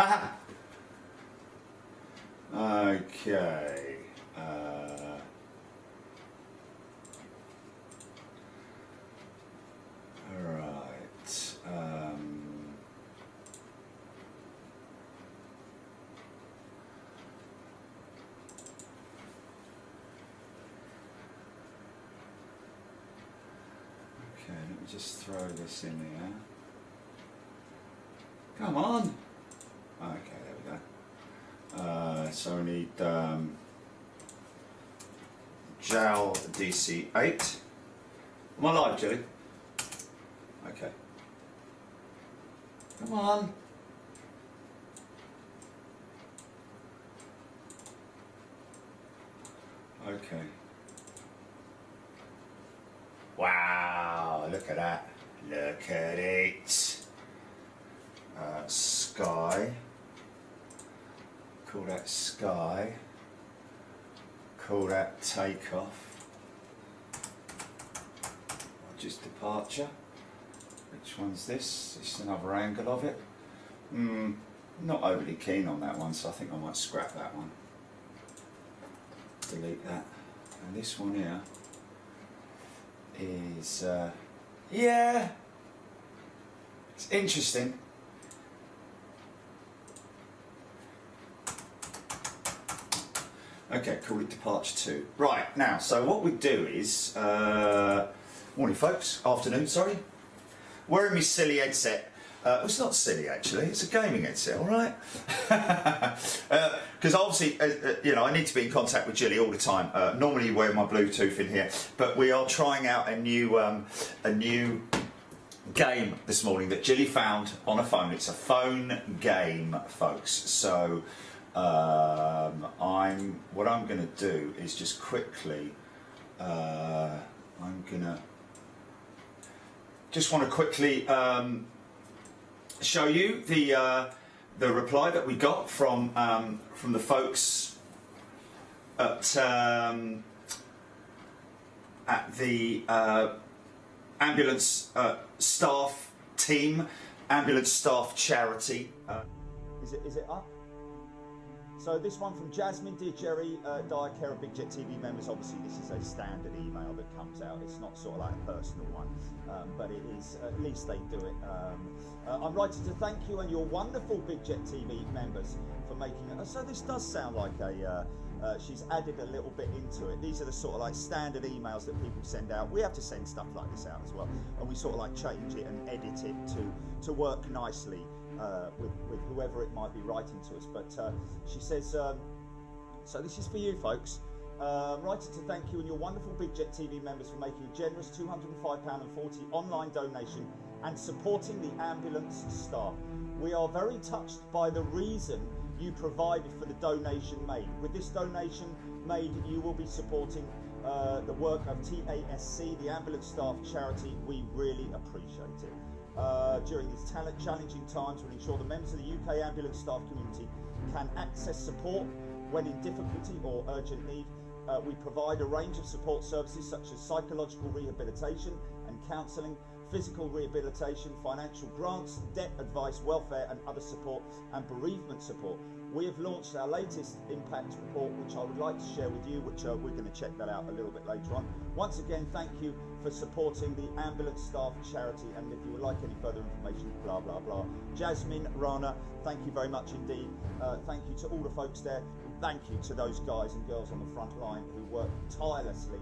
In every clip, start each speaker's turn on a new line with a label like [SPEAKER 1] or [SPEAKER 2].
[SPEAKER 1] Okay. Right. Okay, let me just throw this in there. Come on! Okay, there we go. So we need JAL DC8. Am I live, Julie? Okay. Come on. Okay. Wow, look at that. Look at it. Sky. Call that sky. Call that takeoff. Or just departure. Which one's this? It's another angle of it. Not overly keen on that one, so I think I might scrap that one. Delete that. And this one here is, yeah, it's interesting. Okay, call it departure 2. Right, now, so what we do is, morning folks, afternoon, sorry. Wearing my silly headset. It's not silly actually, it's a gaming headset, alright? Because obviously, you know, I need to be in contact with Jilly all the time. Normally wear my Bluetooth in here, but we are trying out a new game this morning that Jilly found on a phone. It's a phone game, folks. So what I'm going to do is just quickly, just want to quickly show you the reply that we got from the folks at the ambulance staff team, ambulance staff charity. Is it up? So this one from Jasmine, dear Jerry, Dire Care of Big Jet TV members. Obviously this is a standard email that comes out. It's not sort of like a personal one, but it is, at least they do it. I'm writing to thank you and your wonderful Big Jet TV members for making it. So this does sound like a, she's added a little bit into it. These are the sort of like standard emails that people send out. We have to send stuff like this out as well. And we sort of like change it and edit it to work nicely. With whoever it might be writing to us, but she says, so this is for you folks, writing to thank you and your wonderful Big Jet TV members for making a generous £205.40 online donation and supporting the ambulance staff. We are very touched by the reason you provided for the donation made. With this donation made, you will be supporting the work of TASC, the ambulance staff charity. We really appreciate it. During these challenging times, we'll ensure the members of the UK ambulance staff community can access support when in difficulty or urgent need. We provide a range of support services such as psychological rehabilitation and counselling, physical rehabilitation, financial grants, debt advice, welfare and other support, and bereavement support. We have launched our latest impact report, which I would like to share with you, which we're going to check that out a little bit later on. Once again, thank you for supporting the ambulance staff charity, and if you would like any further information, blah blah blah. Jasmine, Rana, thank you very much indeed. Thank you to all the folks there. Thank you to those guys and girls on the front line who work tirelessly.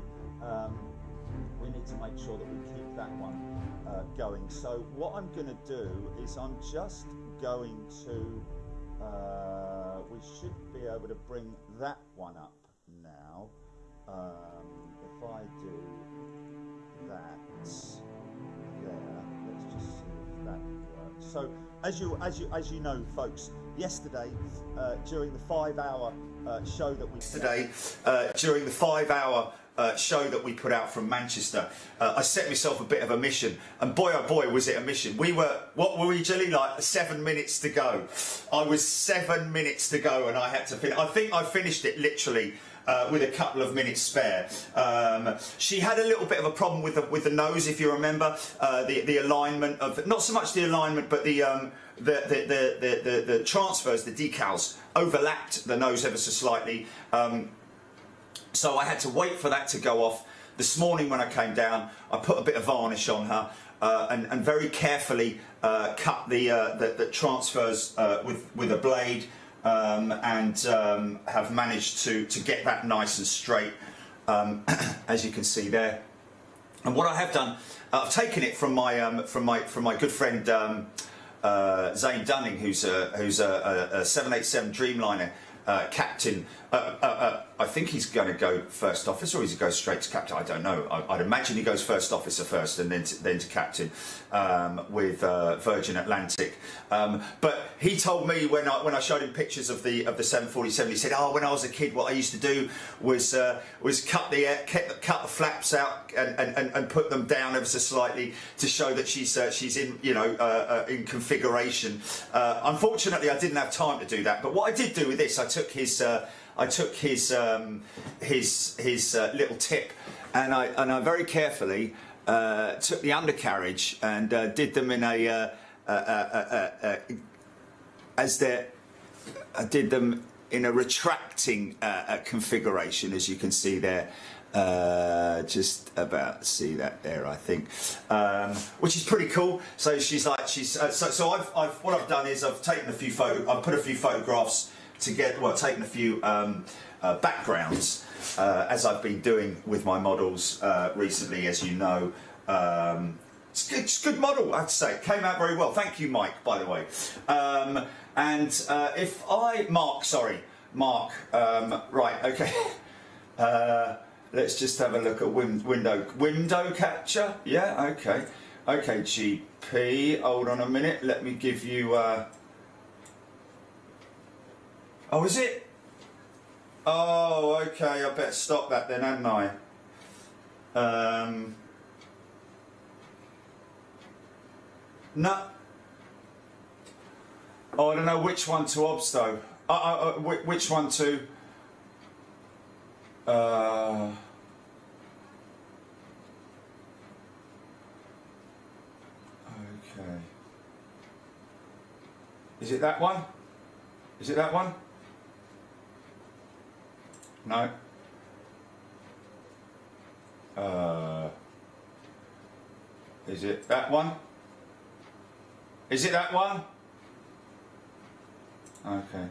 [SPEAKER 1] We need to make sure that we keep that one going. So what I'm going to do is I'm just going to, we should be able to bring that one up now. If I do that there, let's just see if that works. So as you know, folks, yesterday during the 5-hour show that we during the 5-hour show that we put out from Manchester, I set myself a bit of a mission, and boy oh boy was it a mission. We were, what were we, Jilly, like 7 minutes to go? I was 7 minutes to go and I had to finish. I think I finished it literally with a couple of minutes spare. She had a little bit of a problem with the nose, if you remember, the alignment of, not so much the alignment, but the transfers, the decals overlapped the nose ever so slightly. So I had to wait for that to go off. This morning when I came down, I put a bit of varnish on her and very carefully cut the transfers with a blade, and have managed to get that nice and straight, as you can see there. And what I have done, I've taken it from my good friend Zane Dunning, who's a 787 Dreamliner captain. I think he's going to go first officer, or he's going to go straight to captain. I don't know. I'd imagine he goes first officer first, and then to captain with Virgin Atlantic. But he told me when I showed him pictures of the 747, he said, "Oh, when I was a kid, what I used to do was cut the flaps out and put them down ever so slightly to show that she's in in configuration." Unfortunately, I didn't have time to do that. But what I did do with this, I took his little tip, and I very carefully took the undercarriage and did them in I did them in a retracting configuration, as you can see there. Just about see that there, I think, which is pretty cool. So so what I've done is I've taken I've put a few photographs together, well, taken a few backgrounds, as I've been doing with my models recently, as you know. It's a good model, I have to say. It came out very well. Thank you, Mike, by the way. Mark, right, okay. Let's just have a look at window capture. Yeah, okay. Okay, GP, hold on a minute. Let me give you... Oh, is it? Oh, okay, I better stop that then, hadn't I? No. Oh, I don't know which one to obs though. Which one to... Okay. Is it that one? Is it that one? No. Is it that one? Is it that one? Okay.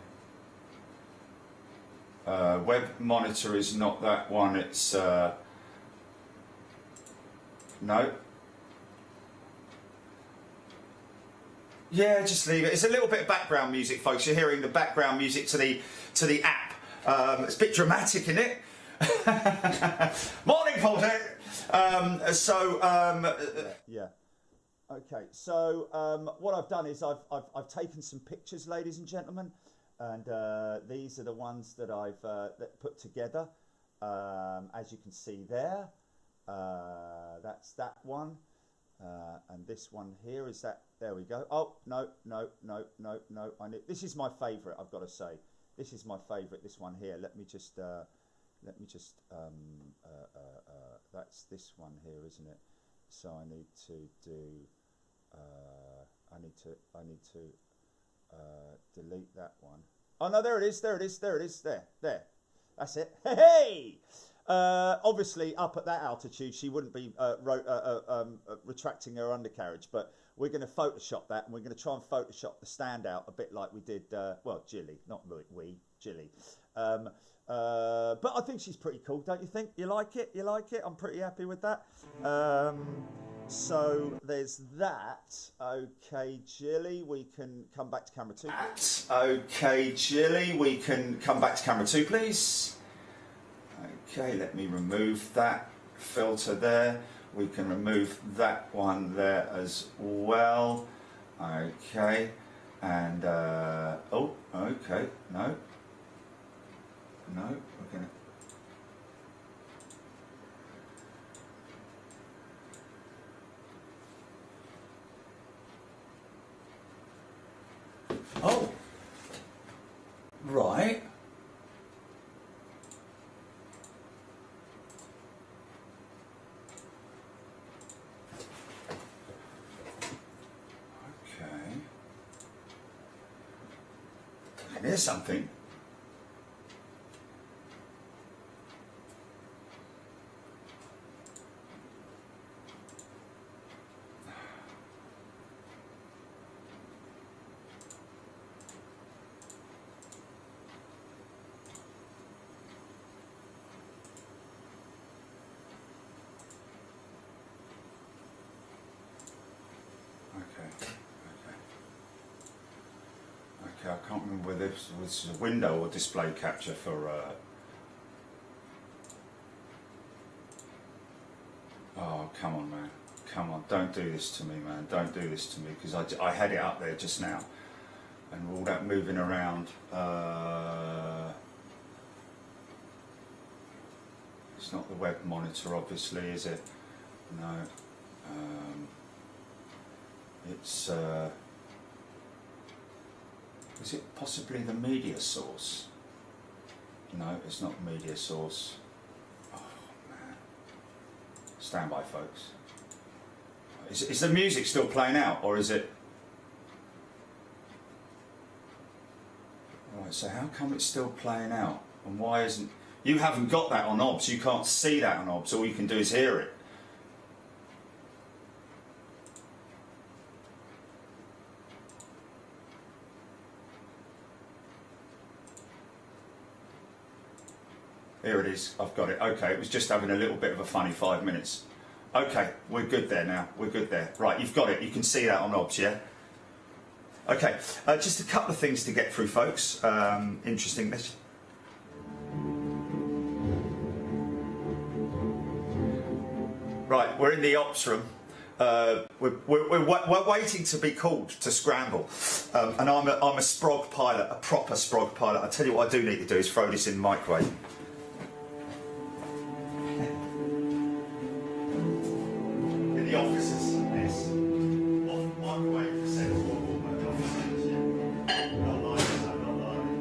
[SPEAKER 1] Web monitor is not that one, it's no. Yeah, just leave it. It's a little bit of background music, folks. You're hearing the background music to the app. It's a bit dramatic, isn't it? Morning, Pathé. Yeah. Okay. So what I've done is I've taken some pictures, ladies and gentlemen, and these are the ones that I've put together. As you can see there, that's that one, and this one here is that. There we go. Oh no. This is my favourite. I've got to say. This is my favourite, this one here. Let me just that's this one here, isn't it? So I need to do, I need to delete that one. Oh no, there it is, there. That's it. Hey! Obviously, up at that altitude, she wouldn't be retracting her undercarriage, but we're going to Photoshop that, and we're going to try and Photoshop the standout a bit like we did, well, Jilly, not we, Jilly. But I think she's pretty cool, don't you think? You like it? You like it? I'm pretty happy with that. So there's that. Okay, Jilly, we can come back to camera 2. Okay, Jilly, we can come back to camera 2, please. Okay, let me remove that filter there. We can remove that one there as well. Okay, and oh, okay, no, we're gonna. Oh, right. can hear something. I can't remember whether this was a window or display capture for. Oh, come on, man! Come on! Don't do this to me, man! Don't do this to me, because I had it up there just now, and all that moving around. It's not the web monitor, obviously, is it? No. It's. Is it possibly the media source? No, it's not media source. Oh man. Stand by, folks. Is the music still playing out, or is it? Right, so how come it's still playing out? And why isn't... You haven't got that on OBS, you can't see that on OBS, all you can do is hear it. Here it is, I've got it. Okay, it was just having a little bit of a funny 5 minutes. Okay, we're good there now, we're good there. Right, you've got it, you can see that on OBS, yeah? Okay, just a couple of things to get through, folks. Interesting. Right, we're in the ops room. We're waiting to be called to scramble, and I'm a sprog pilot, a proper sprog pilot. I tell you what I do need to do is throw this in the microwave. In the offices, yes. Microwave sensible warmer in the offices, yeah. Not like it, no, not like it.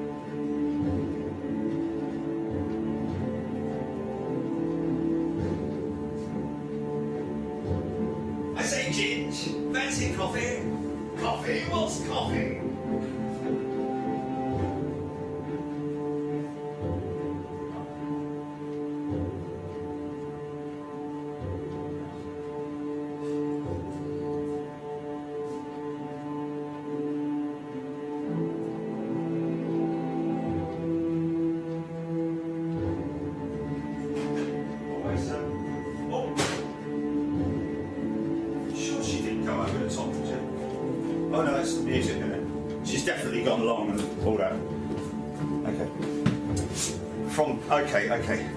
[SPEAKER 1] I say, Ginge, fancy coffee? Coffee? What's coffee? Oh no, it's the music, isn't it? She's definitely gone long and all that. Okay. Okay.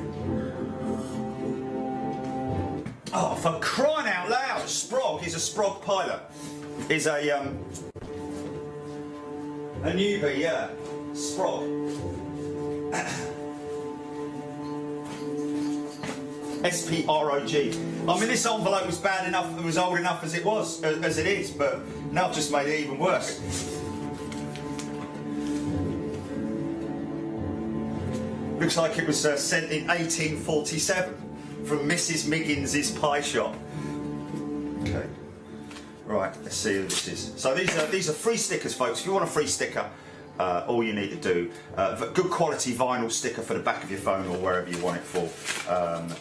[SPEAKER 1] Oh, for crying out loud! Sprog is a Sprog pilot. Is a newbie, yeah. Sprog. S-P-R-O-G. I mean, this envelope was bad enough, it was old enough as it is, but now I've just made it even worse. Looks like it was sent in 1847 from Mrs. Miggins's pie shop. Okay. Right, let's see who this is. So these are free stickers, folks. If you want a free sticker, all you need to do, good quality vinyl sticker for the back of your phone or wherever you want it for.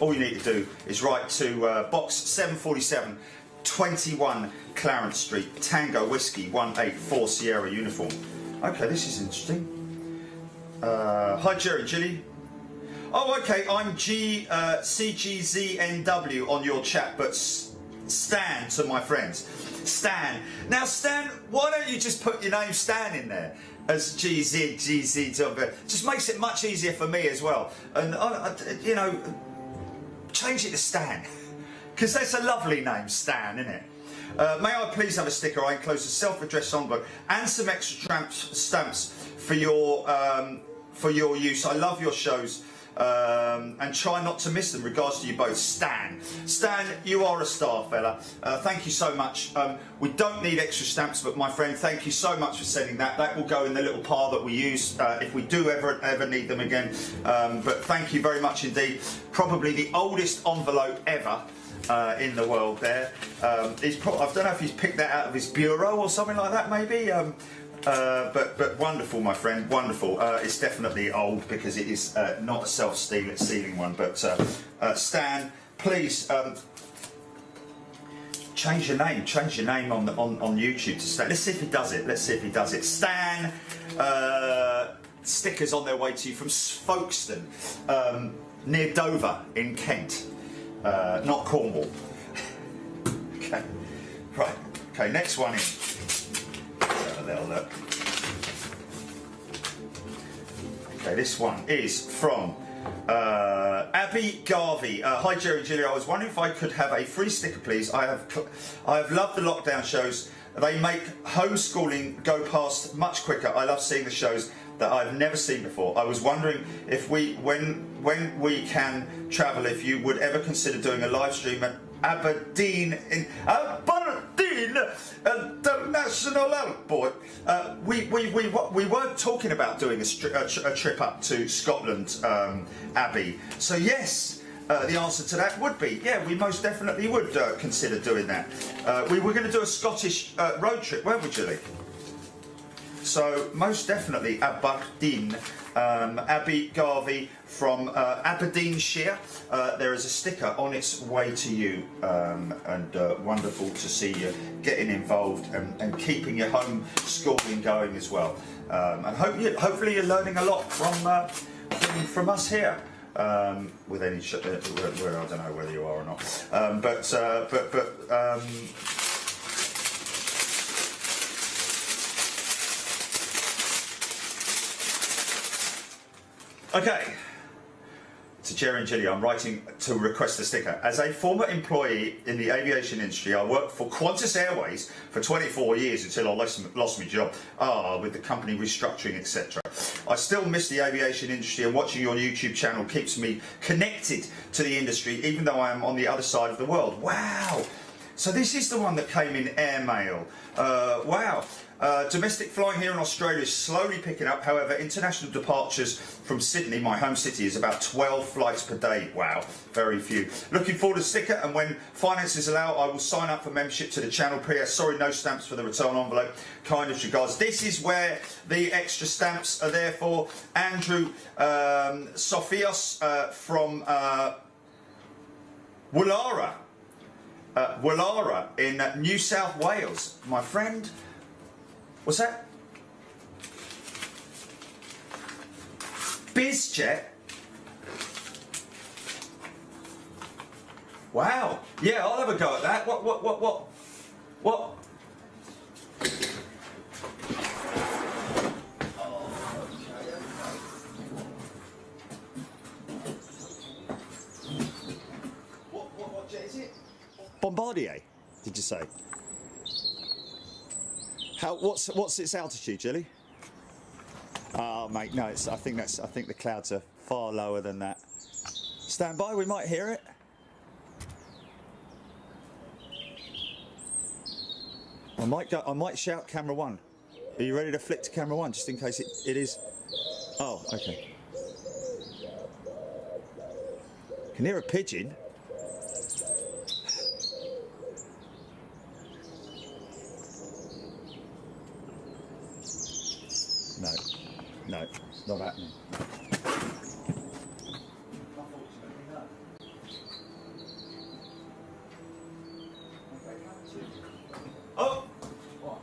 [SPEAKER 1] All you need to do is write to box 747, 21 Clarence Street, Tango Whiskey 184 Sierra Uniform. Okay, this is interesting. Hi Jerry, Gilly. Oh, okay, I'm CGZNW on your chat, but Stan to my friends. Stan. Now, Stan, why don't you just put your name Stan in there as GZ. Just makes it much easier for me as well. And, you know, change it to Stan. Because that's a lovely name, Stan, isn't it? May I please have a sticker? I enclose a self-addressed envelope and some extra stamps for your use. I love your shows. And try not to miss them. Regards to you both, Stan. Stan, you are a star, fella. Thank you so much. We don't need extra stamps, but my friend, thank you so much for sending that. That will go in the little pile that we use if we do ever need them again. But thank you very much indeed. Probably the oldest envelope ever in the world there. I don't know if he's picked that out of his bureau or something like that, maybe. but wonderful, my friend, wonderful. It's definitely old because it is not a self-sealing one. But Stan, please change your name. Change your name on YouTube to Stan. Let's see if he does it. Let's see if he does it. Stan, stickers on their way to you from Folkestone, near Dover in Kent, not Cornwall. Okay, right. Okay, next one in. Have a little look. Okay, this one is from Abby Garvey. Hi Jerry and Julia, I was wondering if I could have a free sticker, please. I have loved the lockdown shows. They make homeschooling go past much quicker. I love seeing the shows that I've never seen before. I was wondering if when we can travel, if you would ever consider doing a live stream at Aberdeen International Airport. We were talking about doing a trip up to Scotland, Abby. So yes, the answer to that would be yeah. We most definitely would consider doing that. We were going to do a Scottish road trip, weren't we, Julie? So most definitely Aberdeen. Abby Garvey from Aberdeenshire. There is a sticker on its way to you, and wonderful to see you getting involved and keeping your home schooling going as well. And hopefully you're learning a lot from us here. With any where I don't know whether you are or not, okay, to Jerry and Gilly, I'm writing to request a sticker. As a former employee in the aviation industry, I worked for Qantas Airways for 24 years until I lost my job, with the company restructuring, etc. I still miss the aviation industry, and watching your YouTube channel keeps me connected to the industry, even though I am on the other side of the world. Wow! So this is the one that came in airmail. Wow. Domestic flying here in Australia is slowly picking up. However, international departures from Sydney, my home city, is about 12 flights per day. Wow, very few. Looking forward to the sticker, and when finances allow, I will sign up for membership to the channel. P.S. Sorry, no stamps for the return envelope. Kindest regards. This is where the extra stamps are there for. Andrew Sophios from Woollahra. Woollahra in New South Wales. My friend. What's that? BizJet? Wow. Yeah, I'll have a go at that. What? What jet is it? Bombardier, did you say? What's its altitude, Jilly? Oh, mate, no. I think the clouds are far lower than that. Stand by, we might hear it. I might shout camera one. Are you ready to flick to camera one, just in case it is? Oh, okay. Can hear a pigeon. No, not happening. Oh! What?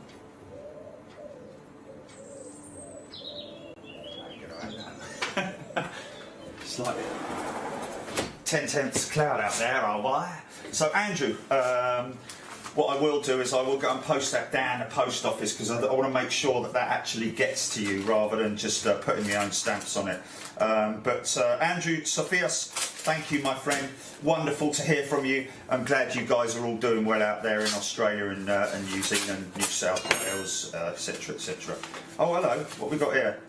[SPEAKER 1] Slightly 10/10 cloud out there, oh why? So Andrew, what I will do is I will go and post that down the post office, because I want to make sure that actually gets to you rather than just putting my own stamps on it. Andrew Sophias, thank you, my friend. Wonderful to hear from you. I'm glad you guys are all doing well out there in Australia and New Zealand, New South Wales, etc, etc. Oh, hello. What we got here?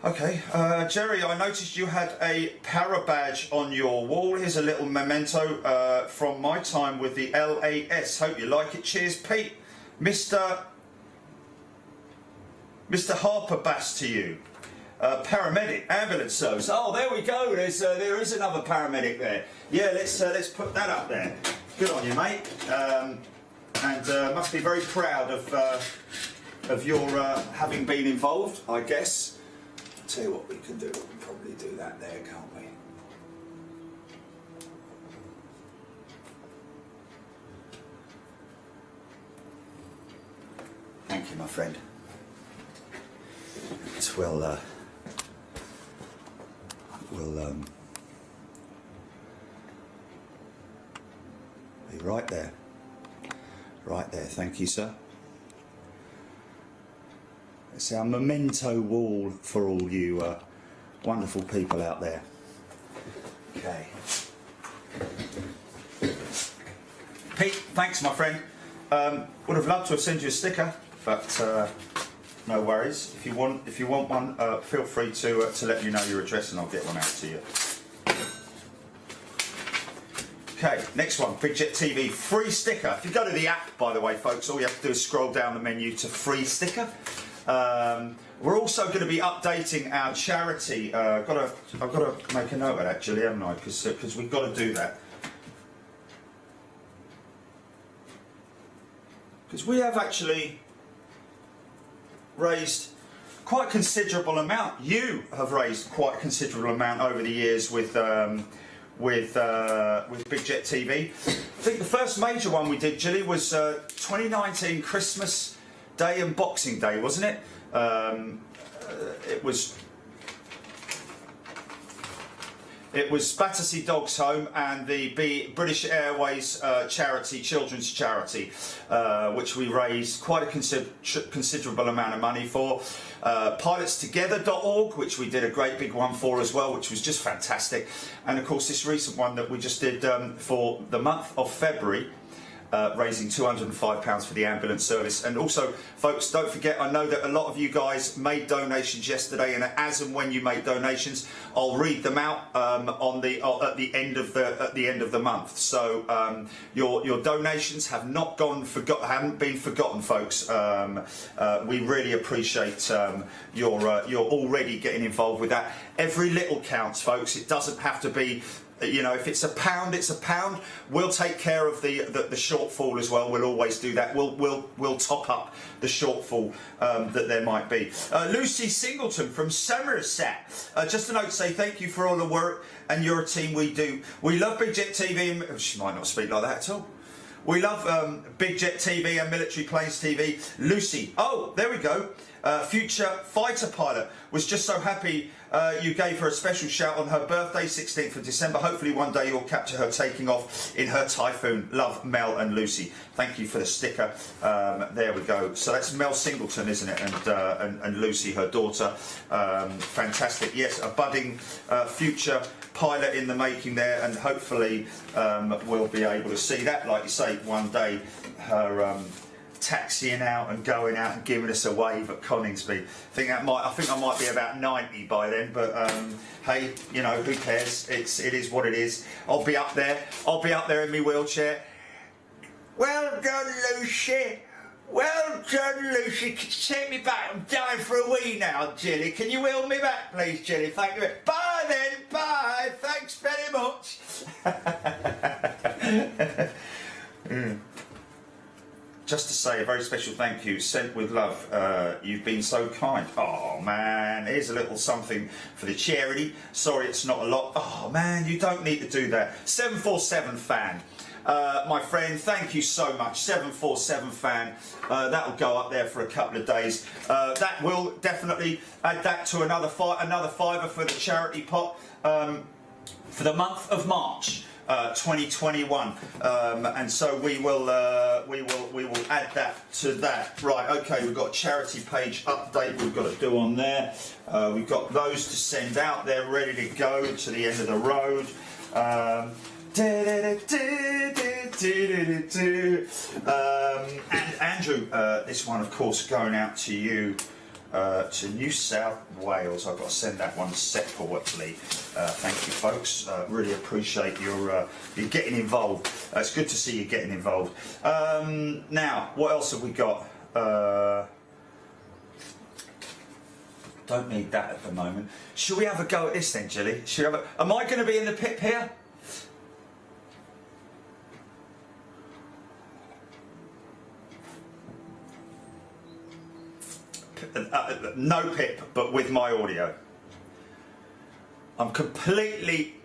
[SPEAKER 1] Okay, Jerry, I noticed you had a para badge on your wall. Here's a little memento from my time with the LAS. Hope you like it. Cheers, Pete. Mr. Harper Bass to you. Paramedic, ambulance service. Oh, there we go. There is another paramedic there. Yeah, let's put that up there. Good on you, mate. and must be very proud of your having been involved, I guess. I'll tell you what we can do. We can probably do that there, can't we? Thank you, my friend. We'll be right there. Right there, thank you, sir. It's our memento wall for all you wonderful people out there. Okay. Pete, thanks, my friend. Would have loved to have sent you a sticker, but no worries. If you want one, feel free to let me know your address and I'll get one out to you. Okay, next one, Big Jet TV, free sticker. If you go to the app, by the way, folks, all you have to do is scroll down the menu to free sticker. We're also going to be updating our charity. I've got to make a note of that, Julie, haven't I? Because we've got to do that. Because we have actually raised quite a considerable amount. You have raised quite a considerable amount over the years with Big Jet TV. I think the first major one we did, Julie, was 2019 Christmas Day and Boxing Day, wasn't it? It was Battersea Dogs Home and the British Airways charity, children's charity, which we raised quite a considerable amount of money for. Pilotstogether.org, which we did a great big one for as well, which was just fantastic. And of course this recent one that we just did for the month of February, raising £205 for the ambulance service. And also, folks, don't forget, I know that a lot of you guys made donations yesterday, and as and when you make donations, I'll read them out at the end of the month. So your donations have not haven't been forgotten, folks. We really appreciate your already getting involved with that. Every little counts, folks. It doesn't have to be. You know, if it's a pound, it's a pound. We'll take care of the shortfall as well. We'll always do that. We'll top up the shortfall that there might be. Lucy Singleton from Somerset. Just a note to say thank you for all the work and your team we do. We love Big Jet TV. And, she might not speak like that at all. We love Big Jet TV and Military Planes TV. Lucy. Oh, there we go. Future fighter pilot. Was just so happy you gave her a special shout on her birthday, 16th of December. Hopefully one day you'll capture her taking off in her Typhoon. Love, Mel and Lucy. Thank you for the sticker. There we go. So that's Mel Singleton, isn't it? And Lucy, her daughter. Fantastic. Yes, a budding future pilot in the making there, and hopefully we'll be able to see that, like you say, one day, her taxiing out and going out and giving us a wave at Coningsby. I think I might be about 90 by then, but hey, you know, who cares? It is what it is. I'll be up there in my wheelchair. Well done, Lucy. Well done, Lucy. Can you take me back? I'm dying for a wee now, Jilly. Can you wheel me back, please, Jilly? Thank you. Bye then. Bye. Thanks very much. Just to say a very special thank you, sent with love. You've been so kind. Oh man, here's a little something for the charity. Sorry it's not a lot. Oh man, you don't need to do that. 747 fan. My friend, thank you so much. 747 fan. That'll go up there for a couple of days. That will definitely add that to another fiver for the charity pot for the month of March. 2021, and so we will add that to that. Right, okay, we've got a charity page update we've got to do on there. We've got those to send out. They're ready to go to the end of the road. And Andrew, this one of course going out to you. To New South Wales. I've got to send that one separately. Thank you, folks. Really appreciate your getting involved. It's good to see you getting involved. Now, what else have we got? Don't need that at the moment. Shall we have a go at this then, Jilly? Am I going to be in the pit here? no pip, but with my audio. I'm completely...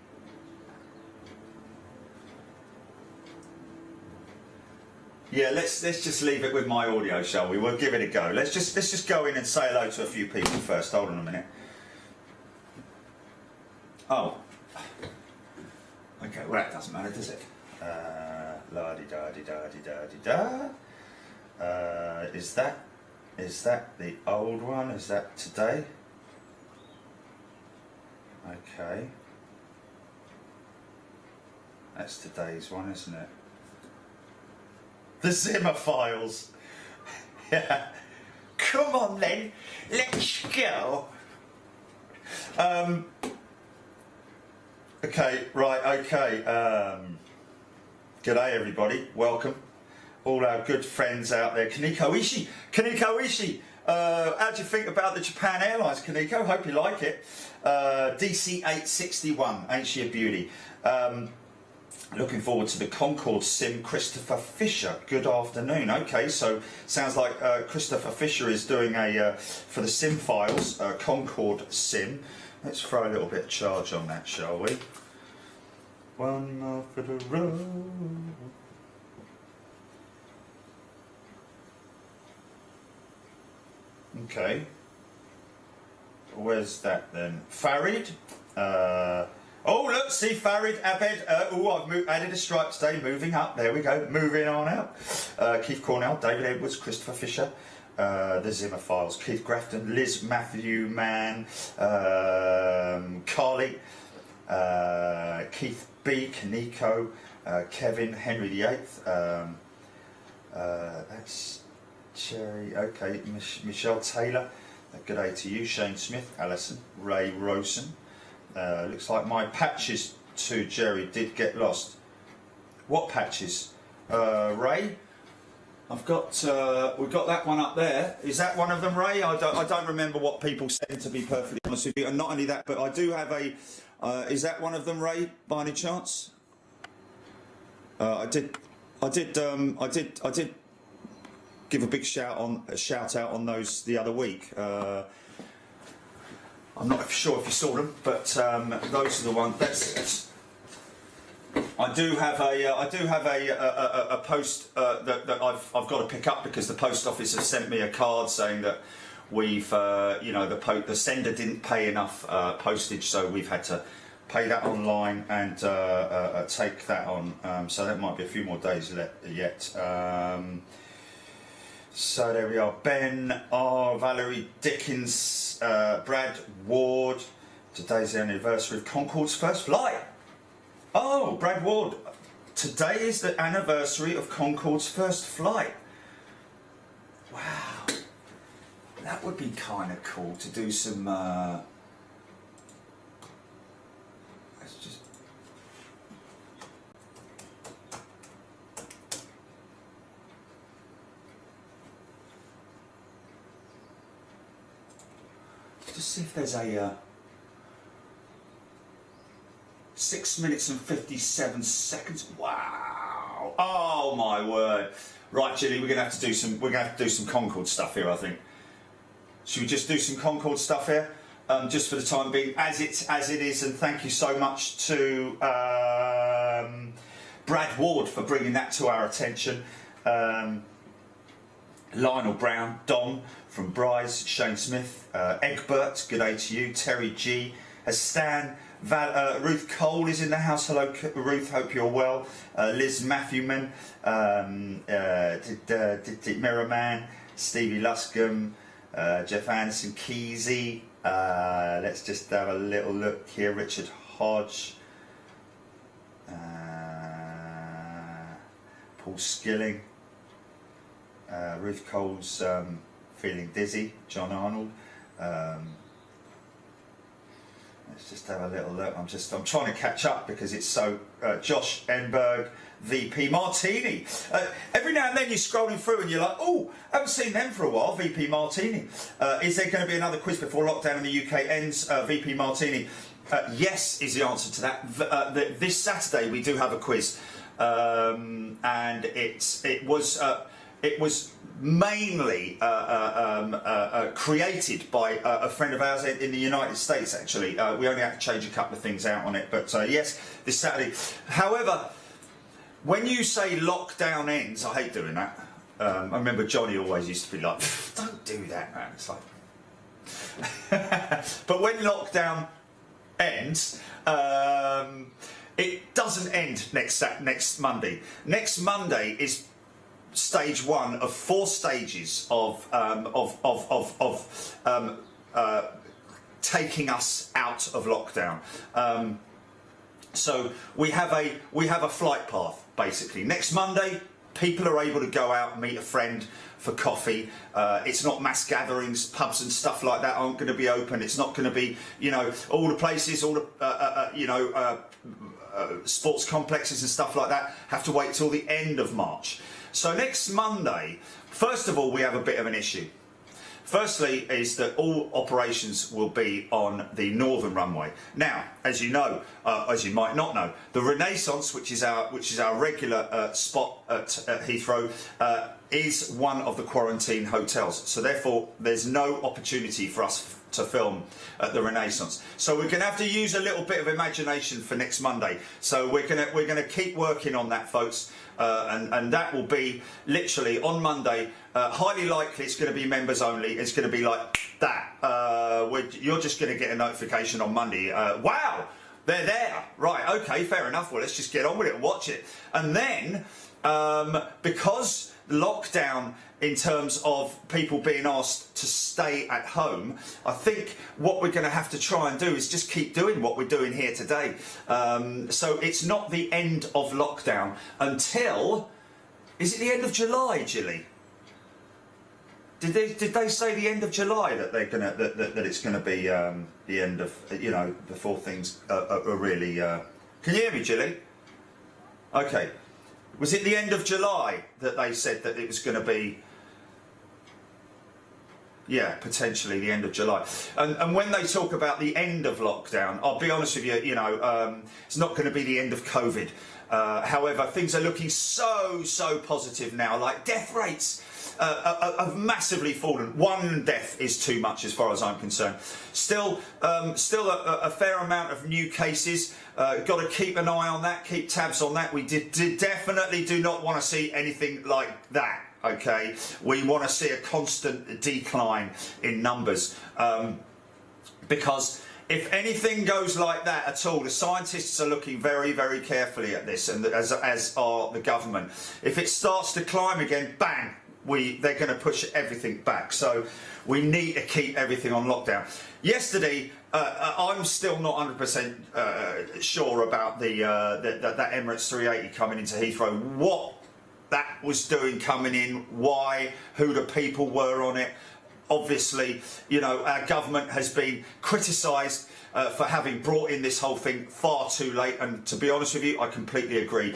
[SPEAKER 1] Yeah, let's just leave it with my audio, shall we? We'll give it a go. Let's just go in and say hello to a few people first. Hold on a minute. Oh. Okay, well that doesn't matter, does it? La-di-da-di-da-di-da-di-da. Is that the old one? Is that today? Okay. That's today's one, isn't it? The Zimmer files. Yeah. Come on then, let's go. Okay, right, okay. G'day everybody, welcome. All our good friends out there. Kaneko Ishii, how do you think about the Japan Airlines, Kaneko? Hope you like it. DC-861, ain't she a beauty? Looking forward to the Concorde sim, Christopher Fisher. Good afternoon. Okay, so sounds like Christopher Fisher is doing a, for the sim files, Concorde sim. Let's throw a little bit of charge on that, shall we? One more for the road. Okay. Where's that then? Farid. Oh, look, see Farid Abed. I've added a stripe today, moving up. There we go, moving on out. Keith Cornell, David Edwards, Christopher Fisher, the Zimmer Files, Keith Grafton, Liz Matthew Mann, Carly, Keith B, Kaneko, Kevin, Henry VIII. That's Cherry. Okay, Michelle Taylor. Good day to you, Shane Smith, Alison, Ray Rosen. Looks like my patches to Jerry did get lost. What patches? Ray? I've got, we've got that one up there. Is that one of them, Ray? I don't remember what people said, to be perfectly honest with you. And not only that, but I do have a, is that one of them, Ray, by any chance? I did give a big shout out on those the other week. I'm not sure if you saw them, but those are the ones. I do have a post that I've got to pick up, because the post office have sent me a card saying that we've you know, the sender didn't pay enough postage, so we've had to pay that online and take that on. So that might be a few more days yet. So there we are. Ben R, Valerie Dickens, Brad Ward. Today's the anniversary of Concorde's first flight. Oh, Brad Ward. Today is the anniversary of Concorde's first flight. Wow. That would be kind of cool to do some... let's just... Just see if there's a 6 minutes and 57 seconds. Wow! Oh my word! Right, Gilly, we're gonna have to do some. We're gonna have to do some Concorde stuff here, I think. Should we just do some Concorde stuff here, just for the time being, as it is? And thank you so much to Brad Ward for bringing that to our attention. Lionel Brown, Don from Bryce, Shane Smith, Egbert, good day to you, Terry G, Stan, Ruth Cole is in the house. Hello, Ruth, hope you're well. Liz Matthewman, Mirrorman, Stevie Luscombe, Jeff Anderson, Keezy. Let's just have a little look here. Richard Hodge, Paul Skilling. Ruth Cole's feeling dizzy. John Arnold. Let's just have a little look. I'm trying to catch up because it's so. Josh Enberg, VP Martini. Every now and then you're scrolling through and you're like, oh, I haven't seen them for a while. VP Martini. Is there going to be another quiz before lockdown in the UK ends? VP Martini. Yes, is the answer to that. This Saturday we do have a quiz, and it was. it was mainly created by a friend of ours in the United States, actually. We only had to change a couple of things out on it, but yes, this Saturday. However, when you say lockdown ends, I hate doing that. I remember Johnny always used to be like, don't do that, man. It's like... But when lockdown ends, it doesn't end next Monday. Next Monday is stage 1 of 4 stages of taking us out of lockdown. So we have a flight path basically. Next Monday, people are able to go out and meet a friend for coffee. It's not mass gatherings, pubs and stuff like that aren't going to be open. It's not going to be, you know, all the places, all the sports complexes and stuff like that have to wait till the end of March. So next Monday, first of all, we have a bit of an issue. Firstly is that all operations will be on the northern runway. Now, as you know, as you might not know, the Renaissance, which is our regular spot at Heathrow, is one of the quarantine hotels. So therefore, there's no opportunity for us to film at the Renaissance. So we're going to have to use a little bit of imagination for next Monday. So we're going to keep working on that, folks, and that will be literally on Monday. Highly likely it's going to be members only. It's going to be like that. You're just going to get a notification on Monday. Wow, they're there. Right, okay, fair enough. Well, let's just get on with it and watch it. And then, because lockdown in terms of people being asked to stay at home, I think what we're going to have to try and do is just keep doing what we're doing here today. So it's not the end of lockdown until, is it the end of July, Gilly? Did they say the end of July that they're gonna that it's gonna be the end of, you know, before things are really? Can you hear me, Gilly? Okay. Was it the end of July that they said that it was going to be? Yeah, potentially the end of July. And when they talk about the end of lockdown, I'll be honest with you, you know, it's not going to be the end of COVID. However, things are looking so positive now. Like death rates have massively fallen. 1 death is too much as far as I'm concerned. Still a fair amount of new cases. Got to keep an eye on that, keep tabs on that. We definitely do not want to see anything like that. Okay, we want to see a constant decline in numbers, because if anything goes like that at all, the scientists are looking very carefully at this, and as are the government. If it starts to climb again, bang, they're going to push everything back. So we need to keep everything on lockdown. Yesterday, I'm still not 100% sure about that Emirates 380 coming into Heathrow. What that was doing coming in, why, who the people were on it. Obviously, you know, our government has been criticised for having brought in this whole thing far too late, and to be honest with you, I completely agree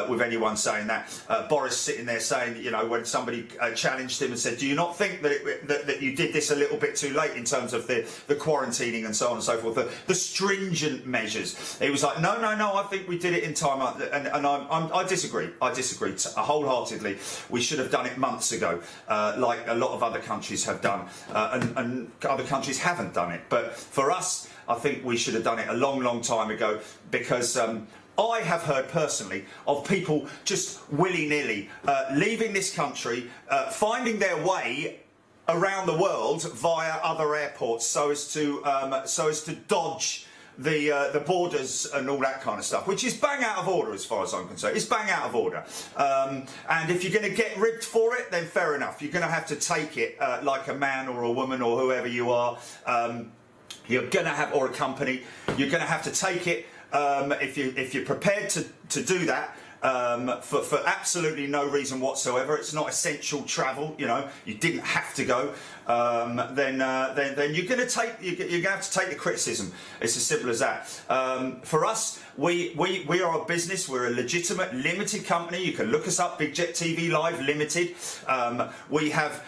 [SPEAKER 1] with anyone saying that. Boris sitting there saying, you know, when somebody challenged him and said, do you not think that you did this a little bit too late in terms of the quarantining and so on and so forth, the stringent measures? He was like, no, I think we did it in time, and I disagree. I disagree wholeheartedly. We should have done it months ago, like a lot of other countries have done, and other countries haven't done it. But for us, I think we should have done it a long time ago, because I have heard personally of people just willy-nilly leaving this country, finding their way around the world via other airports so as to dodge the borders and all that kind of stuff, which is bang out of order as far as I'm concerned. It's bang out of order. And if you're going to get ribbed for it, then fair enough. You're going to have to take it like a man or a woman or whoever you are. You're going to have, or a company, you're going to have to take it if you're prepared to do that. For absolutely no reason whatsoever. It's not essential travel. You know, you didn't have to go. Then you're going to have to take the criticism. It's as simple as that. For us, we are a business. We're a legitimate limited company. You can look us up, Big Jet TV Live Limited. We have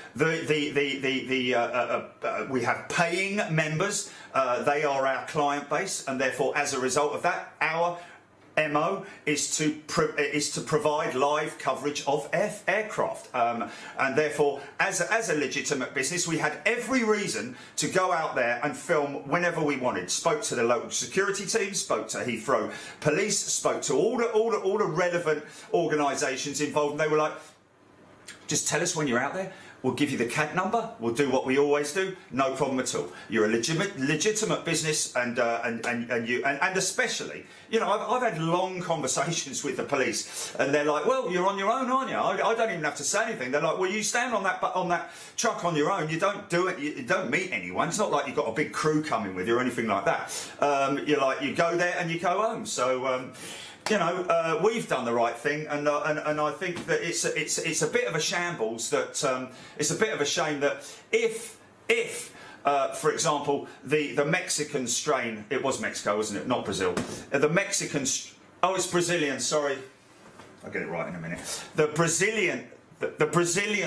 [SPEAKER 1] we have paying members. They are our client base, and therefore, as a result of that, our MO is to provide live coverage of aircraft, and therefore, as a legitimate business, we had every reason to go out there and film whenever we wanted. Spoke to the local security team, spoke to Heathrow Police, spoke to all the relevant organisations involved, and they were like, just tell us when you're out there. We'll give you the CAD number. We'll do what we always do. No problem at all. You're a legitimate business, and especially, you know, I've had long conversations with the police, and they're like, "Well, you're on your own, aren't you? I don't even have to say anything." They're like, "Well, you stand on that truck on your own. You don't do it. You don't meet anyone. It's not like you've got a big crew coming with you or anything like that. You go there and you go home." So. You know, we've done the right thing, and I think that it's a bit of a shambles. That it's a bit of a shame that if for example, the Mexican strain, it was Mexico, wasn't it? Not Brazil. The Mexican, it's Brazilian. Sorry, I'll get it right in a minute. The Brazilian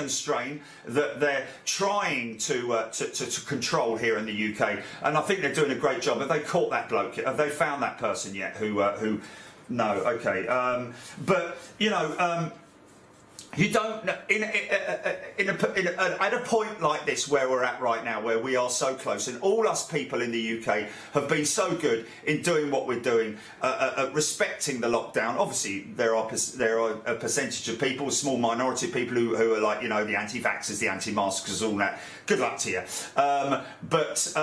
[SPEAKER 1] strain that they're trying to control here in the UK, and I think they're doing a great job. Have they caught that bloke? Have they found that person yet? Who? No, okay, but you know, you don't at a point like this where we're at right now, where we are so close, and all us people in the UK have been so good in doing what we're doing, respecting the lockdown. Obviously, there are a percentage of people, a small minority of people who are like, you know, the anti-vaxxers, the anti-maskers, all that. Good luck to you. But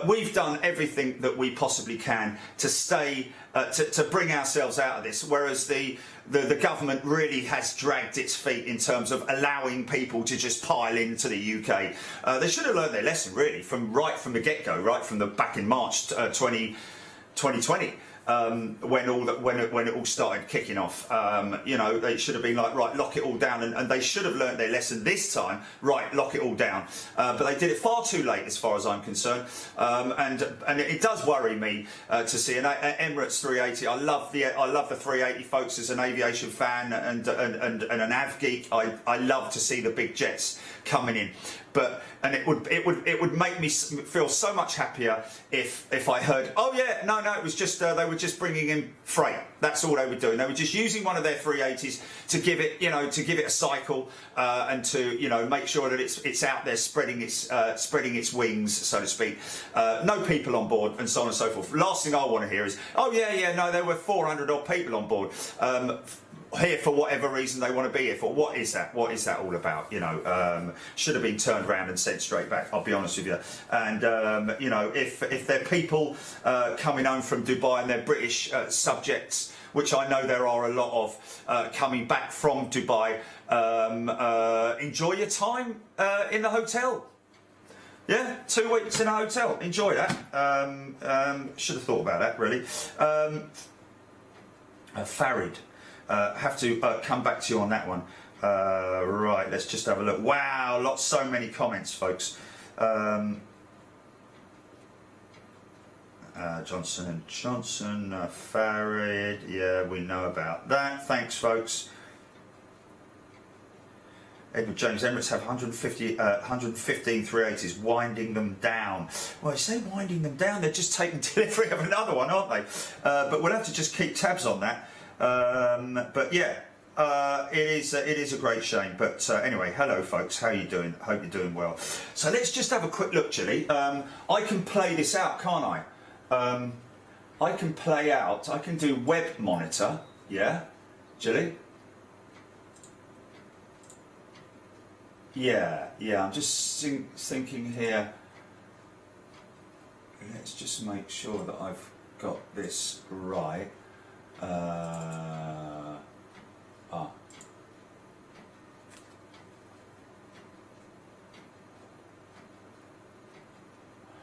[SPEAKER 1] we've done everything that we possibly can to stay. To bring ourselves out of this, whereas the government really has dragged its feet in terms of allowing people to just pile into the UK. They should have learned their lesson really right from the get-go, right from back in March 2020. When it all started kicking off, you know, they should have been like, right, lock it all down, and they should have learnt their lesson this time. Right, lock it all down. But they did it far too late, as far as I'm concerned, and it does worry me to see an Emirates 380. I love the 380, folks. As an aviation fan and an av geek, I love to see the big jets coming in. But it would make me feel so much happier if I heard, oh yeah, no, it was just they were just bringing in freight. That's all they were doing. They were just using one of their 380s to give it a cycle, and to, you know, make sure that it's out there spreading its wings, so to speak. No people on board, and so on and so forth. Last thing I want to hear is, oh yeah, no, there were 400 odd people on board. Here for whatever reason they want to be here for. What is that? What is that all about? You know, should have been turned around and sent straight back. I'll be honest with you. And you know, if they're people coming home from Dubai and they're British subjects, which I know there are a lot of coming back from Dubai, enjoy your time in the hotel. Yeah, 2 weeks in a hotel. Enjoy that. Should have thought about that really. Farid. Have to come back to you on that one. Right, let's just have a look. Wow, so many comments, folks. Johnson & Johnson, Farid, yeah, we know about that. Thanks, folks. Edward James, Emirates have 115 380s, winding them down. Well, you say winding them down, they're just taking delivery of another one, aren't they? But we'll have to just keep tabs on that. But yeah, it is a great shame. But anyway, hello folks, how are you doing? Hope you're doing well. So let's just have a quick look, Gilly. I can play this out, can't I? I can play out, I can do web monitor, yeah, Gilly? Yeah, I'm just thinking here, let's just make sure that I've got this right.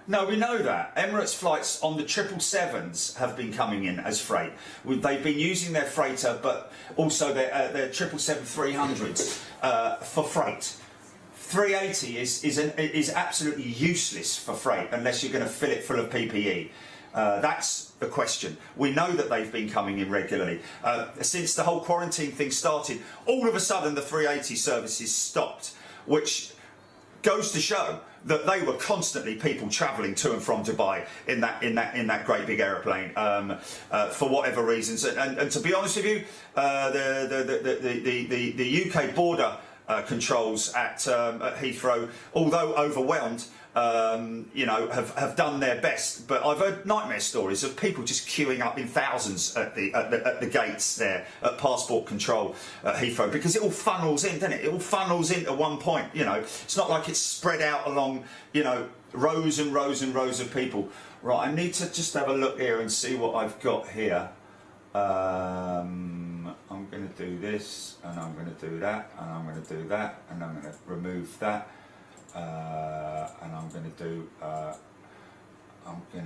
[SPEAKER 1] No, we know that. Emirates flights on the 777s have been coming in as freight. They've been using their freighter, but also their 777-300s for freight. 380 is absolutely useless for freight unless you're going to fill it full of PPE. That's the question. We know that they've been coming in regularly. Since the whole quarantine thing started, all of a sudden the 380 services stopped, which goes to show that they were constantly people travelling to and from Dubai in that great big aeroplane for whatever reasons. And to be honest with you, the UK border controls at Heathrow, although overwhelmed, you know, have done their best. But I've heard nightmare stories of people just queuing up in thousands at the gates there at passport control at Heathrow, because it all funnels in, doesn't it? It all funnels into one point. You know, it's not like it's spread out along, you know, rows and rows and rows of people. Right, I need to just have a look here and see what I've got here. I'm going to do this, and I'm going to do that, and I'm going to do that, and I'm going to remove that. And I'm going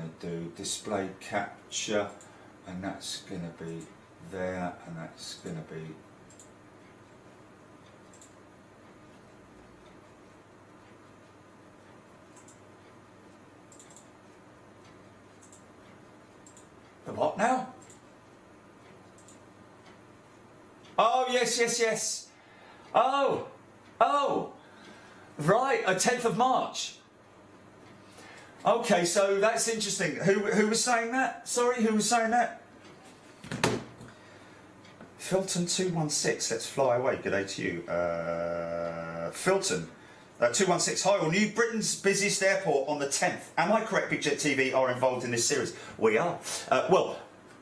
[SPEAKER 1] to do display capture, and that's going to be there, and that's going to be the what now? Oh yes, yes, yes. Oh, right, a 10th of March. Okay, so that's interesting. Who was saying that? Sorry, who was saying that? Filton 216, let's fly away. Good day to you. Filton 216, hi all. New Britain's busiest airport on the 10th. Am I correct, Big Jet TV are involved in this series? We are. Well,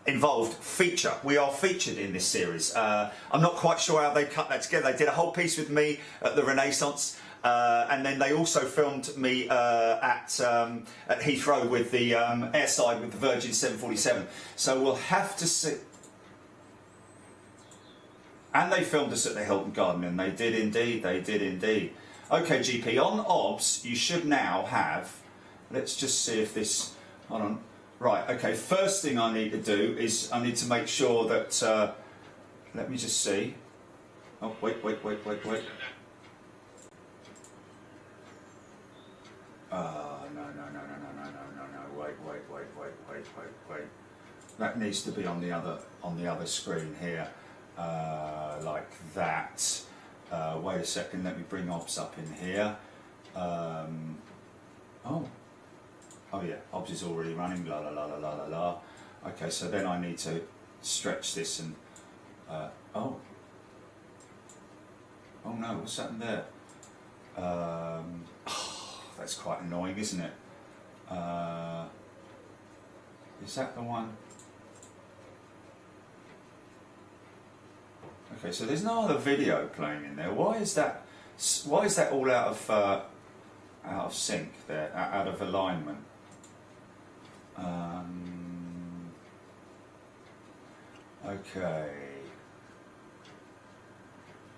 [SPEAKER 1] involved, feature. We are featured in this series. I'm not quite sure how they cut that together. They did a whole piece with me at the Renaissance. And then they also filmed me at Heathrow with the airside with the Virgin 747. So we'll have to see. And they filmed us at the Hilton Garden, and they did indeed. They did indeed. Okay, GP, on OBS, you should now have. Let's just see if this. Hold on. Right. Okay. First thing I need to do is I need to make sure that. Let me just see. Oh, wait. No. Wait. That needs to be on the other screen here, like that. Wait a second. Let me bring OBS up in here. Oh yeah, OBS is already running. La la la la la la la. Okay, so then I need to stretch this and. Oh no, what's happened there? That's quite annoying, isn't it? Is that the one? Okay, so there's no other video playing in there. Why is that? Why is that all out of sync there, out of alignment? Okay.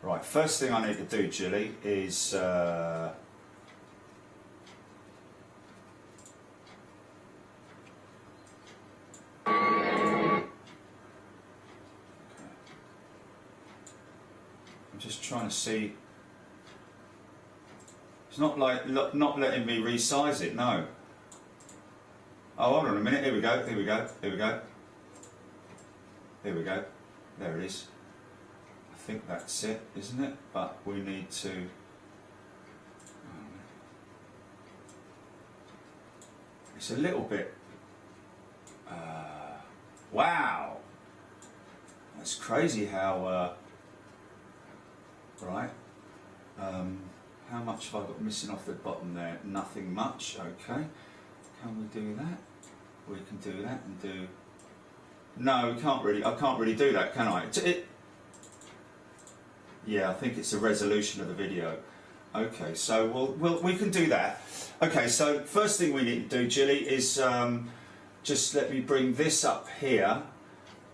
[SPEAKER 1] Right. First thing I need to do, Jilly, is. Just trying to see. It's not like not letting me resize it. No. Oh, hold on a minute. Here we go. There it is. I think that's it, isn't it? But we need to. It's a little bit. Wow. That's crazy how. Right. How much have I got missing off the bottom there? Nothing much. Okay. Can we do that? We can do that and do. No, we can't really. I can't really do that, can I? Yeah, I think it's the resolution of the video. Okay, so we can do that. Okay, so first thing we need to do, Jilly, is just let me bring this up here,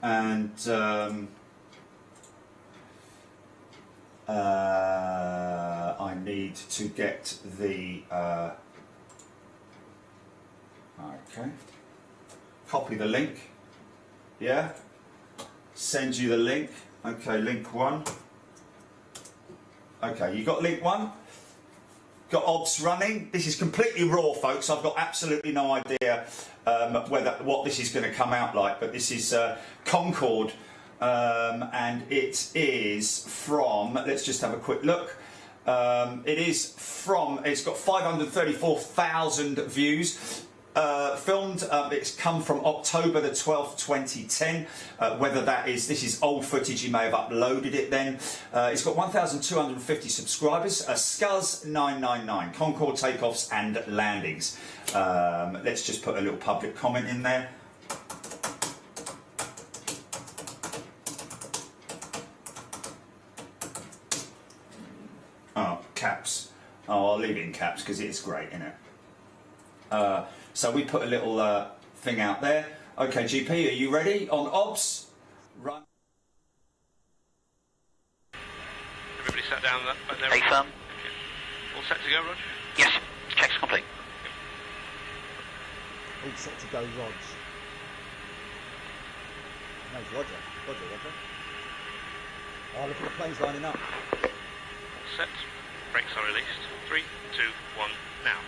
[SPEAKER 1] and I need to get the okay. Copy the link. Yeah. Send you the link. Okay, link 1. Okay, you got link 1. Got OBS running. This is completely raw, folks. I've got absolutely no idea what this is going to come out like, but this is Concorde, and it is from. Let's just have a quick look. It's got 534,000 views. Filmed, it's come from October the 12th, 2010. Whether this is old footage, you may have uploaded it then. It's got 1,250 subscribers. Scuzz 999, Concorde takeoffs and landings. Let's just put a little public comment in there. Oh, caps. Oh, I'll leave it in caps because it's great, isn't it? So we put a little thing out there. Okay, GP, are you ready? On OBS, run.
[SPEAKER 2] Everybody sat down there.
[SPEAKER 3] Hey, firm.
[SPEAKER 2] All set to go, Rog?
[SPEAKER 3] Yes, check's complete.
[SPEAKER 1] All set to go, Rog. No, it's Roger. Roger. Oh, look at the planes lining up.
[SPEAKER 2] All set. Brakes are released. 3, 2, 1, now.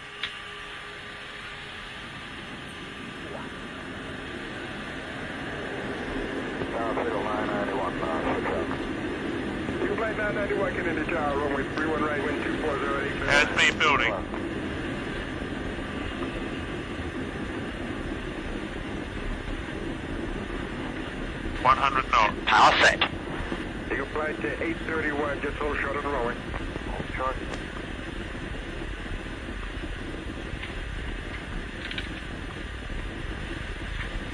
[SPEAKER 4] You flight 991 Kennedy Tower, runway 31 right, wind 2408.
[SPEAKER 2] As main building. 100 knots.
[SPEAKER 3] Power set.
[SPEAKER 4] You flight to 831, just a little short of the runway. Short.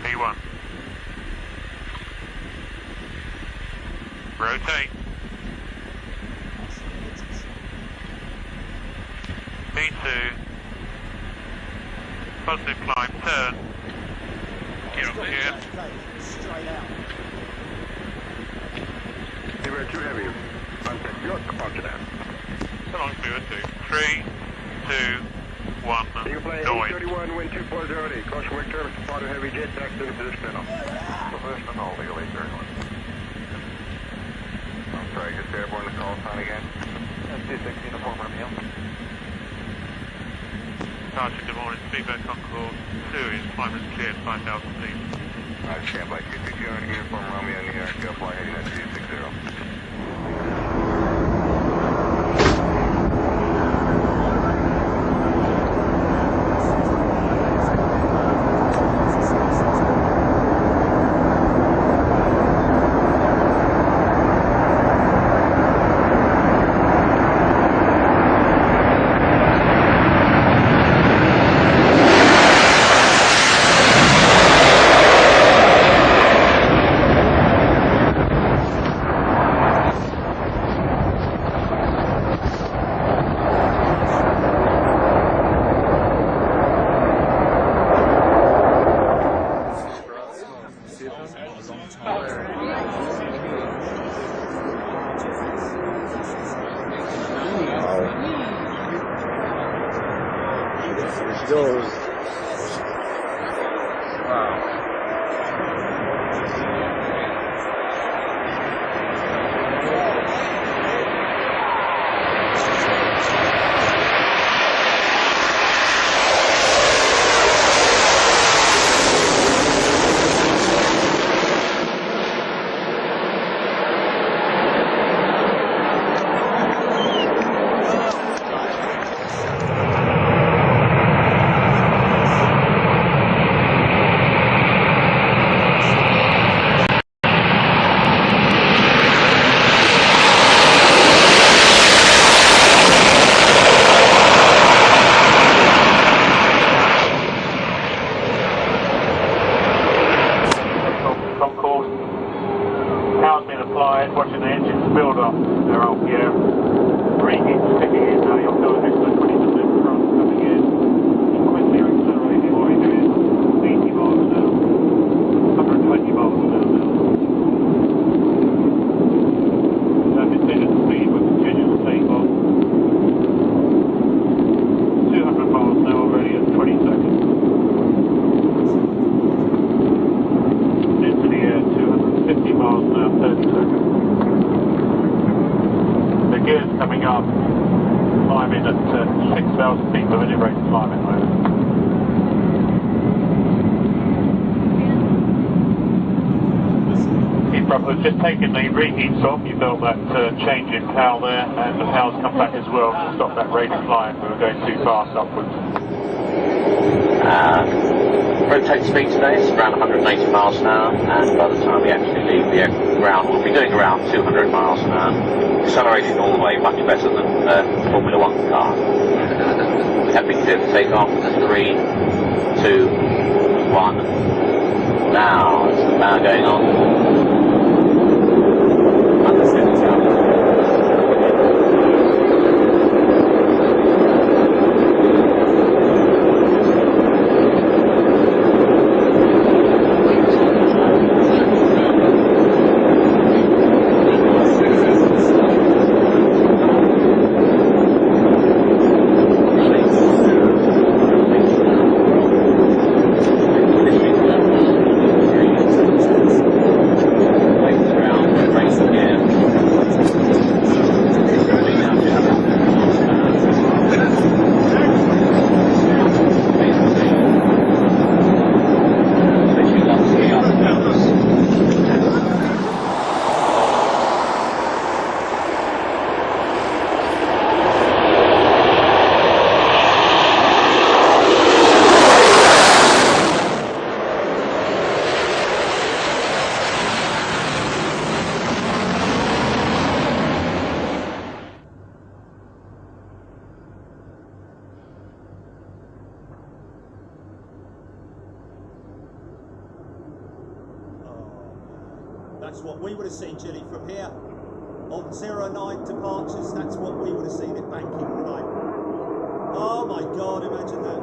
[SPEAKER 2] P1. Rotate. P2. Positive climb, turn. Gear up here.
[SPEAKER 1] Straight out.
[SPEAKER 4] They were too heavy. Contact your departure now.
[SPEAKER 2] So long as we were 2. 3, 2, 1,
[SPEAKER 4] You fly
[SPEAKER 2] noise.
[SPEAKER 4] 831, wind 2408. Caution wake terms, spot a heavy jet, taxi into position off. Position all, legal 831. I'm sorry, just airborne to call sign again. 216 to form Romeo.
[SPEAKER 2] Sergeant, good morning. Feedback Concorde 2 is climb is cleared, 5,000 feet.
[SPEAKER 4] Stand by 260 uniform Romeo, New York, fly heading at 260.
[SPEAKER 5] Goes. Wow.
[SPEAKER 2] Watching the engines build up their own gear. Reheat's kicking in now, you'll feel an extra 20% thrust coming in. Quickly accelerating, what we're doing 80 miles an hour, 120 miles an hour now. So decision speed with continuous takeoff. 200 miles an hour already at 20 seconds. Into the air, 250 miles an hour, 30 seconds. The gears coming up, climbing at 6,000 feet per minute rate of climb at the moment. Keep Bravo, just taking the reheats off. You felt that change in power there, and the power's come back as well to stop that rate of flying. We were going too fast upwards.
[SPEAKER 3] Rotate speed today is around 180 miles an hour, and by the time we actually leave the ground, we'll be doing around 200 miles an hour. Acceleration all the way much better than Formula 1 car. We have been cleared to take off. 3, 2, 1. Now, it's the power going on. Under 70
[SPEAKER 1] That's what we would have seen, Gilly, from here. On 09 departures, that's what we would have seen it banking tonight. Oh my God, imagine that.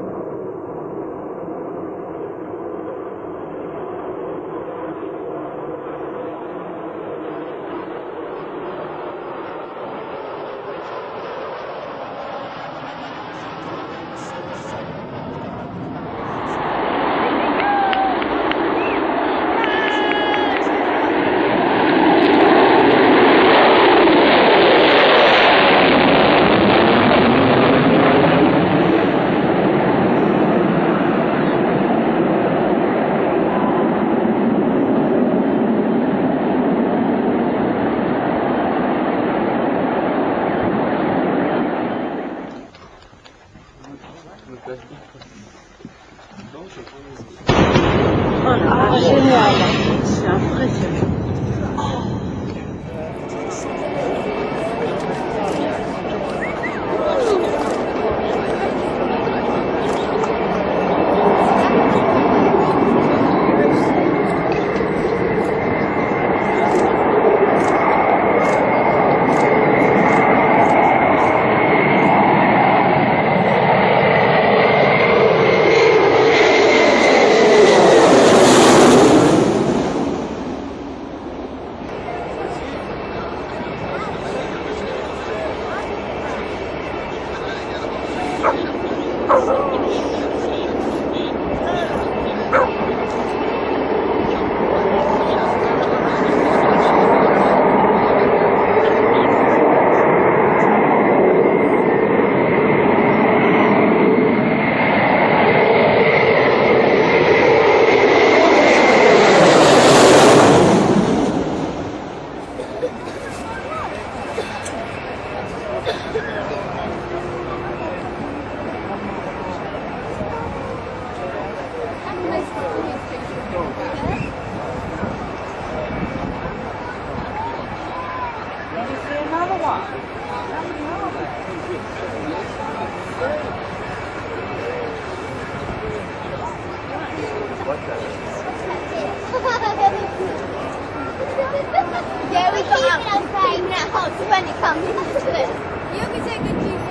[SPEAKER 5] Yeah, we keep it on playing that hot when it comes to it. You can take a TV.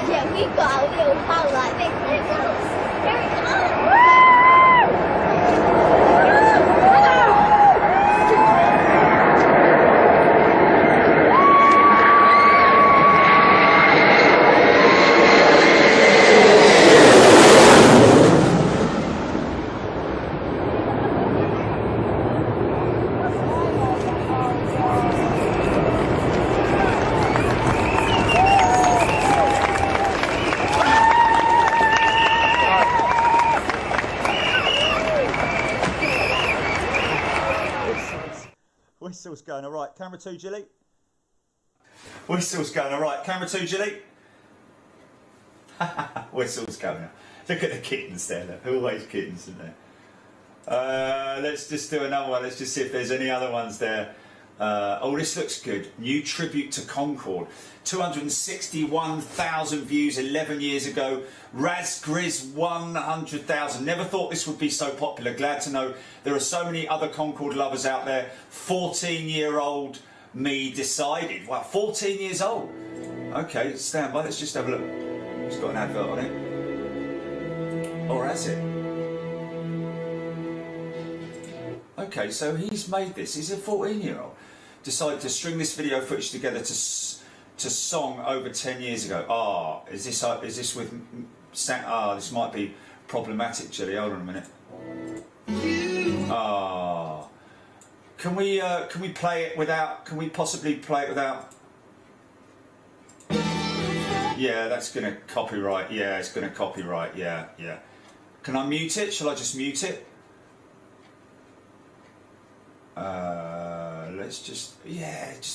[SPEAKER 5] Yeah, we've got a little hole like this. Here it goes. Here it goes.
[SPEAKER 1] going all right. Camera 2, Gilly. Whistle's going all right. Camera 2, Gilly. Whistle's going. Look at the kittens there. Look. Always kittens, isn't there? Let's just do another one. Let's just see if there's any other ones there. Oh, this looks good. New tribute to Concorde. 261,000 views 11 years ago. Raz Grizz 100,000. Never thought this would be so popular. Glad to know there are so many other Concorde lovers out there. 14-year-old me decided. Wow, 14 years old. Okay, stand by. Let's just have a look. It's got an advert on it. Or has it? Okay, so he's made this. He's a 14-year-old. Decided to string this video footage together to song over 10 years ago. Ah, is this with? This might be problematic, Gilly. Hold on a minute. Ah, can we play it without? Can we possibly play it without? Yeah, that's gonna copyright. Yeah, it's gonna copyright. Yeah, yeah. Can I mute it? Shall I just mute it? Let's just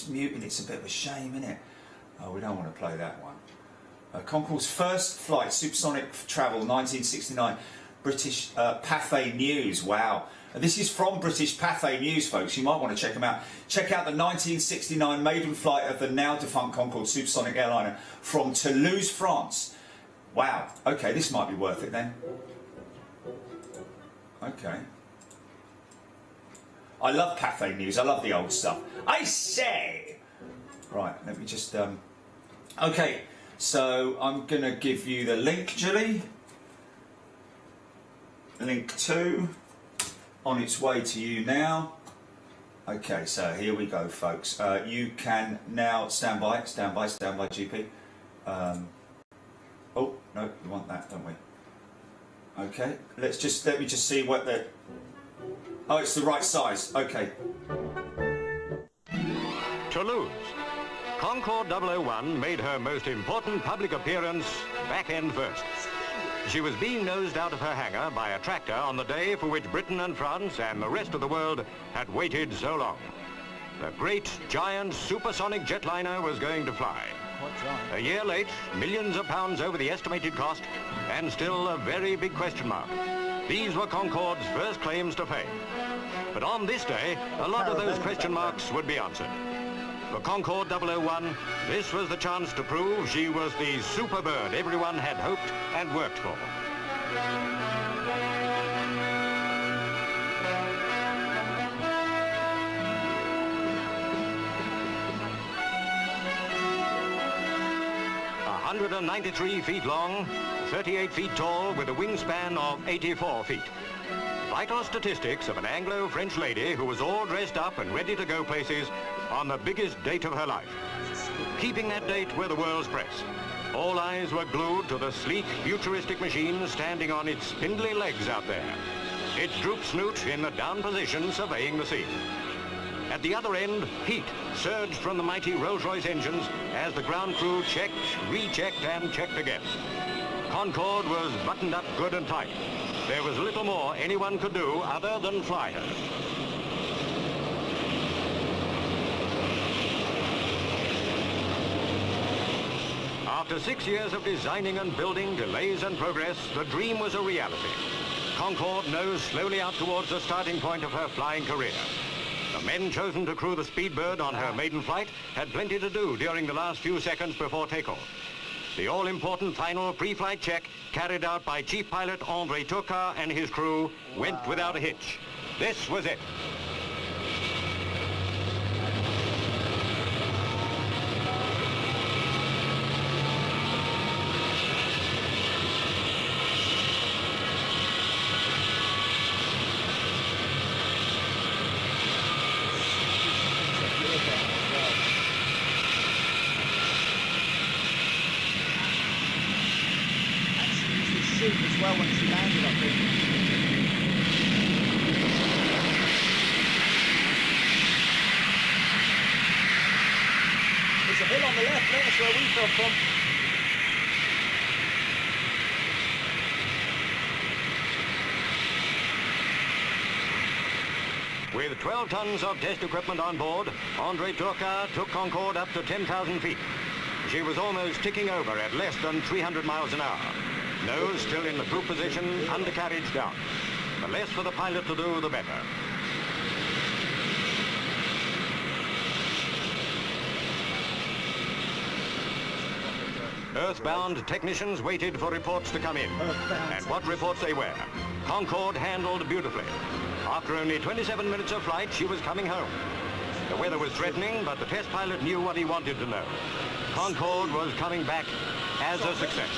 [SPEAKER 1] muting it's a bit of a shame, isn't it? Oh, we don't want to play that one. Concorde's first flight, supersonic travel, 1969, British Pathé News. Wow. This is from British Pathé News, folks. You might want to check them out. Check out the 1969 maiden flight of the now defunct Concorde supersonic airliner from Toulouse, France. Wow. Okay, this might be worth it then. Okay. I love Pathé News. I love the old stuff. I say. Right. Let me just. Okay. So I'm gonna give you the link, Gilly. Link 2 on its way to you now. Okay. So here we go, folks. You can now stand by, GP. Oh no, we want that, don't we? Okay. Let me just see what the. Oh, it's the right size. Okay.
[SPEAKER 6] Toulouse. Concorde-001 made her most important public appearance back end first. She was being nosed out of her hangar by a tractor on the day for which Britain and France and the rest of the world had waited so long. The great, giant, supersonic jetliner was going to fly. A year late, millions of pounds over the estimated cost, and still a very big question mark. These were Concorde's first claims to fame. But on this day, a lot of those question marks would be answered. For Concorde-001, this was the chance to prove she was the super bird everyone had hoped and worked for. – 193 feet long, 38 feet tall, with a wingspan of 84 feet. Vital statistics of an Anglo-French lady who was all dressed up and ready to go places on the biggest date of her life. Keeping that date were the world's press. All eyes were glued to the sleek, futuristic machine standing on its spindly legs out there. Its droop snoot in the down position surveying the scene. At the other end, heat surged from the mighty Rolls-Royce engines as the ground crew checked, rechecked, and checked again. Concorde was buttoned up good and tight. There was little more anyone could do other than fly her. After 6 years of designing and building, delays and progress, the dream was a reality. Concorde nosed slowly out towards the starting point of her flying career. The men chosen to crew the Speedbird on her maiden flight had plenty to do during the last few seconds before takeoff. The all-important final pre-flight check, carried out by Chief Pilot André Turcat and his crew, went without a hitch. This was it.
[SPEAKER 1] As well when she landed, I think. There's a hill on the left, that's where we come from.
[SPEAKER 6] With 12 tons of test equipment on board, André Turca took Concorde up to 10,000 feet. She was almost ticking over at less than 300 miles an hour. Nose still in the croup position, undercarriage down. The less for the pilot to do, the better. Earthbound technicians waited for reports to come in. And what reports they were. Concorde handled beautifully. After only 27 minutes of flight, she was coming home. The weather was threatening, but the test pilot knew what he wanted to know. Concorde was coming back as a success.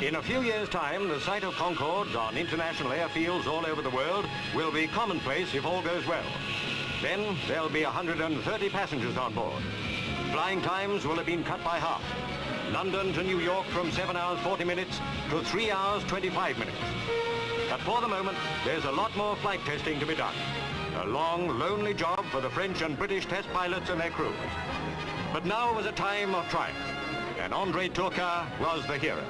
[SPEAKER 6] In a few years' time, the sight of Concordes on international airfields all over the world will be commonplace if all goes well. Then there'll be 130 passengers on board. Flying times will have been cut by half. London to New York from 7 hours 40 minutes to 3 hours 25 minutes. But for the moment, there's a lot more flight testing to be done. A long, lonely job for the French and British test pilots and their crews. But now was a time of triumph, and André Turca was the hero.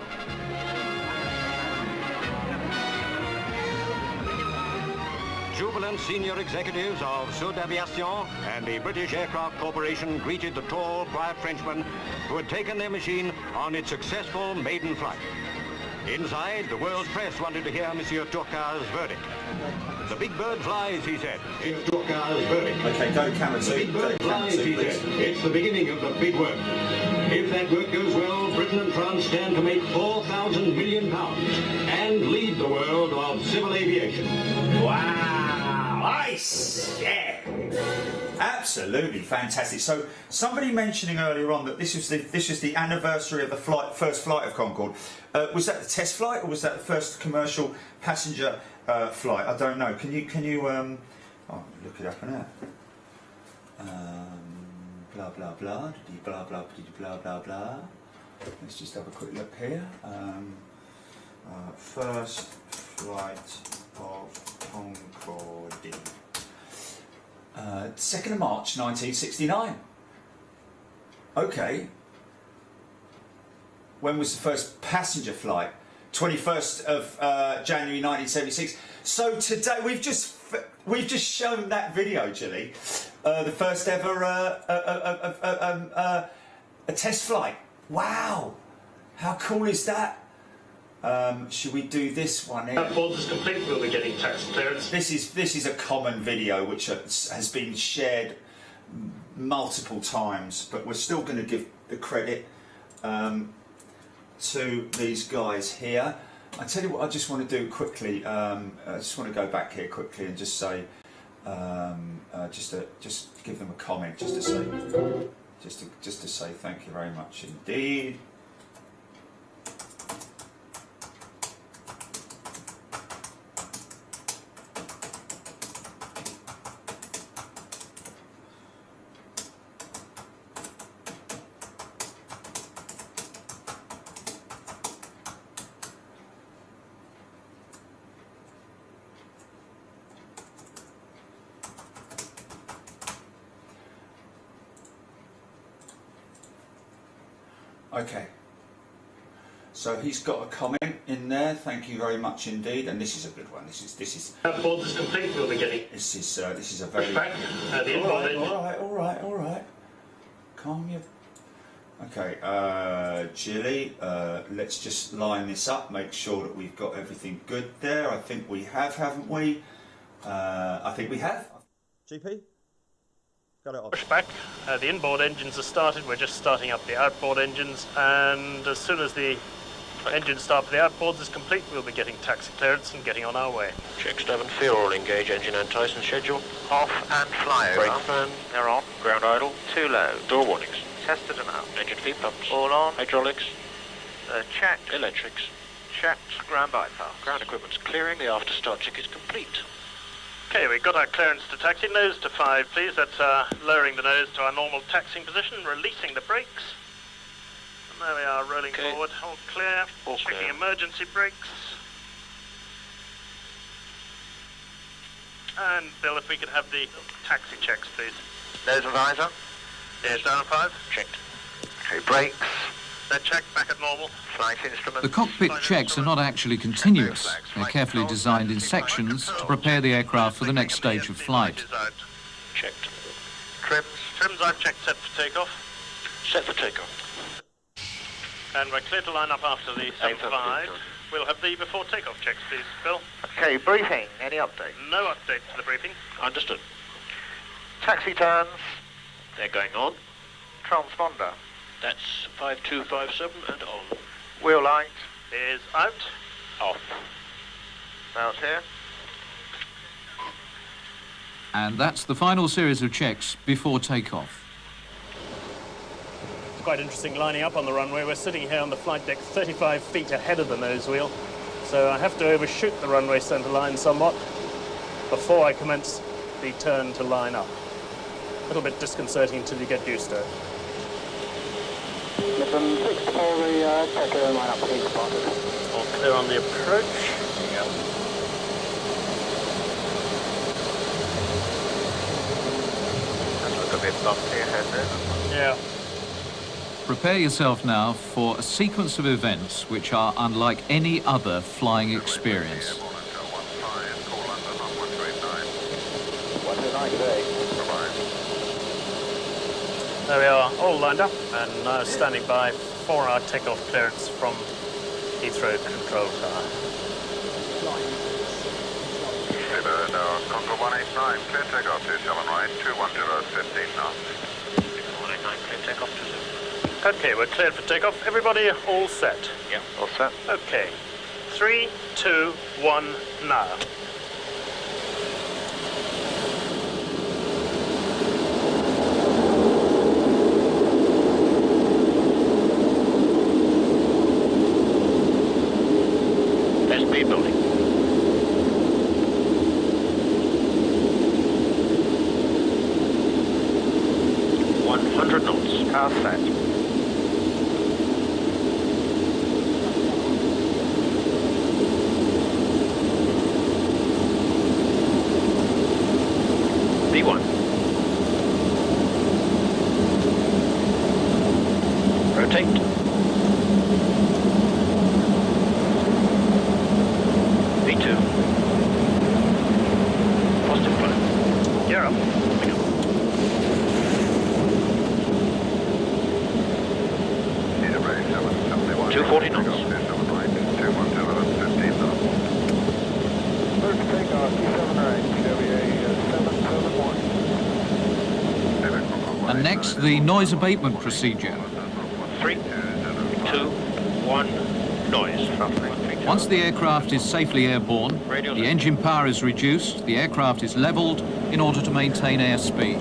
[SPEAKER 6] Jubilant senior executives of Sud Aviation and the British Aircraft Corporation greeted the tall, quiet Frenchman who had taken their machine on its successful maiden flight. Inside, the world's press wanted to hear Monsieur Turca's verdict. The big bird flies, he said. It's Turca's verdict.
[SPEAKER 1] Okay, go camera two.
[SPEAKER 6] The big bird flies, he said. It's the beginning of the big work. If that work goes well, Britain and France stand to make £4,000 million and lead the world of civil aviation.
[SPEAKER 1] Wow, nice! Yeah, absolutely fantastic. So somebody mentioning earlier on that this was the anniversary of the first flight of Concorde. Was that the test flight or was that the first commercial passenger flight? I don't know. Can you oh, look it up now. Blah blah blah, blah blah blah blah blah. Let's just have a quick look here. First flight of Concorde. 2nd of March 1969. Okay. When was the first passenger flight? 21st of January 1976. So today we've just shown that video, Gilly. The first ever a test flight. Wow, how cool is that? Should we do this one here?
[SPEAKER 2] That board is complete. We'll be getting taxi clearance.
[SPEAKER 1] This is a common video which has been shared multiple times, but we're still going to give the credit to these guys here. I tell you what, I just want to do quickly. I just want to go back here quickly and just say, just give them a comment, just to say thank you very much indeed. Okay, so he's got a comment in there. Thank you very much indeed, and this is a good one. This is.
[SPEAKER 2] That board is complete. We'll be getting.
[SPEAKER 1] This is a very.
[SPEAKER 2] Back.
[SPEAKER 1] All right. Calm you. Okay, Gilly. Let's just line this up. Make sure that we've got everything good there. I think we have, haven't we? I think we have. GP.
[SPEAKER 2] Pushback. The inboard engines are started. We're just starting up the outboard engines, and as soon as the engine start for the outboards is complete, we'll be getting taxi clearance and getting on our way.
[SPEAKER 7] Check 7, fuel engage engine and Tyson schedule. Off and fly over. Brake fan. They're on. Ground idle. Too low. Door warnings. Tested and out. Engine feed pumps. All on. Hydraulics. Checked. Electrics. Checked. Ground bypass. Ground equipment's clearing. The after start check is complete.
[SPEAKER 2] Okay, we've got our clearance to taxi. Nose to 5, please. That's lowering the nose to our normal taxiing position, releasing the brakes. And there we are, rolling forward. All clear.
[SPEAKER 7] All
[SPEAKER 2] Checking
[SPEAKER 7] clear.
[SPEAKER 2] emergency brakes. And Bill, if we could have the taxi checks, please.
[SPEAKER 7] Nose and visor.
[SPEAKER 2] Yes, down 5.
[SPEAKER 7] Checked. Okay, brakes.
[SPEAKER 2] They're checked back at normal.
[SPEAKER 7] Flight instruments.
[SPEAKER 8] The cockpit checks are not actually continuous. They're carefully designed in sections to prepare the aircraft for the next stage of flight.
[SPEAKER 7] Checked. Trims.
[SPEAKER 2] Trims I've checked set for takeoff.
[SPEAKER 7] Set for takeoff.
[SPEAKER 2] And we're clear to line up after the 75. We'll have the before takeoff checks, please, Bill.
[SPEAKER 7] Okay, briefing. Any update?
[SPEAKER 2] No update to the briefing.
[SPEAKER 7] Understood. Taxi turns.
[SPEAKER 3] They're going on.
[SPEAKER 7] Transponder.
[SPEAKER 3] That's 5257 and on.
[SPEAKER 7] Wheel light.
[SPEAKER 2] Is out.
[SPEAKER 3] Off.
[SPEAKER 7] Out here.
[SPEAKER 8] And that's the final series of checks before takeoff.
[SPEAKER 2] It's quite interesting lining up on the runway. We're sitting here on the flight deck 35 feet ahead of the nose wheel, so I have to overshoot the runway centre line somewhat before I commence the turn to line up. A little bit disconcerting until you get used to it.
[SPEAKER 9] From 6 for the checker and line up, please, spotted.
[SPEAKER 2] All clear on the approach.
[SPEAKER 7] Yeah. That look a bit bumpy ahead there.
[SPEAKER 2] Yeah.
[SPEAKER 8] Prepare yourself now for a sequence of events which are unlike any other flying experience.
[SPEAKER 9] 129 today.
[SPEAKER 2] There we are, all lined up, and now standing by for our takeoff clearance from Heathrow Control Tower.
[SPEAKER 4] Concorde 189, clear takeoff 27 right, 210, 15 knots.
[SPEAKER 3] 189, clear takeoff to 7.
[SPEAKER 2] Okay, we're cleared for takeoff. Everybody all set?
[SPEAKER 3] Yeah.
[SPEAKER 7] All set.
[SPEAKER 2] Okay. 3, 2, 1, now.
[SPEAKER 3] Speed building. 100 knots.
[SPEAKER 7] Car set.
[SPEAKER 3] B1. Rotate. B2. Positive flow.
[SPEAKER 2] Gear up.
[SPEAKER 3] Bring up.
[SPEAKER 4] Cedar Bay 771.
[SPEAKER 3] 240 knots.
[SPEAKER 4] 27 right, 210, 15 knots.
[SPEAKER 9] First takeoff, 27 right, KWA 771.
[SPEAKER 8] And next, the noise abatement procedure.
[SPEAKER 3] 3, 2, 1, noise.
[SPEAKER 8] Once the aircraft is safely airborne, the engine power is reduced, the aircraft is levelled in order to maintain airspeed.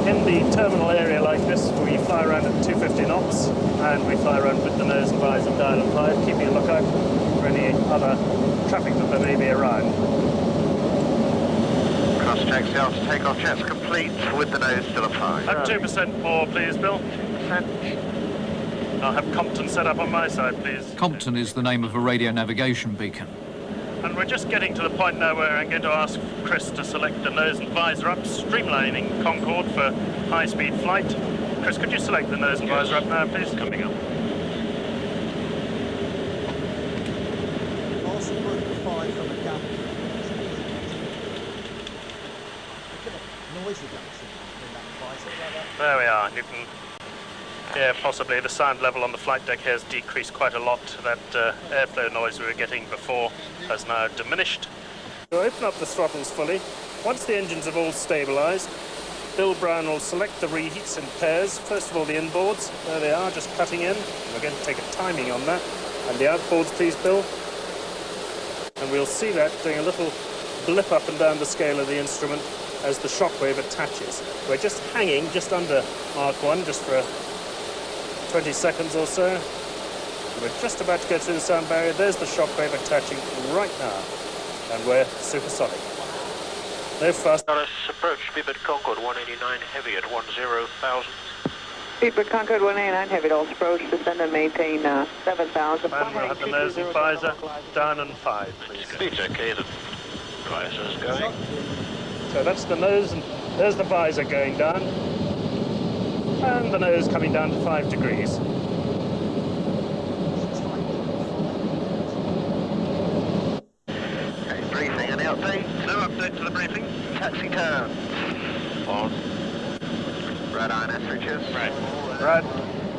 [SPEAKER 2] In the terminal area like this, we fly around at 250 knots, and we fly around with the nose and visor dial at 5, keeping a lookout for any other traffic that there may be around.
[SPEAKER 7] Cross checks after takeoff checks complete with the nose still at 5.
[SPEAKER 2] At 2% more, please, Bill. I'll have Compton set up on my side, please.
[SPEAKER 8] Compton is the name of a radio navigation beacon.
[SPEAKER 2] And we're just getting to the point now where I'm going to ask Chris to select the nose and visor up, streamlining Concorde for high-speed flight. Chris, could you select the nose and visor up now, please?
[SPEAKER 3] Coming up.
[SPEAKER 2] There we are. You can hear possibly the sound level on the flight deck here has decreased quite a lot. That airflow noise we were getting before has now diminished. We'll open up the throttles fully. Once the engines have all stabilised, Bill Brown will select the reheats in pairs. First of all, the inboards. There they are, just cutting in. We're going to take a timing on that. And the outboards, please, Bill. And we'll see that doing a little blip up and down the scale of the instrument as the shockwave attaches. We're just hanging just under Mark 1, just for 20 seconds or so. We're just about to go through the sound barrier. There's the shockwave attaching right now. And we're supersonic. No fuss.
[SPEAKER 7] Dallas approach, Speedbird Concorde 189 heavy at 10,000.
[SPEAKER 9] Speedbird Concorde 189 heavy, all approach, descend and maintain 7,000.
[SPEAKER 2] And we'll have the nose and visor down and 5, please.
[SPEAKER 3] Speed's okay then.
[SPEAKER 7] Visors going.
[SPEAKER 2] So that's the nose, and there's the visor going down. And the nose coming down to 5 degrees.
[SPEAKER 7] Okay, briefing, any update? No update to the briefing. Taxi turn. On. Red iron S switches. Right.
[SPEAKER 2] Right.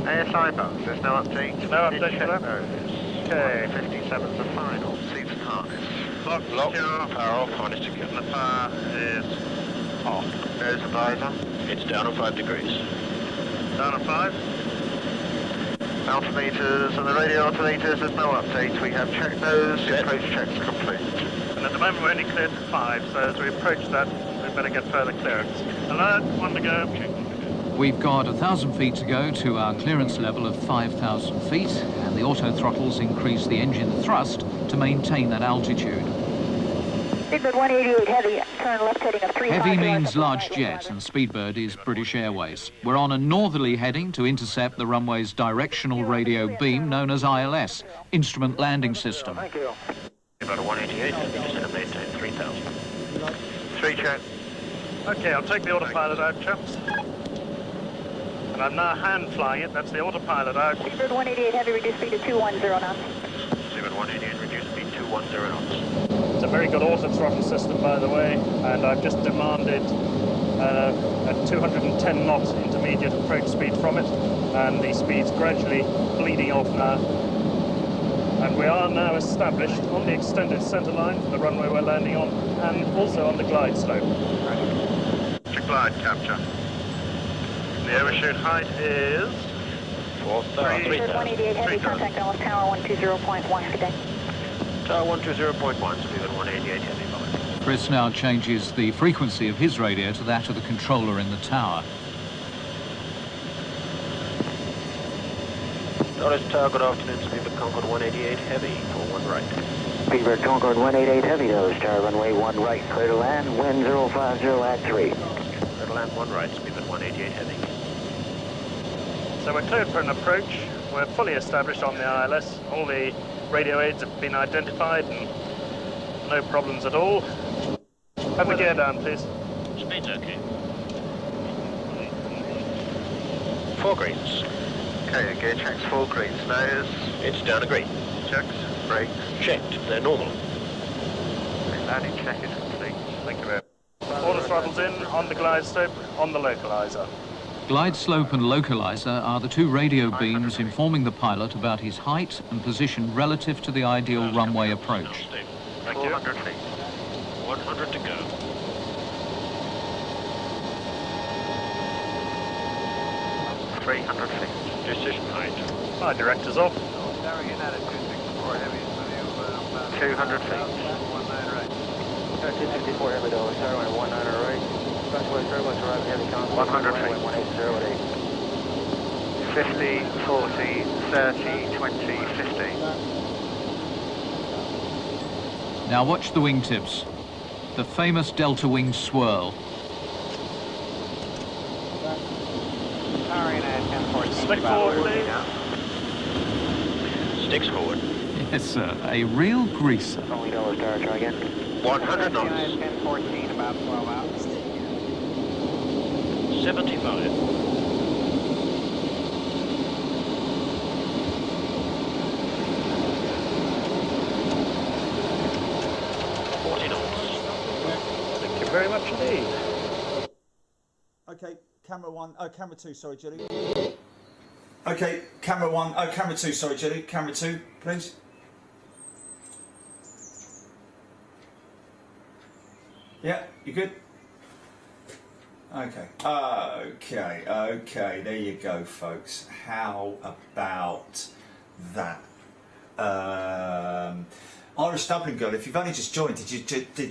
[SPEAKER 7] ASI buttons, there's no update.
[SPEAKER 2] No update to that?
[SPEAKER 7] Okay. 57's the final. Seats and harness. Lock, secure. Power off, harness secure. And the power is off. Nose and visor. It's down on 5 degrees. Down on 5. Altimeters and the radio altimeters, there's no update. We have checked those. Approach checks are complete.
[SPEAKER 2] And at the moment we're only cleared to 5, so as we approach that, we better get further clearance. Alert, 1 to go.
[SPEAKER 8] We've got 1,000 feet to go to our clearance level of 5,000 feet, and the auto throttles increase the engine thrust to maintain that altitude.
[SPEAKER 9] Speedbird 188 heavy, turn left heading of 3.
[SPEAKER 8] Heavy means large jet, and Speedbird is British Airways. We're on a northerly heading to intercept the runway's directional radio beam known as ILS, Instrument Landing System.
[SPEAKER 7] Thank you. About a 188, just going to maintain 3,000. 3 check.
[SPEAKER 2] Okay, I'll take the autopilot out, chaps. And I'm now hand flying it, that's the autopilot out.
[SPEAKER 9] Speedbird 188 heavy, reduce speed to 210 knots.
[SPEAKER 7] Speedbird 188, reduce speed 210 knots.
[SPEAKER 2] It's a very good auto throttle system, by the way, and I've just demanded a 210 knot intermediate approach speed from it, and the speed's gradually bleeding off now. And we are now established on the extended centre line for the runway we're landing on, and also on the glide slope.
[SPEAKER 7] To glide capture. The overshoot height is 4,000.
[SPEAKER 9] 188 heavy, contact Dallas Tower 120.1, good day.
[SPEAKER 7] Tower 120.1, speed at 188 heavy.
[SPEAKER 8] Chris now changes the frequency of his radio to that of the controller in the tower.
[SPEAKER 7] Dallas Tower, good afternoon, Speedbird Concorde 188 heavy, for 1 right.
[SPEAKER 10] Speedbird Concorde 188 heavy, Dallas Tower, runway 1 right, clear to land, wind 050 at 3.
[SPEAKER 7] Clear to land 1 right, Speedbird 188 heavy.
[SPEAKER 2] So we're cleared for an approach. We're fully established on the ILS. All the radio aids have been identified and no problems at all. Have the gear down, please.
[SPEAKER 7] Speed's okay. 4 greens. Okay, gear checks 4 greens. Nose. It's down a green. Checks. Brakes. Checked. They're normal. Landing check is complete. Thank you very much.
[SPEAKER 2] All the throttles in, on the glide slope, on the localizer.
[SPEAKER 8] Glide slope and localizer are the two radio beams informing the pilot about his height and position relative to the ideal runway approach.
[SPEAKER 7] Thank you. 400 feet. 100 to go. .300 feet. Decision height.
[SPEAKER 2] My director's off.
[SPEAKER 7] 200 feet.
[SPEAKER 10] 264 heavy, Dallas Tower, 19 right.
[SPEAKER 7] 100 feet. 50, 40, 30, 20, 50.
[SPEAKER 8] Now watch the wingtips. The famous delta wing swirl.
[SPEAKER 2] Stick forward, please.
[SPEAKER 7] Sticks forward.
[SPEAKER 8] Yes, sir. A real greaser.
[SPEAKER 10] Only Dallas Tower, try again.
[SPEAKER 7] 100 knots.
[SPEAKER 10] 1014, about 12 out.
[SPEAKER 7] 75.
[SPEAKER 2] Thank you very much indeed.
[SPEAKER 1] Okay, camera 1, oh, camera 2, sorry, Julie. Okay, camera 1, oh, camera 2, sorry, Julie. Camera 2, please. Yeah, you good? Okay, okay, there you go, folks. How about that? Irish Dublin Girl, if you've only just joined, did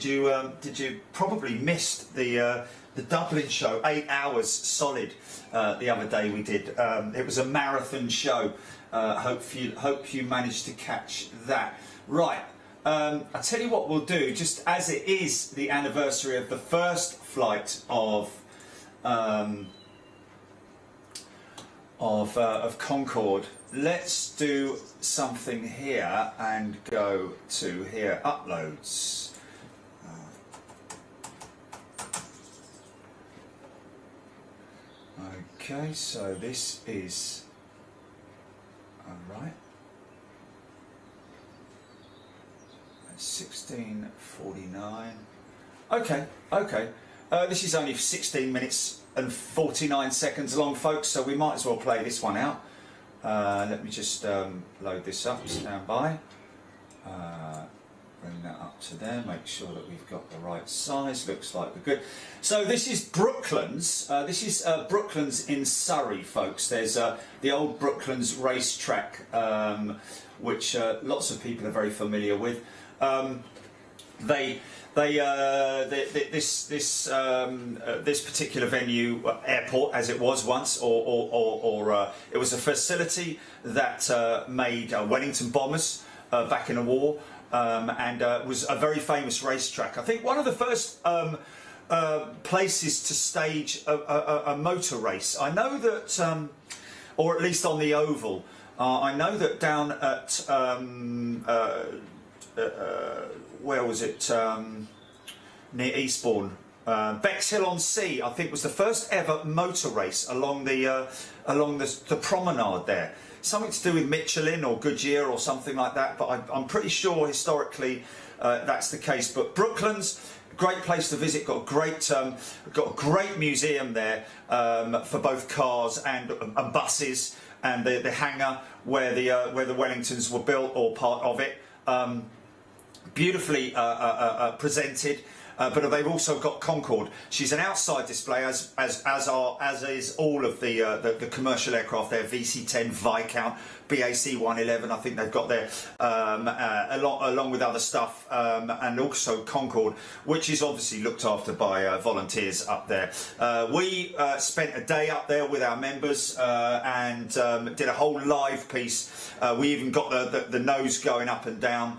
[SPEAKER 1] you probably missed the Dublin show, 8 hours solid the other day we did. It was a marathon show. Hope you managed to catch that. Right, I'll tell you what we'll do, just as it is the anniversary of the first flight of Concorde. Let's do something here and go to here, uploads. Okay, so this is alright. 16:49. Okay. This is only 16 minutes and 49 seconds long, folks, so we might as well play this one out. Let me just load this up, stand by. Bring that up to there, make sure that we've got the right size, looks like we're good. So this is Brooklands, Brooklands in Surrey, folks. There's the old Brooklands racetrack, which lots of people are very familiar with. This particular venue, airport as it was once, or it was a facility that made Wellington bombers back in the war, and was a very famous racetrack. I think one of the first places to stage a motor race. I know that, or at least on the oval, I know that down at where was it? Near Eastbourne, Bexhill-on-Sea, I think, was the first ever motor race along the promenade there. Something to do with Michelin or Goodyear or something like that, but I'm pretty sure historically that's the case. But Brooklands, great place to visit. Got a great museum there for both cars and buses, and the hangar where the Wellingtons were built, or part of it. Beautifully presented, but they've also got Concorde. She's an outside display, as is all of the commercial aircraft there. VC-10, Viscount, BAC 111. I think they've got there, along with other stuff, and also Concorde, which is obviously looked after by volunteers up there. We spent a day up there with our members and did a whole live piece. We even got the nose going up and down,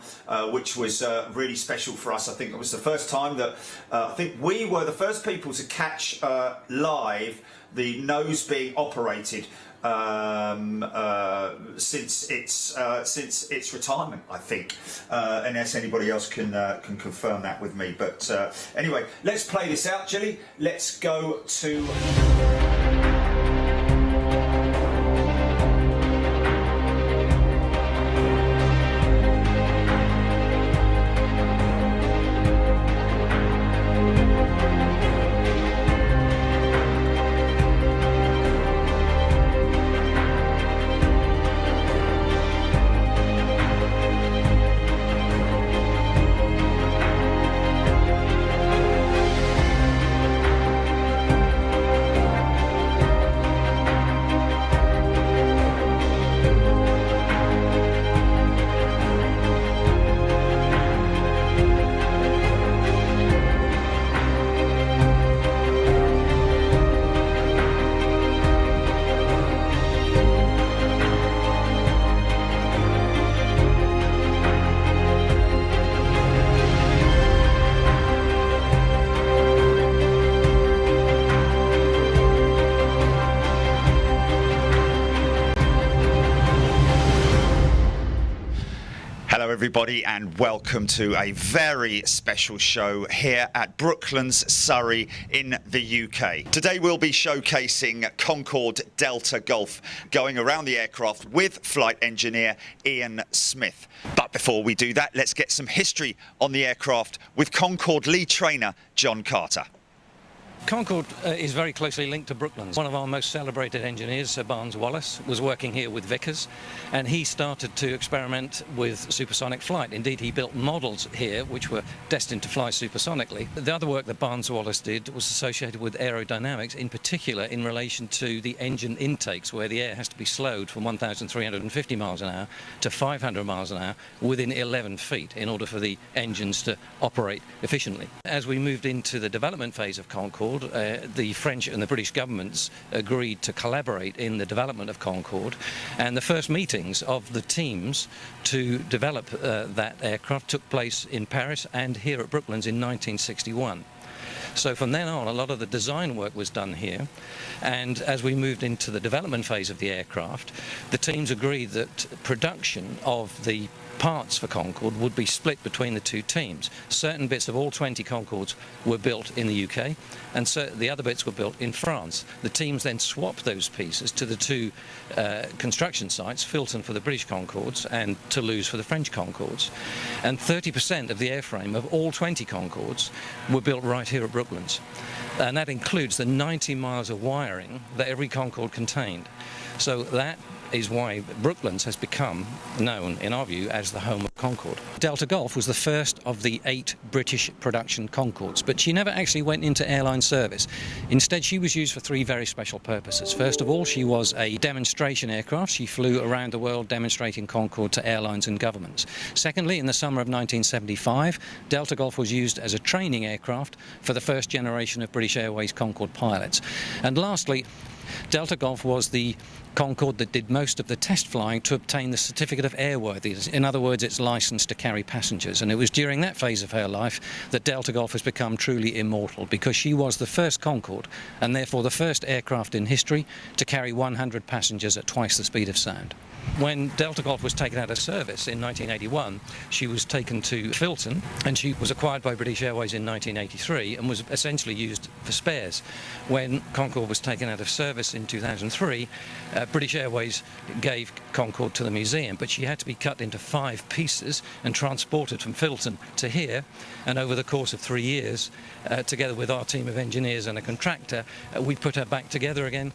[SPEAKER 1] which was really special for us. I think it was the first time that I think we were the first people to catch live the nose being operated since its retirement, I think, unless anybody else can confirm that with me. But anyway, let's play this out, Jilly. Let's go to. Everybody, and welcome to a very special show here at Brooklands, Surrey in the UK. Today we'll be showcasing Concorde Delta Golf, going around the aircraft with flight engineer Ian Smith. But before we do that, let's get some history on the aircraft with Concorde lead trainer John Carter.
[SPEAKER 11] Concorde is very closely linked to Brooklands. One of our most celebrated engineers, Sir Barnes Wallace, was working here with Vickers, and he started to experiment with supersonic flight. Indeed, he built models here which were destined to fly supersonically. The other work that Barnes Wallace did was associated with aerodynamics, in particular in relation to the engine intakes, where the air has to be slowed from 1,350 miles an hour to 500 miles an hour within 11 feet in order for the engines to operate efficiently. As we moved into the development phase of Concorde, the French and the British governments agreed to collaborate in the development of Concorde, and the first meetings of the teams to develop that aircraft took place in Paris and here at Brooklands in 1961. So from then on, a lot of the design work was done here, and as we moved into the development phase of the aircraft, the teams agreed that production of the parts for Concorde would be split between the two teams. Certain bits of all 20 Concordes were built in the UK, and so the other bits were built in France. The teams then swapped those pieces to the two construction sites, Filton for the British Concordes and Toulouse for the French Concordes. And 30% of the airframe of all 20 Concordes were built right here at Brooklands. And that includes the 90 miles of wiring that every Concorde contained. So that is why Brooklands has become known, in our view, as the home of Concorde. Delta Golf was the first of the 8 British production Concordes, but she never actually went into airline service. Instead, she was used for 3 very special purposes. First of all, she was a demonstration aircraft. She flew around the world demonstrating Concorde to airlines and governments. Secondly, in the summer of 1975, Delta Golf was used as a training aircraft for the first generation of British Airways Concorde pilots. And lastly, Delta Golf was the Concorde that did most of the test flying to obtain the certificate of airworthiness. In other words, its license to carry passengers. And it was during that phase of her life that Delta Golf has become truly immortal, because she was the first Concorde and therefore the first aircraft in history to carry 100 passengers at twice the speed of sound. When Delta Golf was taken out of service in 1981, she was taken to Filton, and she was acquired by British Airways in 1983 and was essentially used for spares. When Concorde was taken out of service in 2003, British Airways gave Concorde to the museum, but she had to be cut into 5 pieces and transported from Filton to here. And over the course of 3 years, together with our team of engineers and a contractor, we put her back together again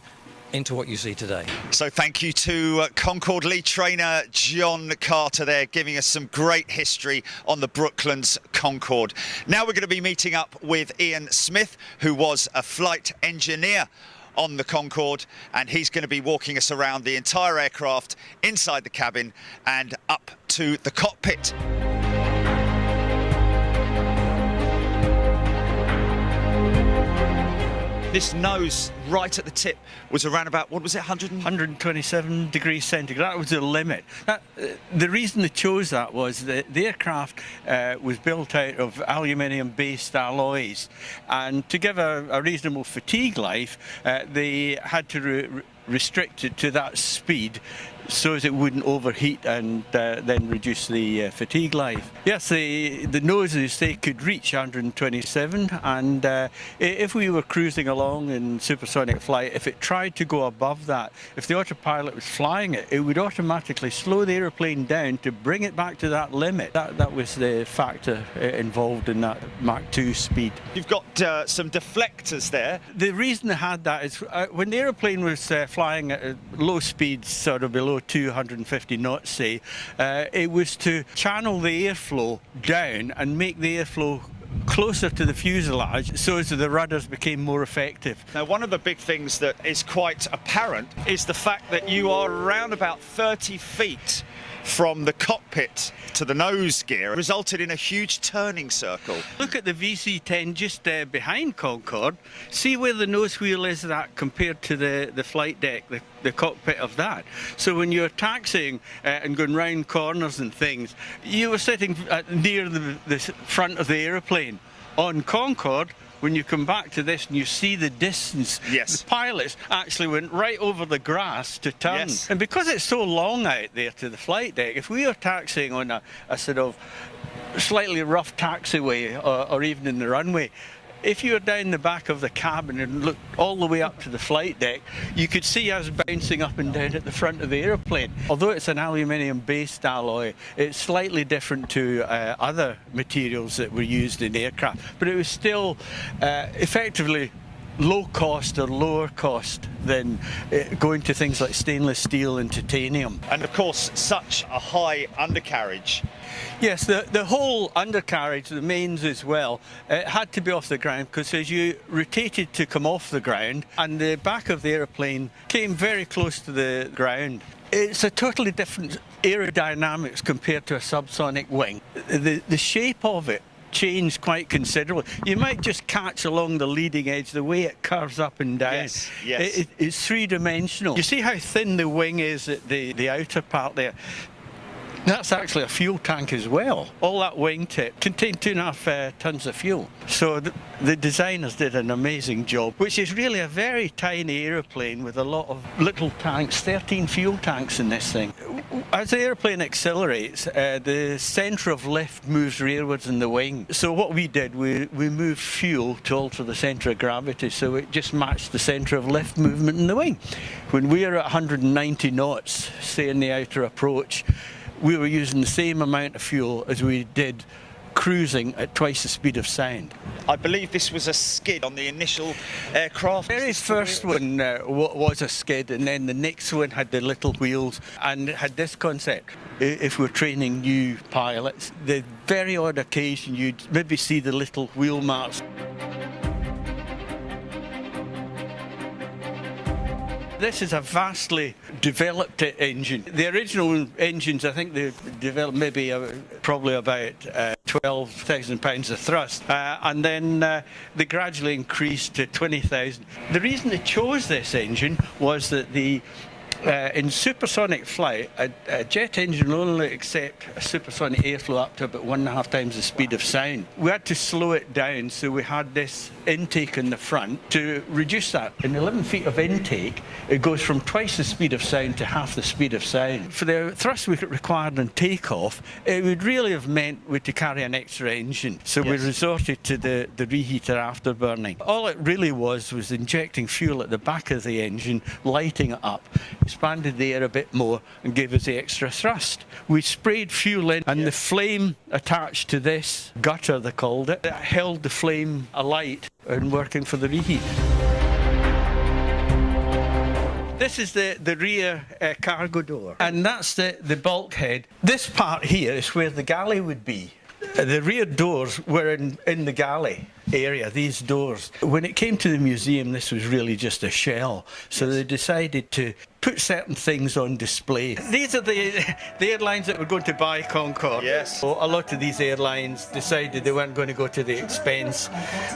[SPEAKER 11] into what you see today.
[SPEAKER 1] So thank you to Concorde lead trainer John Carter there, giving us some great history on the Brooklands Concorde. Now we're going to be meeting up with Ian Smith, who was a flight engineer on the Concorde, and he's going to be walking us around the entire aircraft, inside the cabin and up to the cockpit. This nose right at the tip was around about, what was it,
[SPEAKER 12] 127 degrees centigrade. That was the limit. The reason they chose that was that the aircraft was built out of aluminium-based alloys, and to give a reasonable fatigue life, they had to restrict it to that speed so as it wouldn't overheat and then reduce the fatigue life. Yes, the noses, they could reach 127, and if we were cruising along in supersonic flight, if it tried to go above that, if the autopilot was flying it, it would automatically slow the aeroplane down to bring it back to that limit. That was the factor involved in that Mach 2 speed.
[SPEAKER 1] You've got some deflectors there.
[SPEAKER 12] The reason they had that is when the aeroplane was flying at low speeds, sort of below 250 knots, say, it was to channel the airflow down and make the airflow closer to the fuselage so as the rudders became more effective.
[SPEAKER 1] Now, one of the big things that is quite apparent is the fact that you are around about 30 feet from the cockpit to the nose gear, resulted in a huge turning circle.
[SPEAKER 12] Look at the VC-10 just behind Concorde. See where the nose wheel is that compared to the flight deck, the cockpit of that. So when you're taxiing and going round corners and things, you were sitting near the front of the aeroplane. On Concorde, when you come back to this and you see the distance,
[SPEAKER 1] yes,
[SPEAKER 12] the pilots actually went right over the grass to turn.
[SPEAKER 1] Yes.
[SPEAKER 12] And because it's so long out there to the flight deck, if we are taxiing on a sort of slightly rough taxiway or even in the runway, if you were down the back of the cabin and looked all the way up to the flight deck, you could see us bouncing up and down at the front of the aeroplane. Although it's an aluminium-based alloy, it's slightly different to other materials that were used in aircraft, but it was still effectively low cost or lower cost than going to things like stainless steel and titanium.
[SPEAKER 1] And of course, such a high undercarriage.
[SPEAKER 12] Yes, the whole undercarriage, the mains as well, had to be off the ground, because as you rotated to come off the ground, and the back of the aeroplane came very close to the ground. It's a totally different aerodynamics compared to a subsonic wing. The shape of it changed quite considerably. You might just catch along the leading edge the way it curves up and down.
[SPEAKER 1] Yes, yes.
[SPEAKER 12] It's three-dimensional. You see how thin the wing is at the outer part there? That's actually a fuel tank as well. All that wingtip contained 2.5 tons of fuel. So the designers did an amazing job, which is really a very tiny aeroplane with a lot of little tanks, 13 fuel tanks in this thing. As the airplane accelerates, the centre of lift moves rearwards in the wing. So what we did, we moved fuel to alter the centre of gravity, so it just matched the centre of lift movement in the wing. When we were at 190 knots, say in the outer approach, we were using the same amount of fuel as we did cruising at twice the speed of sound.
[SPEAKER 1] I believe this was a skid on the initial aircraft.
[SPEAKER 12] The very first one was a skid, and then the next one had the little wheels and it had this concept. If we're training new pilots, the very odd occasion you'd maybe see the little wheel marks. This is a vastly developed engine. The original engines, I think they developed maybe probably about 12,000 pounds of thrust, and then they gradually increased to 20,000. The reason they chose this engine was that in supersonic flight, a jet engine will only accept a supersonic airflow up to about 1.5 times the speed of sound. We had to slow it down, so we had this intake in the front to reduce that. In 11 feet of intake, it goes from twice the speed of sound to half the speed of sound. For the thrust we required on takeoff, it would really have meant we had to carry an extra engine, so we resorted to the reheater afterburning. All it really was injecting fuel at the back of the engine, lighting it up, expanded the air a bit more and gave us the extra thrust. We sprayed fuel in, and the flame attached to this gutter, they called it, held the flame alight and working for the reheat. This is the rear cargo door, and that's the bulkhead. This part here is where the galley would be. The rear doors were in the galley area, these doors. When it came to the museum, this was really just a shell, so they decided to put certain things on display. These are the airlines that were going to buy Concorde.
[SPEAKER 1] Yes.
[SPEAKER 12] So a lot of these airlines decided they weren't going to go to the expense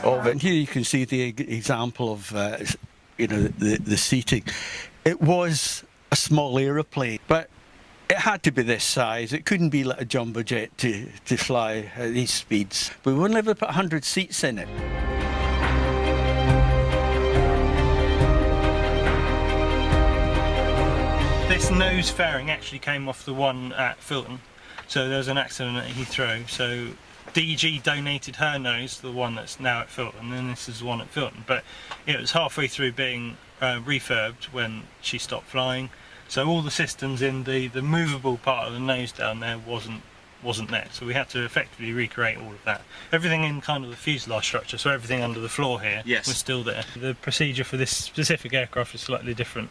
[SPEAKER 12] of it. And here you can see the example of the seating. It was a small aeroplane, but it had to be this size. It couldn't be like a jumbo jet to fly at these speeds. But we wouldn't ever put 100 seats in it.
[SPEAKER 13] This nose fairing actually came off the one at Filton. So there was an accident at Heathrow. So DG donated her nose, the one that's now at Filton, and this is the one at Filton. But it was halfway through being refurbed when she stopped flying. So all the systems in the movable part of the nose down there wasn't there. So we had to effectively recreate all of that. Everything in kind of the fuselage structure, so everything under the floor here was still there. The procedure for this specific aircraft is slightly different,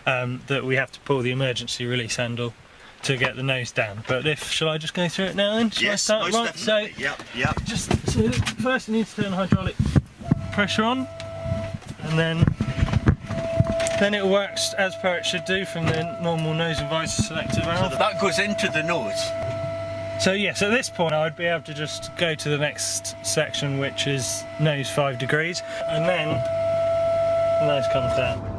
[SPEAKER 13] that we have to pull the emergency release handle to get the nose down. But shall I just go through it now then? Shall I start?
[SPEAKER 1] Most
[SPEAKER 13] right,
[SPEAKER 1] definitely.
[SPEAKER 13] So so first you need to turn the hydraulic pressure on, and then it works as per it should do from the normal nose and visor selector valve.
[SPEAKER 12] So that goes into the nose.
[SPEAKER 13] So yes, at this point I'd be able to just go to the next section, which is nose 5 degrees, and then the nose comes down.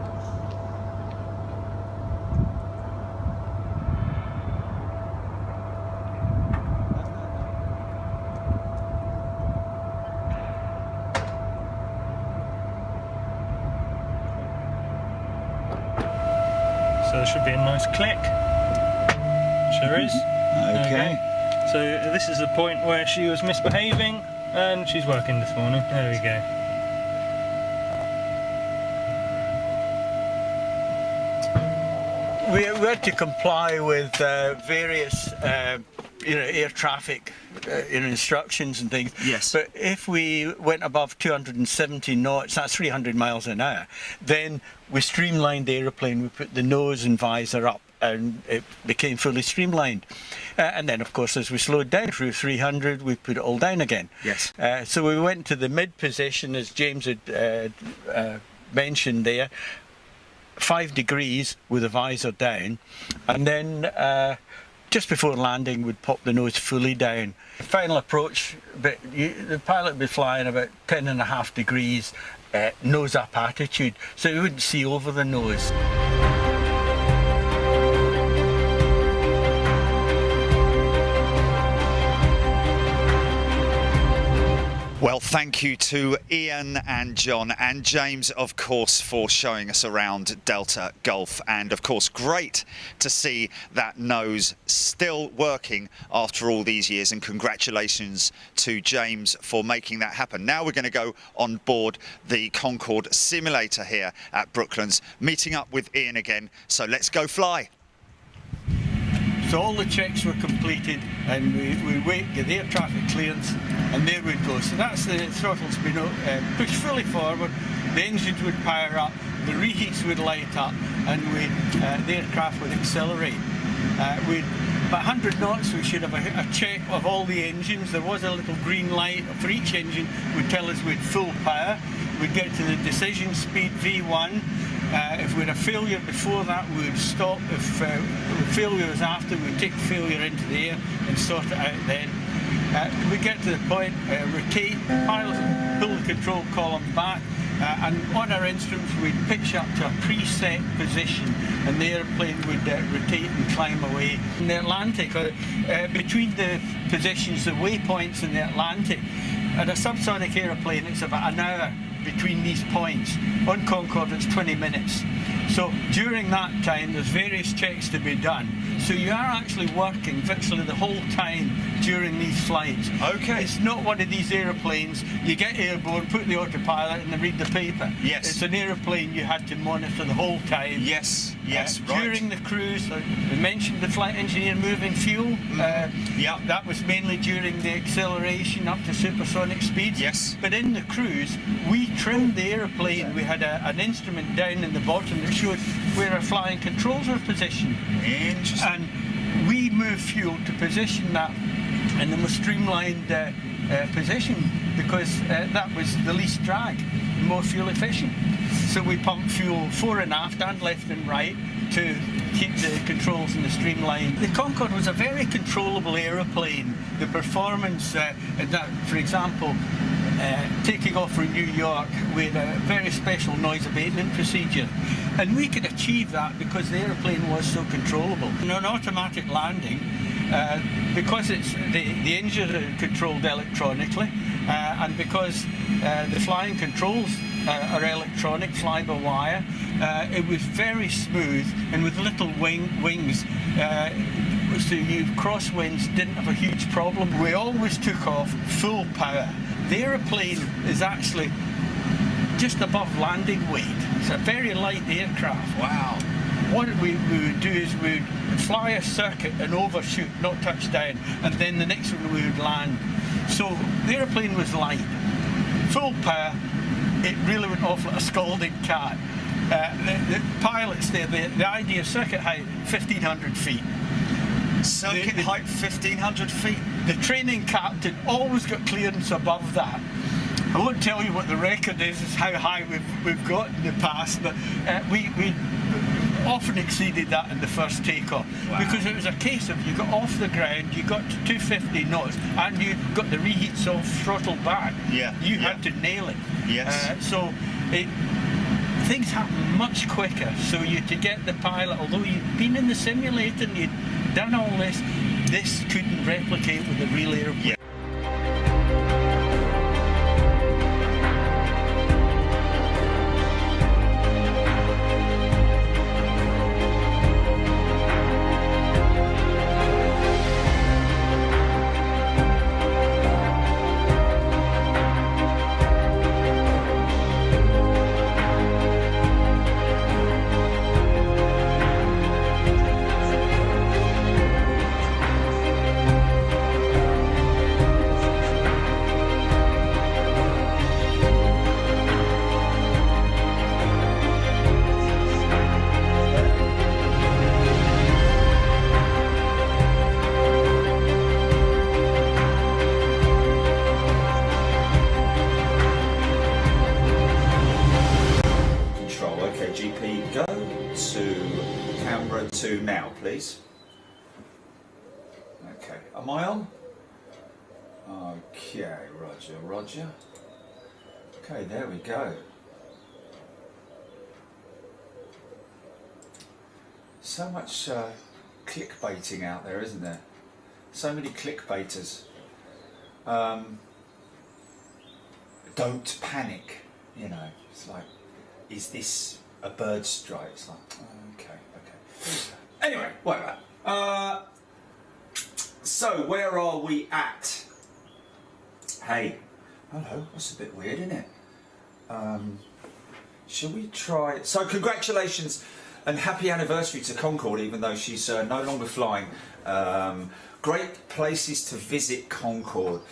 [SPEAKER 13] So there should be a nice click. Sure is.
[SPEAKER 1] Okay.
[SPEAKER 13] So this is the point where she was misbehaving, and she's working this morning. There we go.
[SPEAKER 12] We had to comply with various air traffic instructions and things.
[SPEAKER 1] Yes.
[SPEAKER 12] But if we went above 270 knots, that's 300 miles an hour, then we streamlined the aeroplane. We put the nose and visor up, and it became fully streamlined. And then, of course, as we slowed down through 300, we put it all down again.
[SPEAKER 1] Yes.
[SPEAKER 12] So we went to the mid position, as James had mentioned there, 5 degrees with the visor down, and then just before landing we'd pop the nose fully down. Final approach, but the pilot would be flying about 10.5 degrees nose up attitude, so you wouldn't see over the nose.
[SPEAKER 1] Well, thank you to Ian and John and James, of course, for showing us around Delta Golf. And, of course, great to see that nose still working after all these years. And congratulations to James for making that happen. Now we're going to go on board the Concorde simulator here at Brooklands, meeting up with Ian again. So let's go fly.
[SPEAKER 12] So all the checks were completed, and we wait, get the air traffic clearance, and there we'd go. So that's the throttle's been pushed fully forward, the engines would power up, the reheats would light up, and the aircraft would accelerate. We'd about 100 knots, we should have a check of all the engines. There was a little green light for each engine, would tell us we'd full power. We'd get to the decision speed V1. If we had a failure before that, we would stop. If failure was after, we'd take failure into the air and sort it out then. We get to the point, rotate, pilot, pull the control column back, and on our instruments we'd pitch up to a preset position, and the airplane would rotate and climb away. In the Atlantic, between the positions, the waypoints in the Atlantic, at a subsonic aeroplane it's about an hour between these points. On Concorde it's 20 minutes. So during that time there's various checks to be done. So you are actually working virtually the whole time during these flights.
[SPEAKER 1] Okay.
[SPEAKER 12] It's not one of these aeroplanes, you get airborne, put the autopilot and then read the paper.
[SPEAKER 1] Yes.
[SPEAKER 12] It's an aeroplane you had to monitor the whole time.
[SPEAKER 1] Yes, yes, right.
[SPEAKER 12] During the cruise, we mentioned the flight engineer moving fuel.
[SPEAKER 1] Yeah.
[SPEAKER 12] That was mainly during the acceleration up to supersonic speeds.
[SPEAKER 1] Yes.
[SPEAKER 12] But in the cruise, we trimmed the aeroplane. We had an instrument down in the bottom that showed where our flying controls were positioned.
[SPEAKER 1] Interesting.
[SPEAKER 12] And we moved fuel to position that in the most streamlined position, because that was the least drag, more fuel efficient. So we pumped fuel fore and aft and left and right to keep the controls in the streamline. The Concorde was a very controllable aeroplane. The performance, that, for example, taking off from New York with a very special noise abatement procedure, and we could achieve that because the aeroplane was so controllable. And on automatic landing, because the engines are controlled electronically, and because the flying controls are electronic, fly-by-wire, it was very smooth, and with little wings, so you crosswinds didn't have a huge problem. We always took off full power. The aeroplane is actually just above landing weight. It's a very light aircraft.
[SPEAKER 1] Wow.
[SPEAKER 12] What we would do is we would fly a circuit and overshoot, not touch down, and then the next one we would land. So the aeroplane was light, full power. It really went off like a scalding cat. The pilots there, the idea of circuit height, 1,500 feet.
[SPEAKER 1] Circuit height 1,500 feet.
[SPEAKER 12] The training captain always got clearance above that. I won't tell you what the record is how high we've got in the past, but we often exceeded that in the first takeoff. Wow. Because it was a case of you got off the ground, you got to 250 knots, and you got the reheats off, throttle back.
[SPEAKER 1] Yeah.
[SPEAKER 12] You had to nail it.
[SPEAKER 1] Yes.
[SPEAKER 12] So things happen much quicker. So to get the pilot, although you'd been in the simulator and you'd done all this couldn't replicate with the real airplane.
[SPEAKER 1] Yeah. Go to camera 2 now, please. Okay, am I on? Okay, roger, roger. Okay, there we go. So much clickbaiting out there, isn't there? So many clickbaiters. don't panic, you know. It's like, is this a bird strike? It's like, okay. Anyway, whatever. So where are we at? Hey, hello. That's a bit weird, isn't it? Shall we try? So congratulations and happy anniversary to Concorde, even though she's no longer flying. Great places to visit Concorde.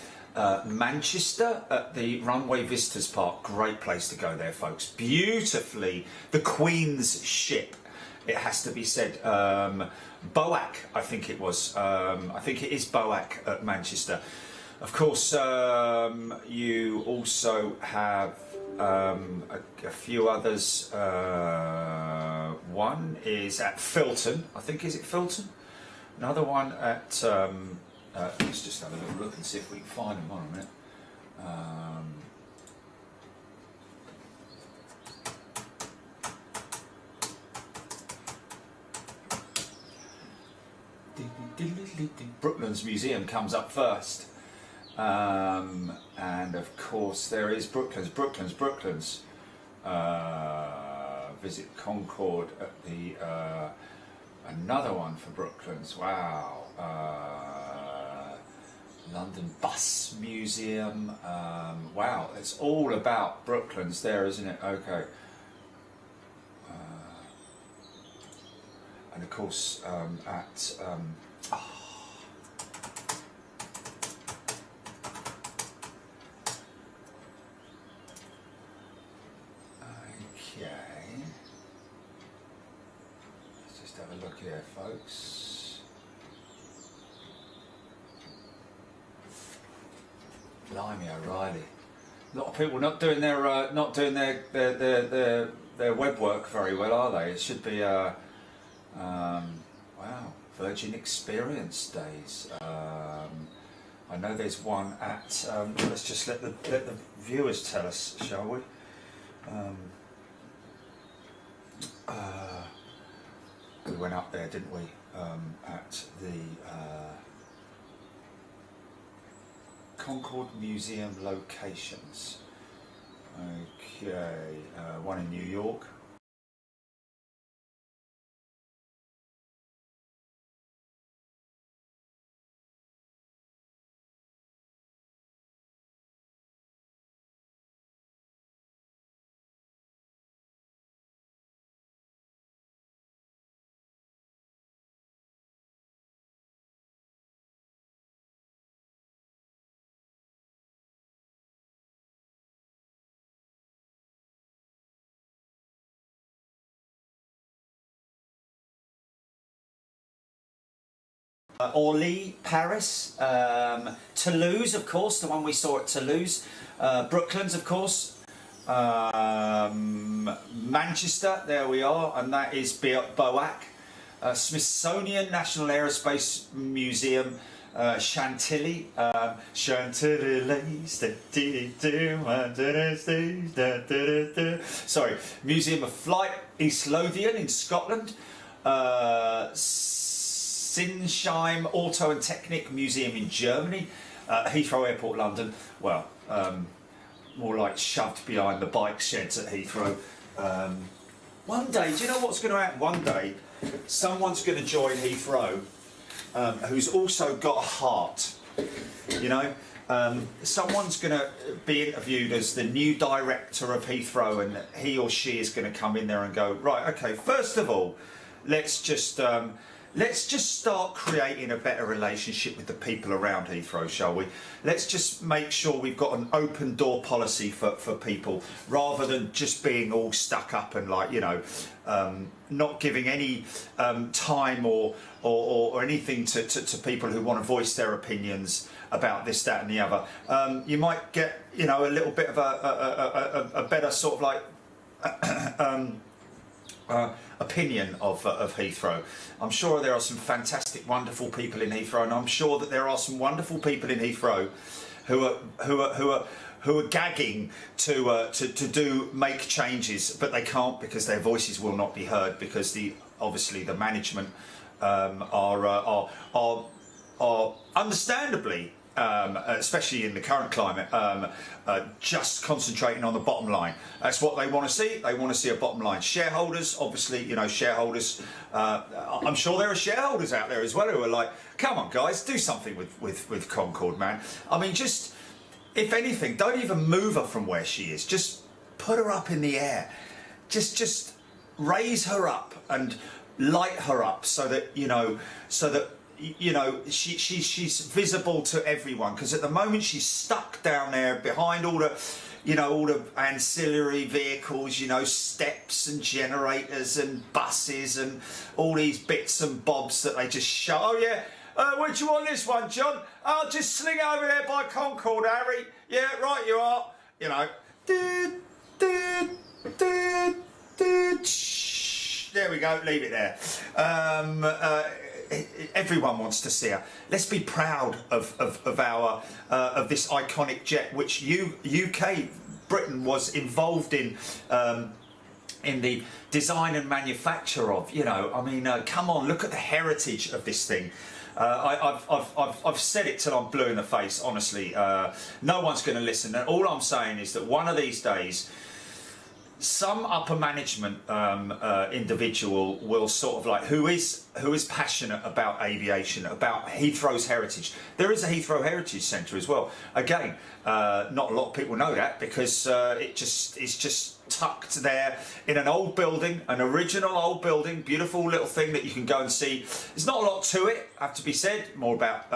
[SPEAKER 1] Manchester at the Runway Visitors Park, great place to go there, folks. Beautifully, the Queen's ship, it has to be said. Boac, I think it was. I think it is Boac at Manchester. Of course, you also have a few others. One is at Filton, I think. Is it Filton? Another one at let's just have a little look and see if we can find them. On a minute. Brooklands Museum comes up first, and of course there is Brooklands. Visit Concorde at the another one for Brooklands. Wow. London Bus Museum. Wow, it's all about Brooklands there, isn't it? Okay. And of course at okay, let's just have a look here, folks. Blimey O'Reilly. A lot of people not doing their web work very well, are they? It should be wow, Virgin Experience Days. I know there's one at. Let's just let the viewers tell us, shall we? We went up there, didn't we? At the Concorde Museum locations. Okay, one in New York. Orly, Paris, Toulouse, of course, the one we saw at Toulouse, Brooklands, of course, Manchester, there we are, and that is Boac, Smithsonian National Aerospace Museum, Chantilly, sorry, Museum of Flight, East Lothian in Scotland, Sinsheim Auto and Technic Museum in Germany, Heathrow Airport, London. Well, more like shoved behind the bike sheds at Heathrow. One day, do you know what's going to happen? One day, someone's going to join Heathrow who's also got a heart. You know, someone's going to be interviewed as the new director of Heathrow, and he or she is going to come in there and go, right, okay, first of all, let's just start creating a better relationship with the people around Heathrow, shall we? Let's just make sure we've got an open door policy for people, rather than just being all stuck up and, like, you know, not giving any time or anything to people who want to voice their opinions about this, that and the other. You might get, you know, a little bit of a better sort of like opinion of Heathrow. I'm sure there are some fantastic, wonderful people in Heathrow, and I'm sure that there are some wonderful people in Heathrow who are gagging to make changes, but they can't, because their voices will not be heard, because obviously the management are understandably especially in the current climate, just concentrating on the bottom line. That's what they want to see. They want to see a bottom line. Shareholders, obviously, you know, shareholders. I'm sure there are shareholders out there as well who are like, come on, guys, do something with Concorde, man. I mean, just, if anything, don't even move her from where she is. Just put her up in the air. Just raise her up and light her up so that, you know, she's visible to everyone, because at the moment she's stuck down there behind all the, you know, all the ancillary vehicles, you know, steps and generators and buses and all these bits and bobs that they just show. Oh yeah, where do you want this one, John? Oh, just sling it over there by Concorde, Harry. Yeah, right you are. You know, there we go, leave it there. Everyone wants to see her. Let's be proud of this iconic jet, which UK, Britain was involved in the design and manufacture of. You know, I mean, come on, look at the heritage of this thing. I've said it till I'm blue in the face. Honestly, no one's going to listen. All I'm saying is that one of these days, some upper management individual will sort of like, who is passionate about aviation, about Heathrow's heritage. There is a Heathrow Heritage Centre as well. Again, not a lot of people know that, because it's just tucked there in an old building, an original old building, beautiful little thing that you can go and see. There's not a lot to it, have to be said. More about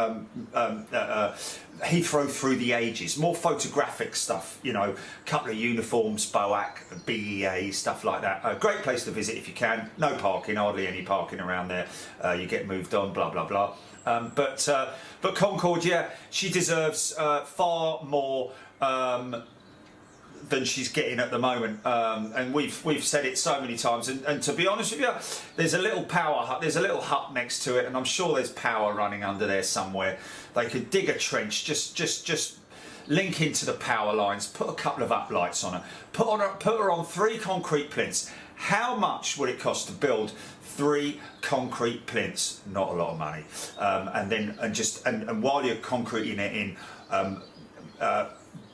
[SPEAKER 1] Heathrow through the ages, more photographic stuff, you know, a couple of uniforms, BOAC, BEA, stuff like that. A great place to visit if you can. No parking, hardly any parking around there. You get moved on, blah blah blah. But Concorde, yeah, she deserves far more than she's getting at the moment, and we've said it so many times. And to be honest with you, there's a little power hut. There's a little hut next to it, and I'm sure there's power running under there somewhere. They could dig a trench, just link into the power lines, put a couple of uplights on her, put her on 3 concrete plinths. How much would it cost to build 3 concrete plinths? Not a lot of money. And while you're concreting it in,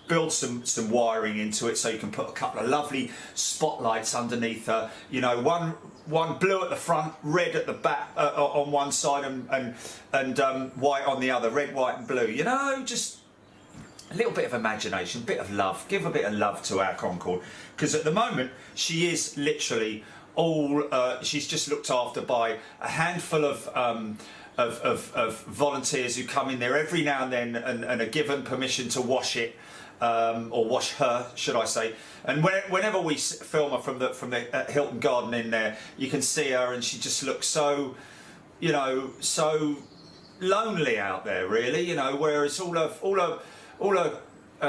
[SPEAKER 1] build some wiring into it so you can put a couple of lovely spotlights underneath her. You know, one blue at the front, red at the back on one side, and white on the other. Red, white, and blue. You know, just a little bit of imagination, a bit of love. Give a bit of love to our Concorde, because at the moment she is literally all. She's just looked after by a handful of volunteers who come in there every now and then and are given permission to wash it. Or wash her, should I say? And whenever we film her from the Hilton Garden in there, you can see her, and she just looks so, you know, so lonely out there, really. You know, whereas all her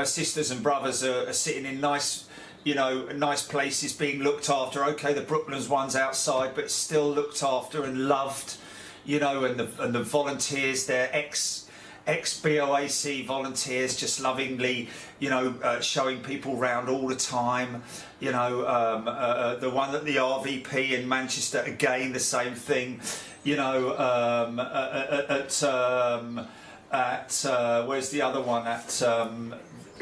[SPEAKER 1] sisters and brothers are sitting in nice, you know, nice places, being looked after. Okay, the Brooklands one's outside, but still looked after and loved. You know, and the volunteers, they're ex-BOAC volunteers, just lovingly, you know, showing people around all the time. You know, the one at the RVP in Manchester, again, the same thing. You know, where's the other one?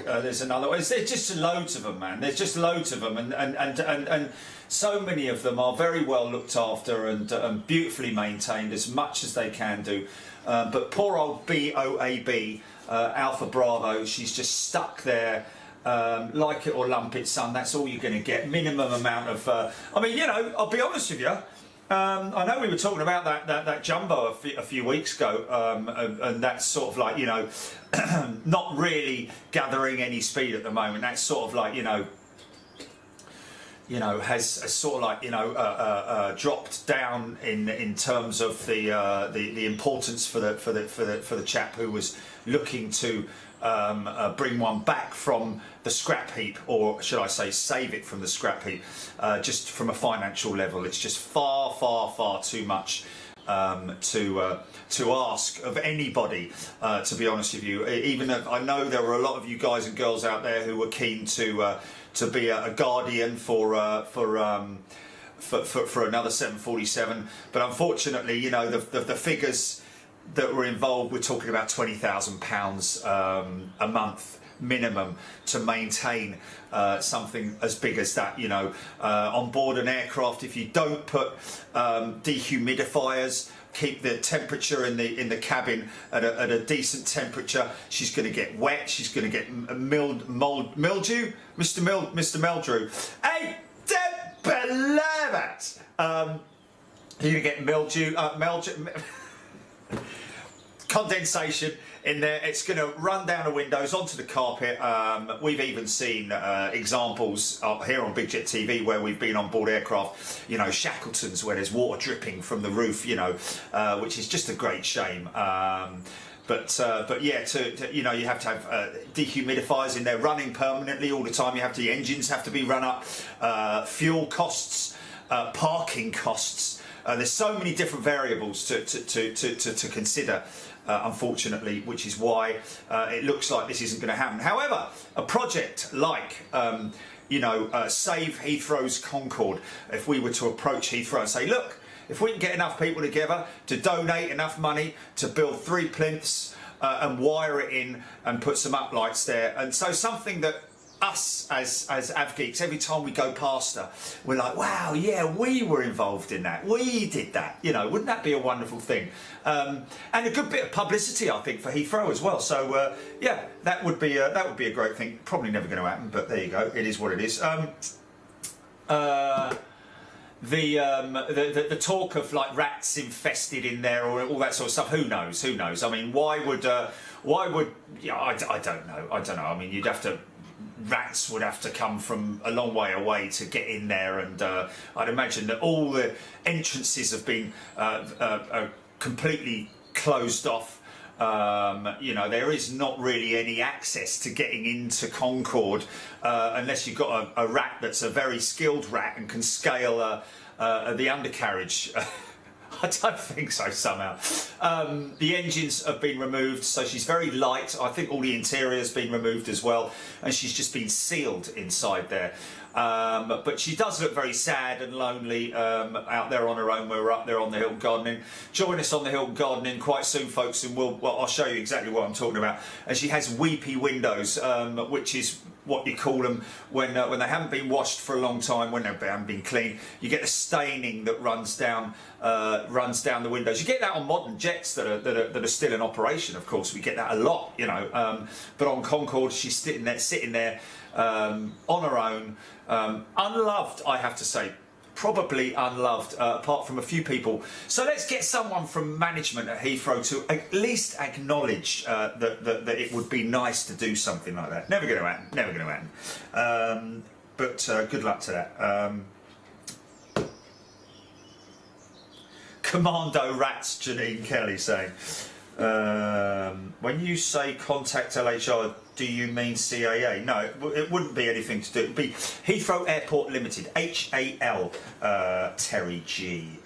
[SPEAKER 1] There's another one. There's just loads of them, man. There's just loads of them, and so many of them are very well looked after and beautifully maintained, as much as they can do. But poor old BOAB, Alpha Bravo, she's just stuck there. Like it or lump it, son, that's all you're going to get. Minimum amount of... I mean, you know, I'll be honest with you. I know we were talking about that jumbo a few weeks ago, and that's sort of like, you know, not really gathering any speed at the moment. That's sort of like, you know, has sort of like, you know, dropped down in terms of the importance for the chap who was looking to bring one back from the scrap heap, or should I say, save it from the scrap heap. Just from a financial level, it's just far too much to ask of anybody. To be honest with you, even if I know there were a lot of you guys and girls out there who were keen to be a guardian for another 747, but unfortunately, you know, the figures that were involved, we're talking about £20,000 a month minimum to maintain something as big as that. You know, on board an aircraft, if you don't put dehumidifiers, keep the temperature in the cabin at a decent temperature, she's going to get wet. She's going to get mildew, Mr. Meldrew. Hey, don't believe it. You're going to get mildew, condensation in there. It's going to run down the windows onto the carpet. We've even seen examples here on Big Jet TV where we've been on board aircraft, you know, Shackletons, where there's water dripping from the roof, you know, which is just a great shame. But yeah, you know, you have to have dehumidifiers in there running permanently all the time. You have the engines have to be run up, fuel costs, parking costs. There's so many different variables to consider, unfortunately, which is why it looks like this isn't going to happen. However, a project like, you know, Save Heathrow's Concorde, if we were to approach Heathrow and say, look, if we can get enough people together to donate enough money to build 3 plinths and wire it in and put some uplights there, and so something that us as AvGeeks, every time we go past her, we're like, wow, yeah, we were involved in that, we did that, you know, wouldn't that be a wonderful thing? And a good bit of publicity, I think, for Heathrow as well. So yeah, that would be a great thing. Probably never going to happen, but there you go, it is what it is. The talk of like rats infested in there or all that sort of stuff, who knows? I mean, why would yeah, I don't know. I mean, you'd have to, rats would have to come from a long way away to get in there, and I'd imagine that all the entrances have been completely closed off. You know, there is not really any access to getting into Concorde unless you've got a rat that's a very skilled rat and can scale the undercarriage. I don't think so somehow. The engines have been removed, so she's very light. I think all the interior has been removed as well, and she's just been sealed inside there. But she does look very sad and lonely out there on her own. We're up there on the Hilton Gardening. Join us on the Hilton Gardening quite soon, folks, and I'll show you exactly what I'm talking about. And she has weepy windows, which is what you call them when they haven't been washed for a long time, when they haven't been cleaned. You get the staining that runs down the windows. You get that on modern jets that are still in operation. Of course, we get that a lot, you know. But on Concorde, she's sitting there on her own, unloved, I have to say. Probably unloved, apart from a few people. So let's get someone from management at Heathrow to at least acknowledge that it would be nice to do something like that. Never going to happen. Never going to happen. But good luck to that. Commando rats, Janine Kelly saying. When you say contact LHR, do you mean CAA? No, it wouldn't be anything to do. It would be Heathrow Airport Limited, HAL, Terry G.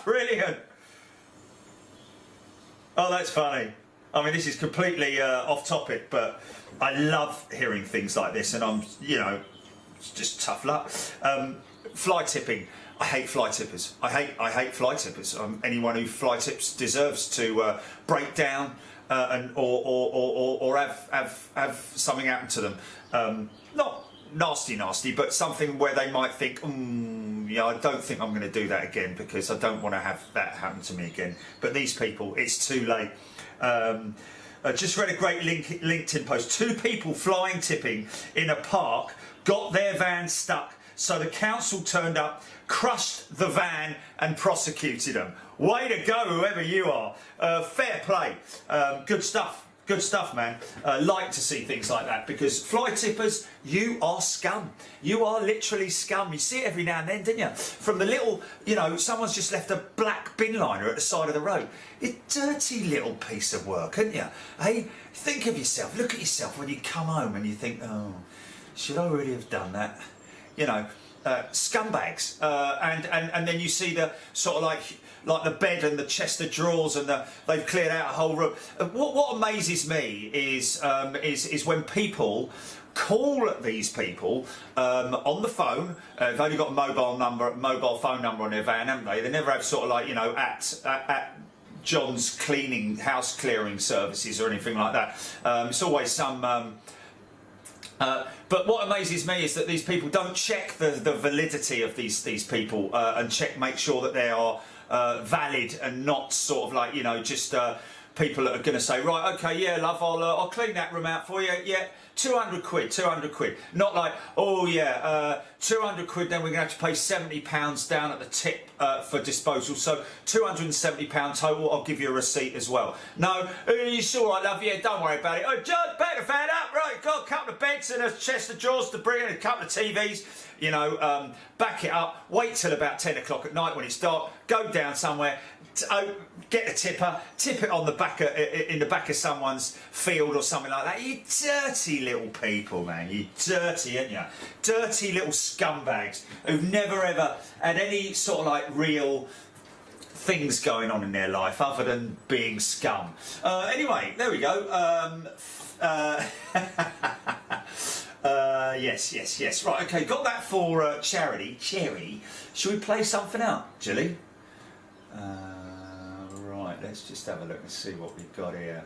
[SPEAKER 1] Brilliant! Oh, that's funny. I mean, this is completely off topic, but I love hearing things like this, and I'm, you know, it's just tough luck. Fly tipping. I hate fly tippers. I hate fly tippers. Anyone who fly tips deserves to break down or have something happen to them. Not nasty, but something where they might think, yeah, I don't think I'm going to do that again because I don't want to have that happen to me again. But these people, it's too late. I just read a great LinkedIn post. 2 people flying tipping in a park got their van stuck. So the council turned up, crushed the van and prosecuted them. Way to go, whoever you are. Fair play. Good stuff, man. Like to see things like that, because fly tippers, you are scum. You are literally scum. You see it every now and then, don't you? From the little, you know, someone's just left a black bin liner at the side of the road. You dirty little piece of work, aren't you? Hey, think of yourself. Look at yourself when you come home and you think, oh, should I really have done that? You know, scumbags, and then you see the sort of like like the bed and the chest of drawers, and they've cleared out a whole room. What amazes me is when people call these people on the phone. They've only got a mobile phone number on their van, haven't they? They never have sort of like, you know, at John's house clearing services or anything like that. It's always some. But what amazes me is that these people don't check the validity of these people and make sure that they are valid and not sort of like, you know, just people that are going to say, right, okay, yeah, love, I'll clean that room out for you, yeah. 200 quid. Not like, oh yeah, 200 quid, then we're going to have to pay £70 down at the tip for disposal. So £270 total, I'll give you a receipt as well. No, it's all right, love, yeah, don't worry about it. Oh, John, back the fan up, right, got a couple of beds and a chest of drawers to bring in, a couple of TVs. You know, back it up, wait till about 10 o'clock at night when it's dark, go down somewhere, get the tipper, tip it on the back in the back of someone's field or something like that. You dirty little people, man. You dirty, aren't you? Dirty little scumbags who've never ever had any sort of like real things going on in their life other than being scum. Anyway, there we go. Yes. Right, okay, got that for charity. Cherry. Should we play something out, Jilly? Right, let's just have a look and see what we've got here.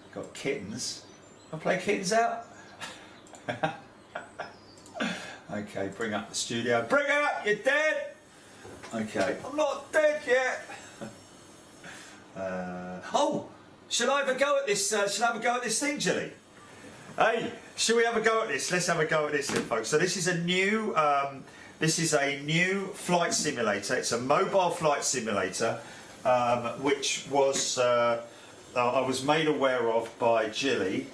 [SPEAKER 1] We've got kittens. I'll play kittens out. Okay, bring up the studio. Bring it up, you're dead! Okay, I'm not dead yet. Oh, shall I have a go at this? Shall I have a go at this thing, Jilly? Hey, shall we have a go at this? Let's have a go at this then, folks. So this is a new flight simulator. It's a mobile flight simulator, which was I was made aware of by Jilly.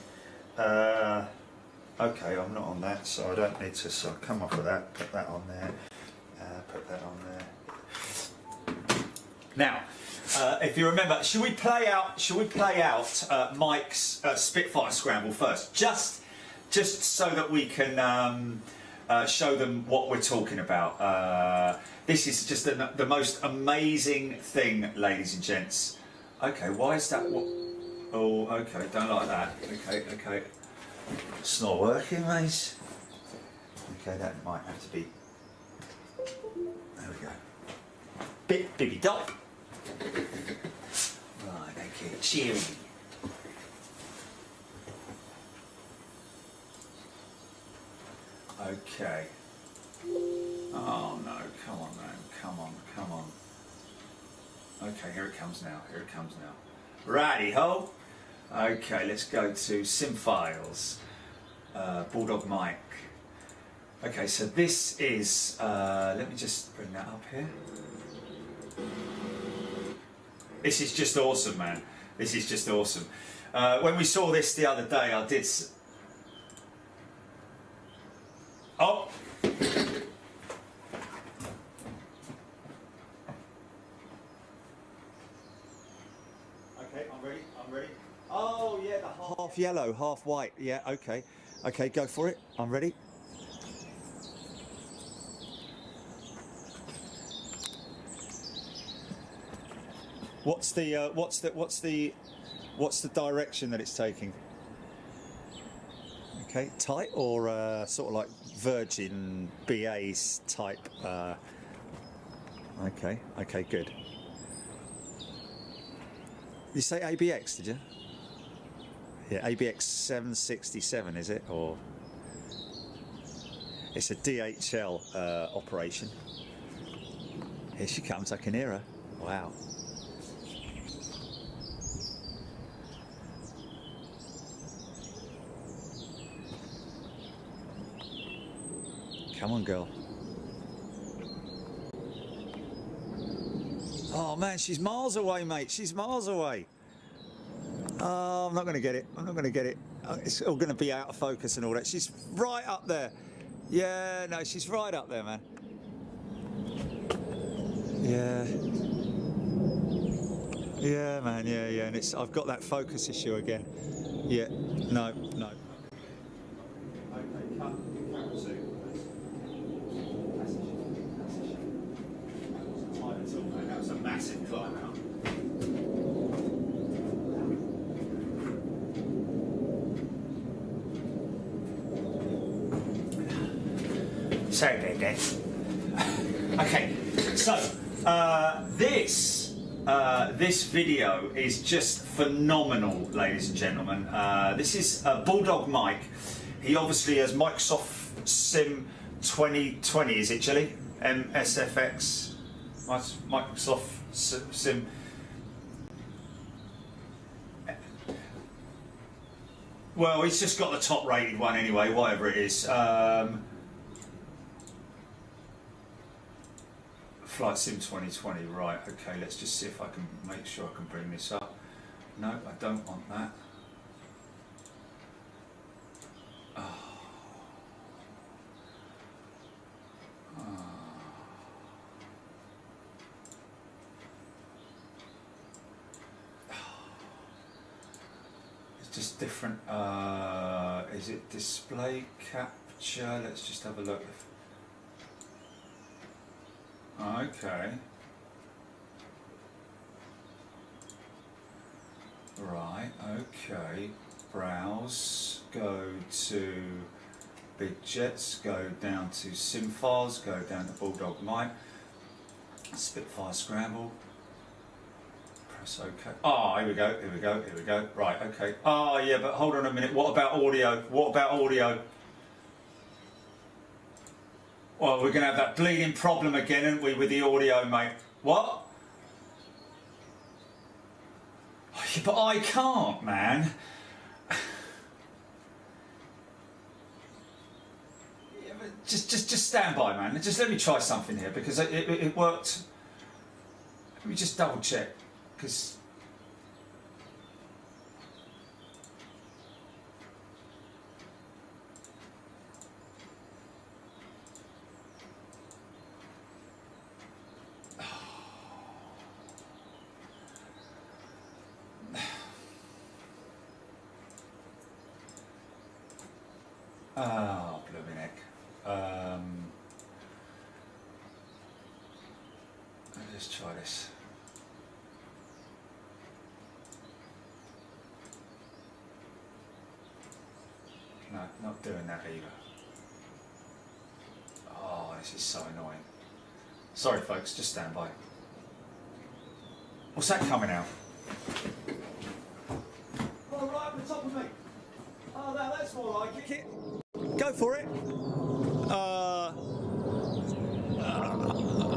[SPEAKER 1] Okay, I'm not on that, so I don't need to. So I'll come off of that. Put that on there. Put that on there. Now. If you remember, should we play out Mike's Spitfire scramble first, just so that we can show them what we're talking about. This is just the most amazing thing, ladies and gents. Okay, why is that? Oh, okay, don't like that. Okay, it's not working, mate. Okay, that might have to be. There we go. Bibby dop. Right, okay, cheery. Okay. Oh no, come on man, come on. Okay, here it comes now, Righty ho. Okay, let's go to Sim Files. Bulldog Mike. Okay, so this is, let me just bring that up here. This is just awesome, man. This is just awesome. When we saw this the other day, I did... Oh! Okay, I'm ready. Oh, yeah, the half yellow, half white. Yeah, okay. Okay, go for it. I'm ready. What's the direction that it's taking? Okay, tight or sort of like Virgin BA's type? Okay, good. You say ABX, did you? Yeah, ABX 767, is it? Or it's a DHL operation. Here she comes, I can hear her. Wow. Come on, girl. Oh man, she's miles away, mate. She's miles away. Oh, I'm not going to get it. It's all going to be out of focus and all that. She's right up there. Yeah, no, she's right up there, man. Yeah. Yeah, man, yeah. And I've got that focus issue again. Yeah, no. Okay, cut. Camera zoom. That was a massive fly them out. Sorry about that. Okay, so this video is just phenomenal, ladies and gentlemen. This is Bulldog Mike. He obviously has Microsoft Sim 2020, is it, Chili? MSFX, Microsoft Sim. Well, he's just got the top rated one anyway, whatever it is. Flight Sim 2020, right, okay, let's just see if I can make sure I can bring this up. No, I don't want that. Oh. Oh. It's just different, is it display capture? Let's just have a look. Okay. Right, okay. Browse, go to Big Jets, go down to Sim Files, go down to Bulldog Mike, Spitfire Scramble, press OK. Oh, here we go, here we go, here we go. Right, okay. Oh, yeah, but hold on a minute. What about audio? What about audio? Well, we're going to have that bleeding problem again, aren't we, with the audio, mate? What? Oh, yeah, but I can't, man. Yeah, but just stand by, man. Just let me try something here, because it worked. Let me just double check, because... Oh, blooming heck. Let's just try this. No, not doing that either. Oh, this is so annoying. Sorry folks, just stand by. What's that coming out? Oh, right up the top of me. Oh, that's more like it. Go for it.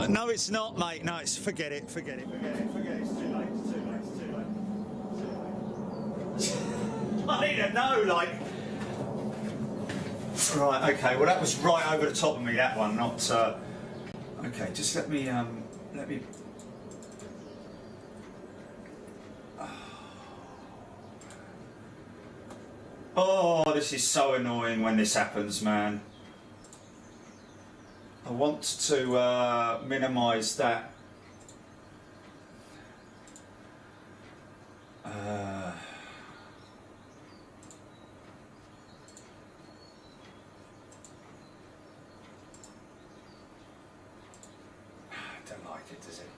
[SPEAKER 1] No, it's not, mate. No, it's forget it. Forget it. Forget it. Forget it. It's too late. It's too late. It's too late. I need to know, like. Right. Okay. Well, that was right over the top of me. That one, not. Okay. Just let me. Oh, this is so annoying when this happens, man. I want to minimise that. Don't like it, does it?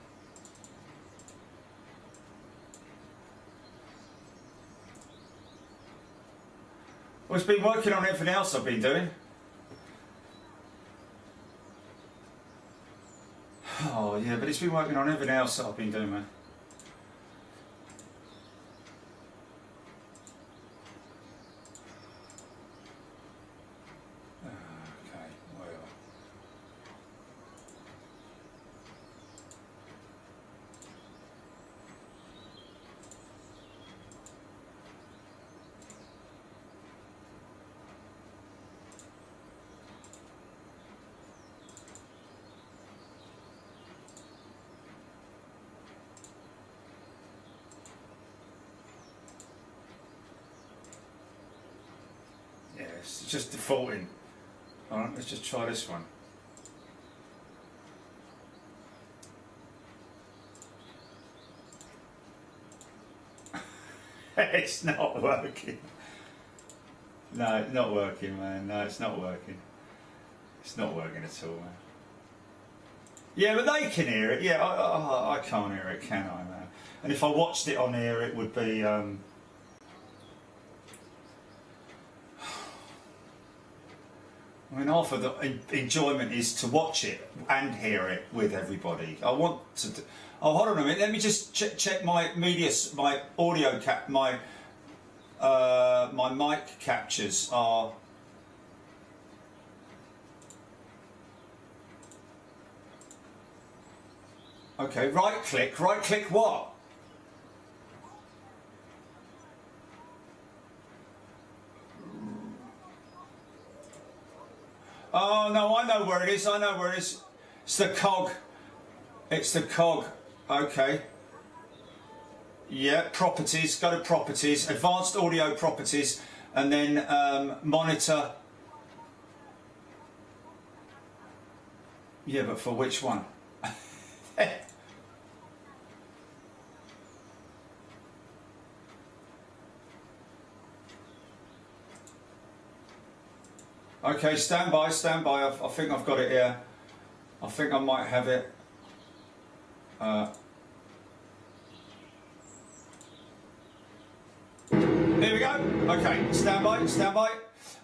[SPEAKER 1] Well, it's been working on everything else I've been doing. Oh, yeah, but it's been working on everything else that I've been doing, man. Okay, well. Yeah, it's just defaulting. Alright, let's just try this one. It's not working. No, it's not working, man. No, it's not working. It's not working at all, man. Yeah, but they can hear it. Yeah, I can't hear it, can I, man? And if I watched it on here, it would be... I mean, half of the enjoyment is to watch it and hear it with everybody. I want to... Oh, hold on a minute. Let me just check my media, my audio my mic captures are... Okay, right click what? Oh no, I know where it is, It's the cog. It's the cog. Okay. Yeah, properties, go to properties, advanced audio properties, and then monitor. Yeah, but for which one? Okay, stand by. I think I've got it here. I think I might have it. Here we go. Okay, stand by.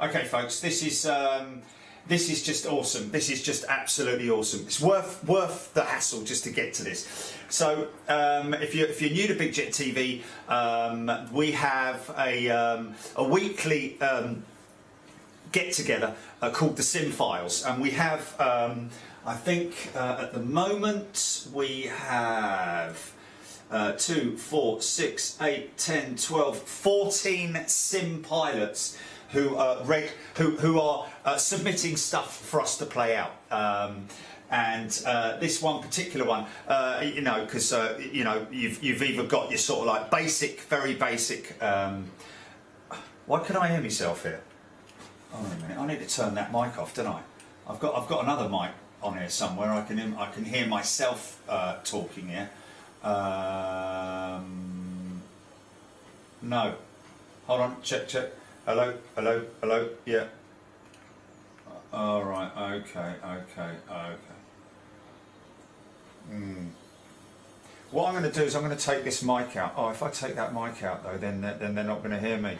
[SPEAKER 1] Okay, folks, this is just awesome. This is just absolutely awesome. It's worth the hassle just to get to this. So, if you're new to Big Jet TV, we have a weekly get together called the Sim Files, and we have I think at the moment we have 2, 4, 6, 8, 10, 12, 14 sim pilots who are submitting stuff for us to play out. And this one particular one, you know, because you know, you've either got your sort of like basic, very basic. Why can I hear myself here? Oh, wait a minute, I need to turn that mic off, don't I? I've got another mic on here somewhere. I can hear myself talking here. No. Hold on, check. Hello, yeah. All right, okay. What I'm going to do is I'm going to take this mic out. Oh, if I take that mic out though, then they're not going to hear me.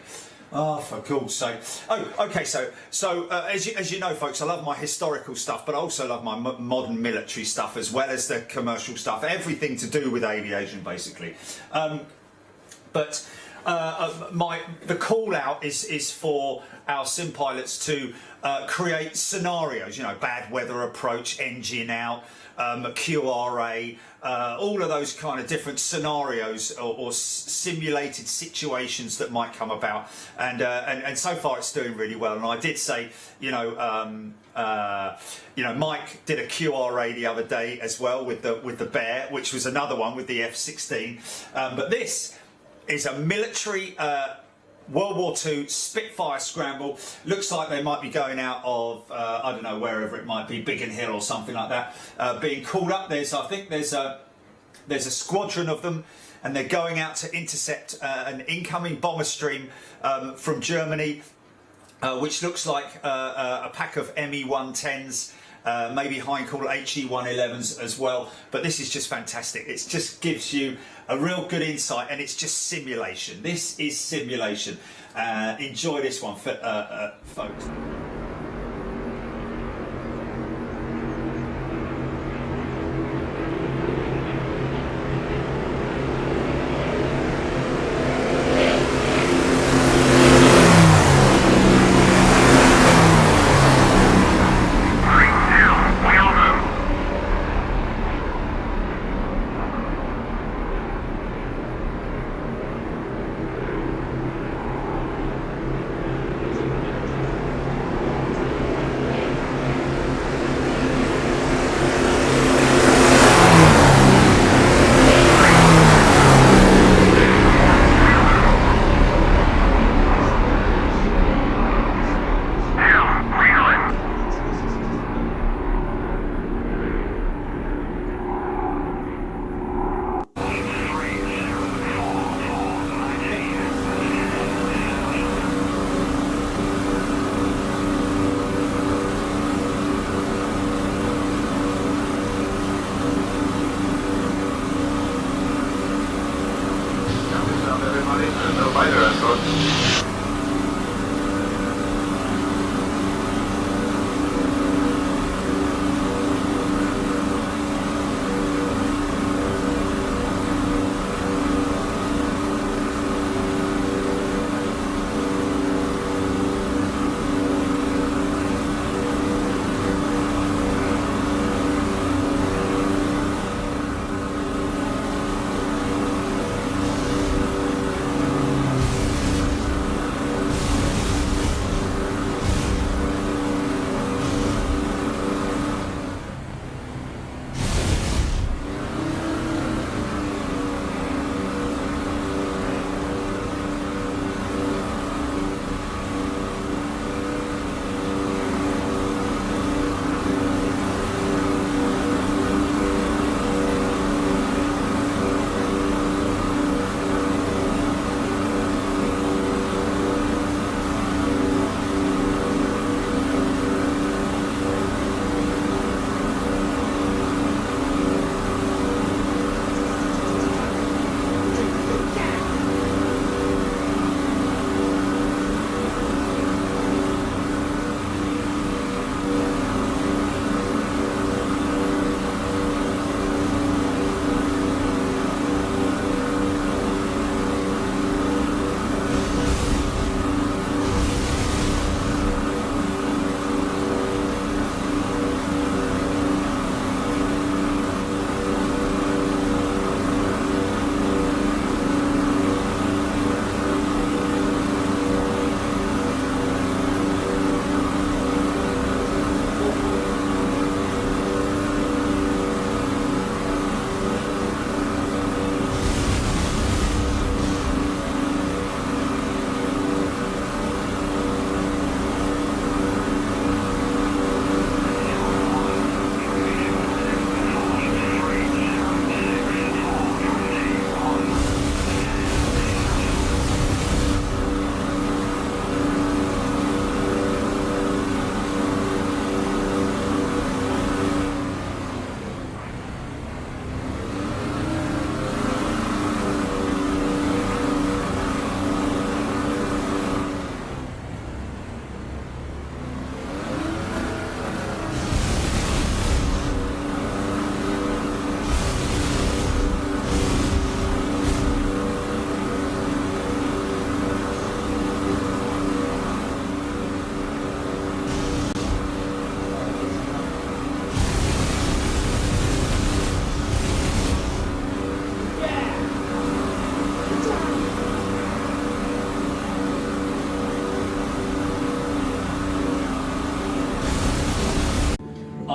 [SPEAKER 1] Oh, for God's sake. Oh, okay, so as you know, folks, I love my historical stuff, but I also love my modern military stuff as well as the commercial stuff, everything to do with aviation, basically. But the call out is for our sim pilots to create scenarios, you know, bad weather approach, engine out, QRA, all of those kind of different scenarios or simulated situations that might come about, and so far it's doing really well. And I did say, you know, Mike did a QRA the other day as well with the Bear, which was another one with the F-16, but this is a military World War II Spitfire scramble. Looks like they might be going out of I don't know, wherever it might be, Biggin Hill or something like that, being called up. I think there's a squadron of them, and they're going out to intercept an incoming bomber stream from Germany, which looks like a pack of ME-110s. Maybe Heinkel HE-111s as well, but this is just fantastic. It just gives you a real good insight, and it's just simulation. This is simulation. Enjoy this one, folks.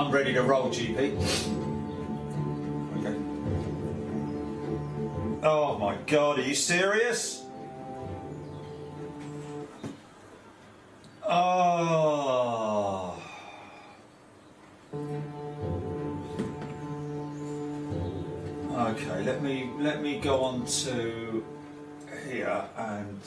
[SPEAKER 1] I'm ready to roll, GP. Okay. Oh my God, are you serious? Oh. Okay, let me go on to here and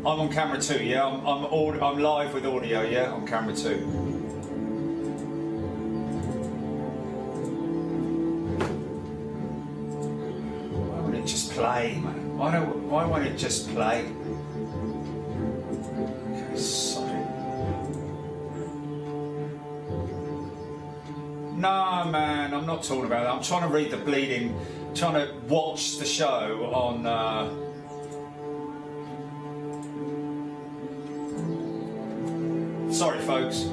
[SPEAKER 1] I'm on camera too, yeah. I'm live with audio, yeah. On camera too. Why won't it just play, man? Why won't it just play? Okay, sorry. No, man, I'm not talking about that. I'm trying to read the bleeding, trying to watch the show on. Sorry, folks.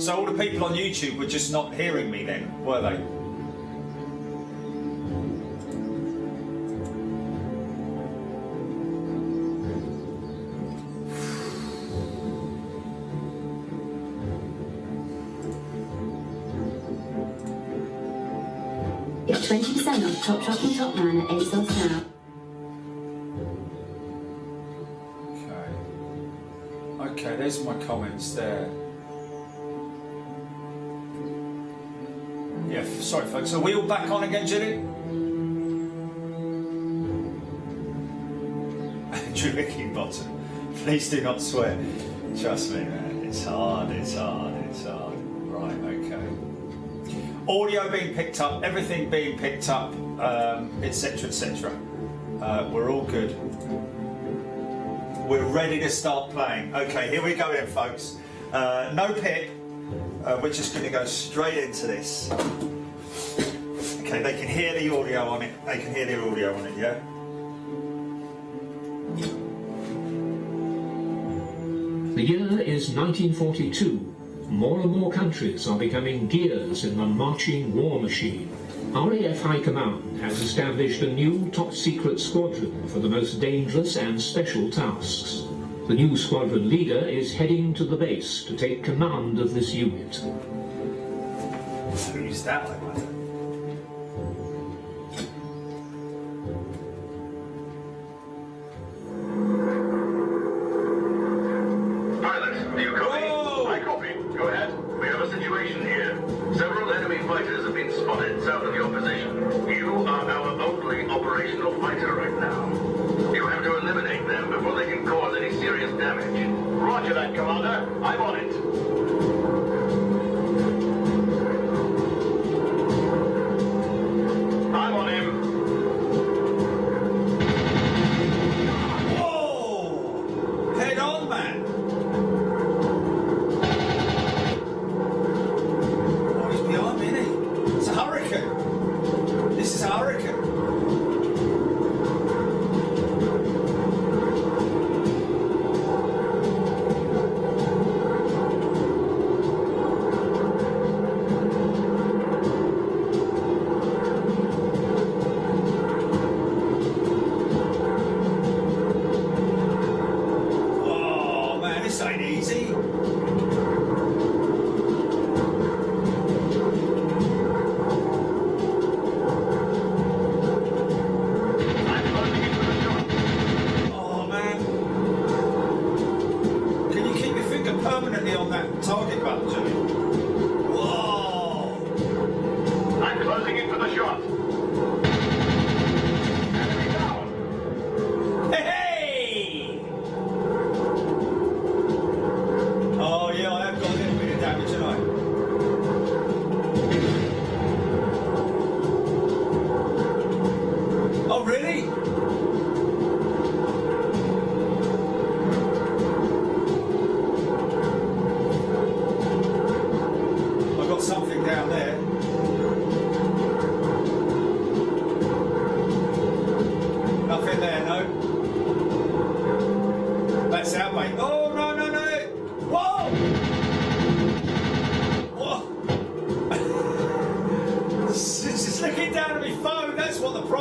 [SPEAKER 1] So all the people on YouTube were just not hearing me then, were they?
[SPEAKER 14] It's 20% off Top Shop and Top Man at ASOS now.
[SPEAKER 1] Okay, there's my comments there. Yeah, sorry folks. Are we all back on again, Julie? Drinking bottom. Please do not swear. Trust me, man. It's hard, it's hard, it's hard. Right, okay. Audio being picked up, everything being picked up, etc., etc. We're all good. We're ready to start playing. Okay, here we go then, folks. No pit. We're just going to go straight into this. Okay, they can hear the audio on it. They can hear the audio on it, yeah?
[SPEAKER 15] The year is 1942. More and more countries are becoming gears in the marching war machine. RAF High Command has established a new top-secret squadron for the most dangerous and special tasks. The new squadron leader is heading to the base to take command of this unit.
[SPEAKER 1] Who's that like?
[SPEAKER 16] Pilot, do you copy? I copy. Go ahead. We have a situation here. Several enemy fighters have been spotted south of your position. You are our only operational fighter right now. You have to eliminate them before they can cause any serious damage. Roger that, Commander. I'm on it. I'm on him.
[SPEAKER 1] Whoa! Head on, man! Oh, he's behind me, isn't he? It's a hurricane. This is a hurricane.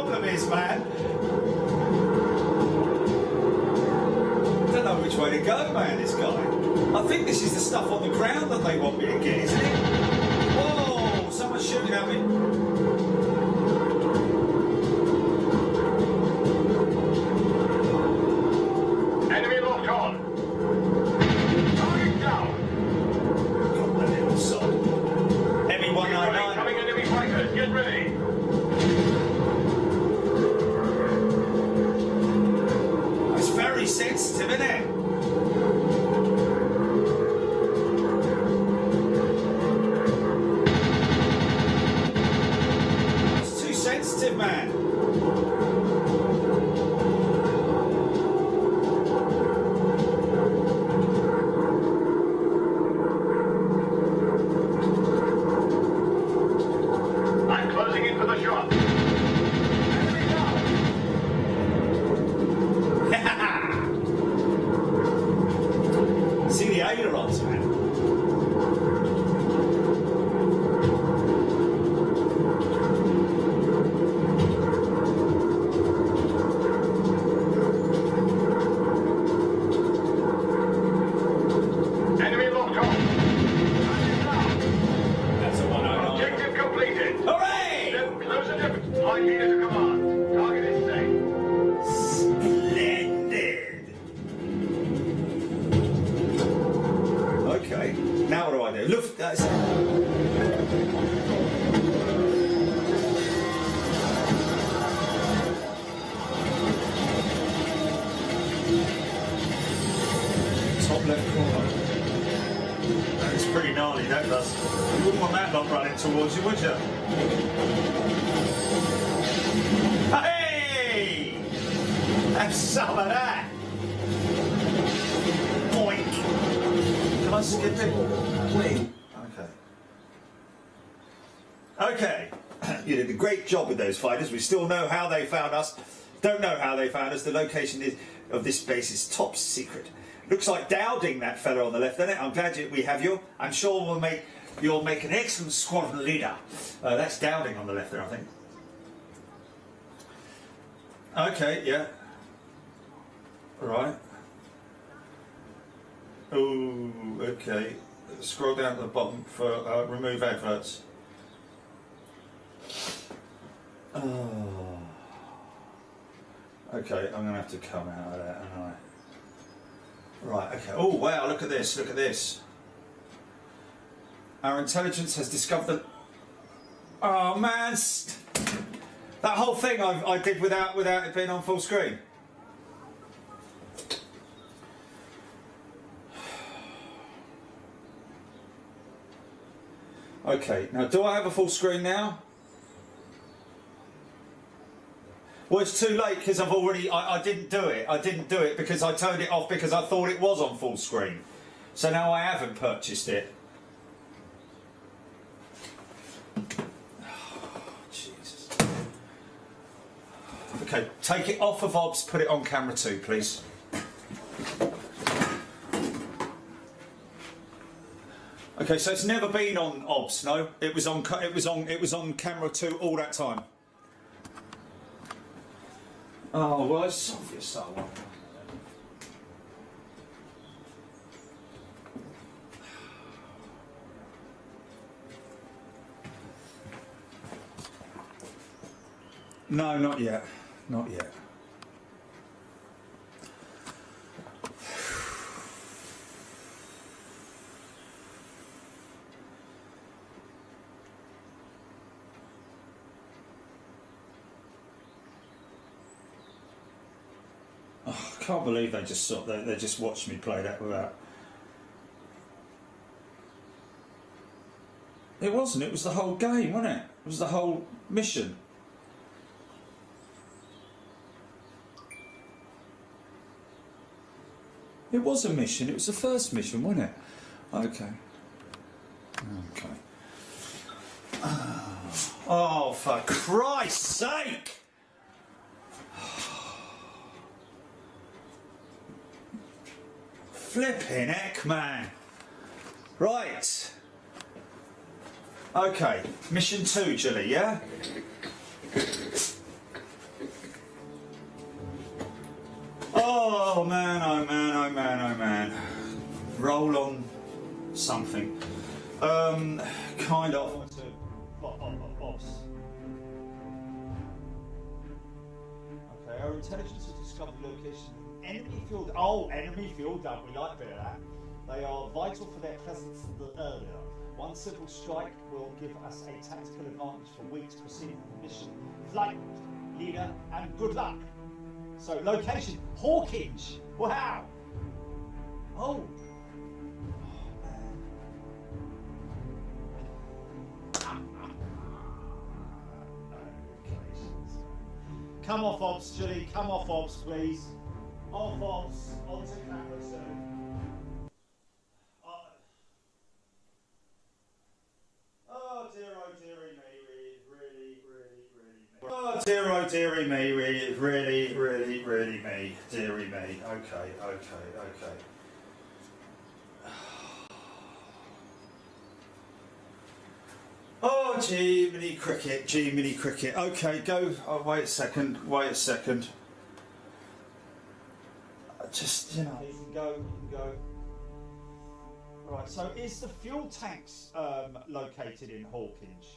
[SPEAKER 1] problem is, man. I don't know which way to go, man, this guy. I think this is the stuff on the ground that they want me to get, isn't it? Whoa, someone's shooting at me.
[SPEAKER 16] Enemy locked on. Target down.
[SPEAKER 1] God, the little sod. Heavy 199.
[SPEAKER 16] Coming enemy fighters, get ready.
[SPEAKER 1] It's very sensitive, isn't it? It's too sensitive, man.
[SPEAKER 16] I'm closing in for the shot. Enemy down.
[SPEAKER 1] See the ailerons, man.
[SPEAKER 16] Enemy locked on.
[SPEAKER 1] That's a 109.
[SPEAKER 16] Objective completed.
[SPEAKER 1] Hooray!
[SPEAKER 16] Then close it up. Flight leader to command. Target is safe.
[SPEAKER 1] Splendid. Okay, now what do I do? Look, that's... Top left corner. That's pretty gnarly, that does. You wouldn't want that lot running towards you, would you? Hey! Have some of that! Boink! Can I skip it? Wait. Okay. Okay. You did a great job with those fighters. We still know how they found us. Don't know how they found us. The location of this base is top secret. Looks like Dowding, that fella on the left, doesn't it? I'm glad we have you. I'm sure you'll make an excellent squadron leader. That's Dowding on the left there, I think. Okay, yeah. Right. Oh, okay. Scroll down to the bottom for remove adverts. Oh. Okay, I'm going to have to come out of that, aren't I? Right, okay. Oh, wow, look at this, look at this. Our intelligence has discovered that... Oh, man. That whole thing I did without it being on full screen. Okay, now do I have a full screen now? Well, it's too late because I've already... I didn't do it. I didn't do it because I turned it off because I thought it was on full screen. So now I haven't purchased it. Oh, Jesus. Okay, take it off of OBS, put it on camera 2, please. Okay, so it's never been on OBS, no? It was on camera 2 all that time. Oh, well, it's obvious that one. No, not yet. Not yet. I can't believe they just watched me play that without. It wasn't. It was the whole game, wasn't it? It was the whole mission. It was a mission. It was the first mission, wasn't it? Okay. Okay. Oh, for Christ's sake! Flipping heck, man. Right. Okay, mission 2, Jilly, yeah? Oh man, oh man, oh man, oh man. Roll on something. Kind of. Ops. Okay, our intelligence has discovered the location of enemy field. Oh, enemy field up. We like a bit of that. They are vital for their presence in the area. One simple strike will give us a tactical advantage for weeks proceeding the mission. Flight, leader, and good luck. So, location, Hawkinge. Wow. Oh. Come off ops, Julie. Come off ops, please. Off ops. Onto camera soon. Oh dearie me, really me. Oh dearie me, really me, dearie me. Okay. Oh, Jiminy Cricket. Okay, go. Oh, wait a second. Just, you know, you can go. Right, so is the fuel tanks located in Hawkinge?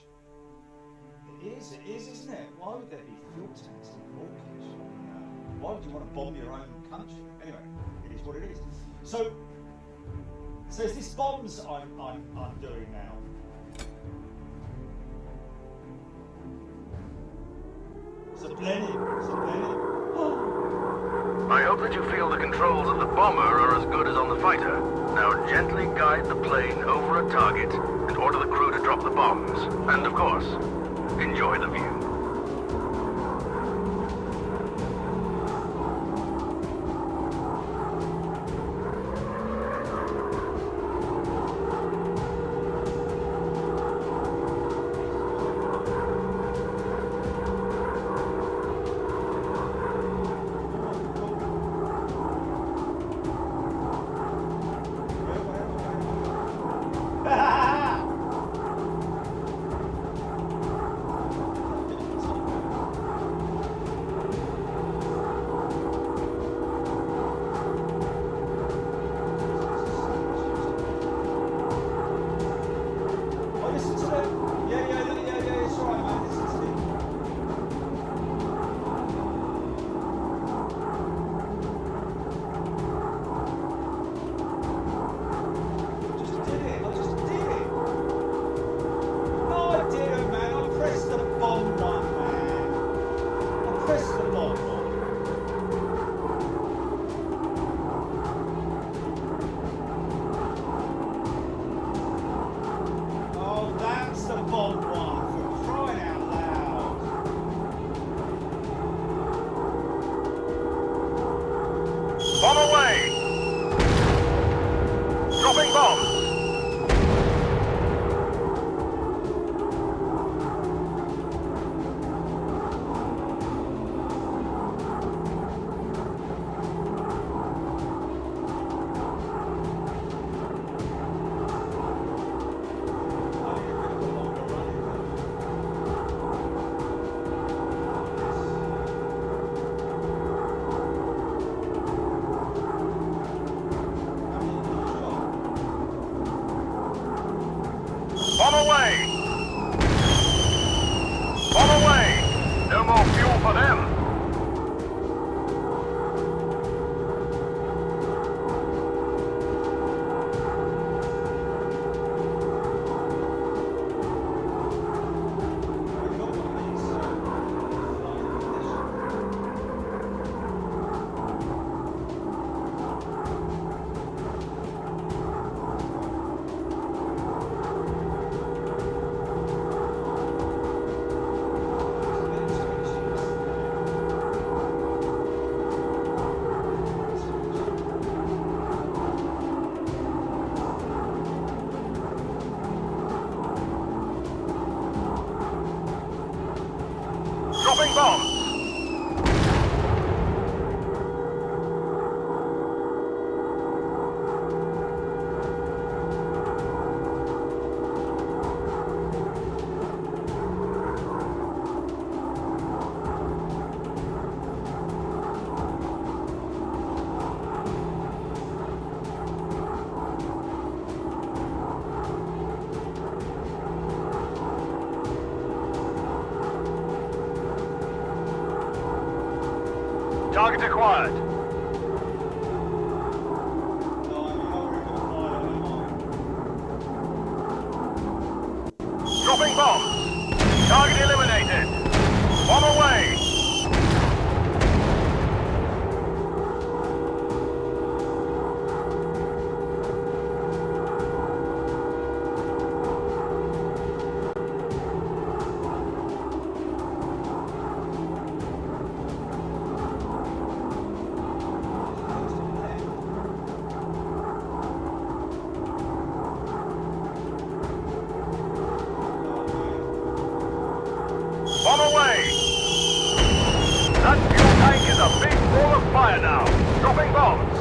[SPEAKER 1] It is, isn't it? Why would there be fuel tanks in Hawkinge? Why would you want to bomb your own country? Anyway, it is what it is. So is this bombs I'm doing now?
[SPEAKER 16] I hope that you feel the controls of the bomber are as good as on the fighter. Now gently guide the plane over a target and order the crew to drop the bombs. And of course, enjoy the view. Target acquired. Dropping bomb. Target eliminated. Bomb away. Bomb away! That fuel tank is a big ball of fire now. Dropping bombs.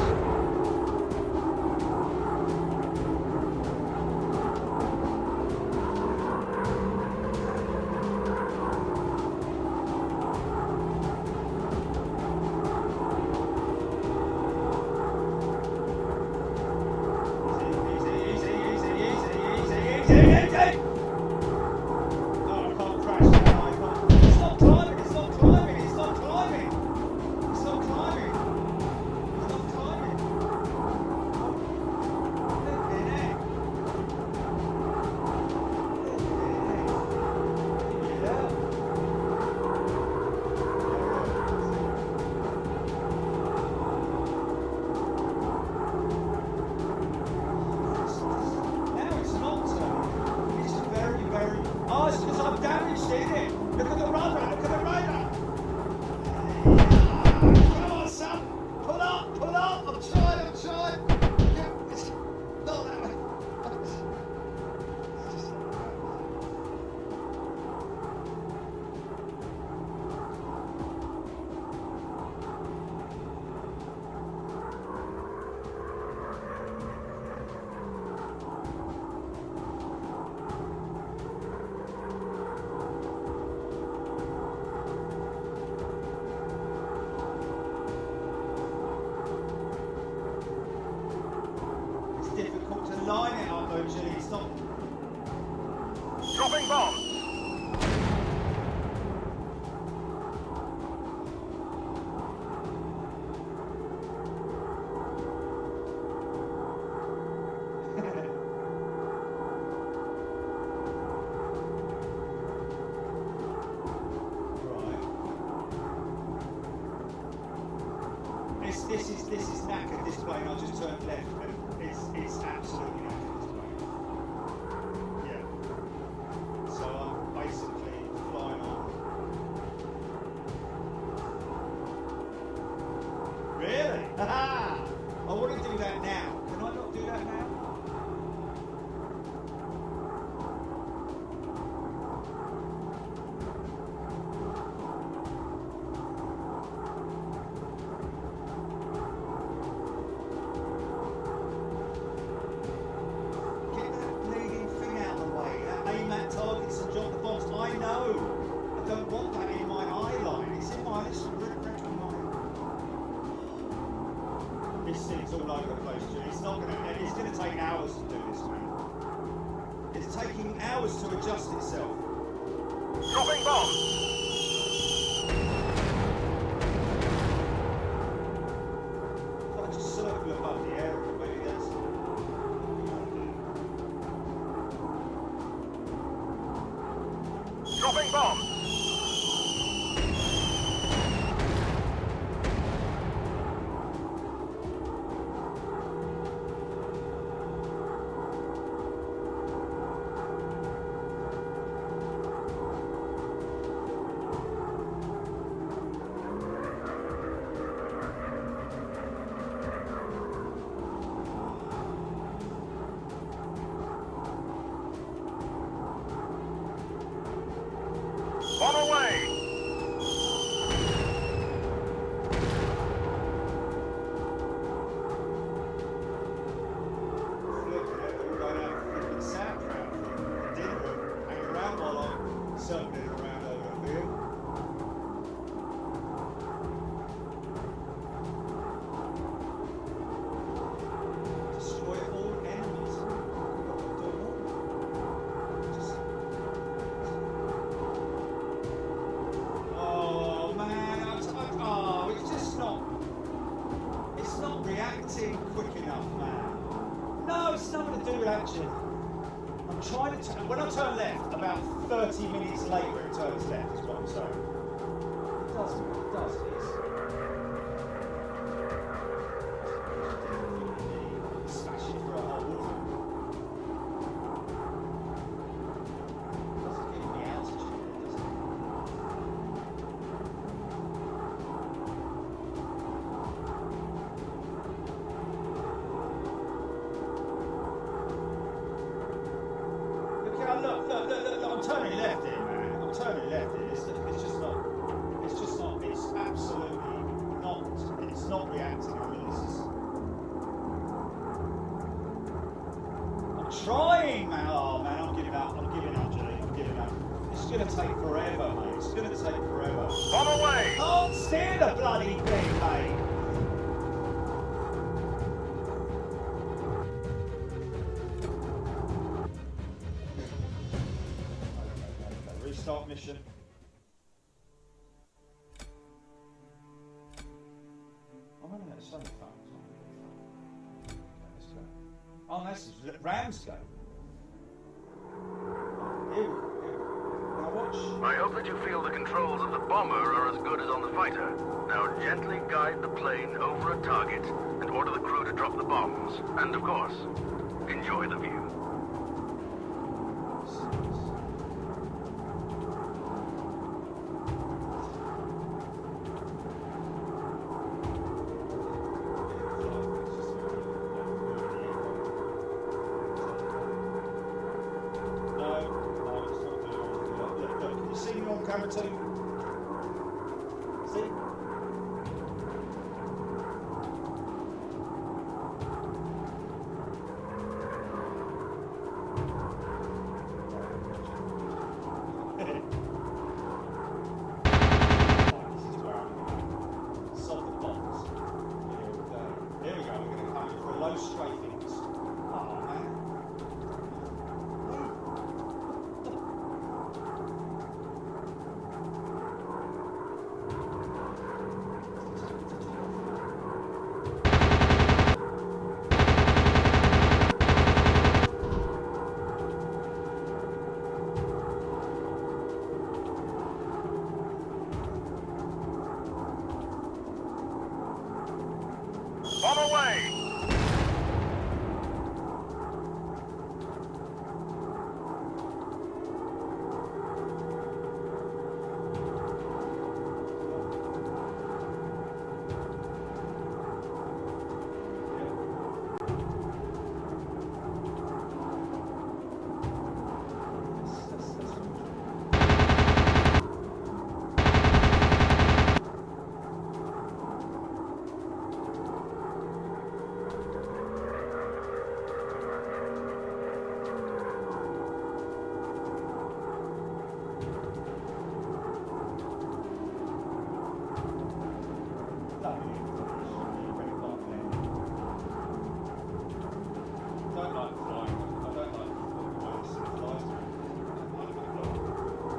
[SPEAKER 1] Line it up though, Chili. It's not.
[SPEAKER 16] Dropping bomb.
[SPEAKER 1] This is knackered. This plane. I just turned left. It's absolutely knackered. Yeah. So I'm basically flying on. Really? Haha! I want to do that now. Can I not do that now? This thing's all over the place, Jim. It's going to take hours to do this, man. It's taking hours to adjust itself.
[SPEAKER 16] Dropping bomb.
[SPEAKER 1] If I just circle above the area, maybe that's...
[SPEAKER 16] Dropping bomb.
[SPEAKER 1] to do with actually. I'm trying to. When I turn left, about 30 minutes later, it turns left. Is what I'm saying. It does. It does. Smash it for a whole wood. Doesn't give me altitude, does it? Look, I'm turning left here, man. I'm turning left here. It's just not, it's absolutely not, it's not reacting. I mean, I'm trying, man. Oh, man, I'm giving up, Julie. I'm giving up. It's going to take forever, mate. It's going to take forever.
[SPEAKER 16] On the way!
[SPEAKER 1] Can't steer the bloody thing, mate. Restart mission. I'm running out of solar phones. Let's go. Oh, this is Ramsgate. Here we go. Now watch.
[SPEAKER 16] I hope that you feel the controls of the bomber are as good as on the fighter. Now gently guide the plane over a target and order the crew to drop the bombs. And of course, enjoy the view.
[SPEAKER 1] Camera 2. See? Here we go, we're going to come in for low strafings. Oh, man.
[SPEAKER 16] On the way!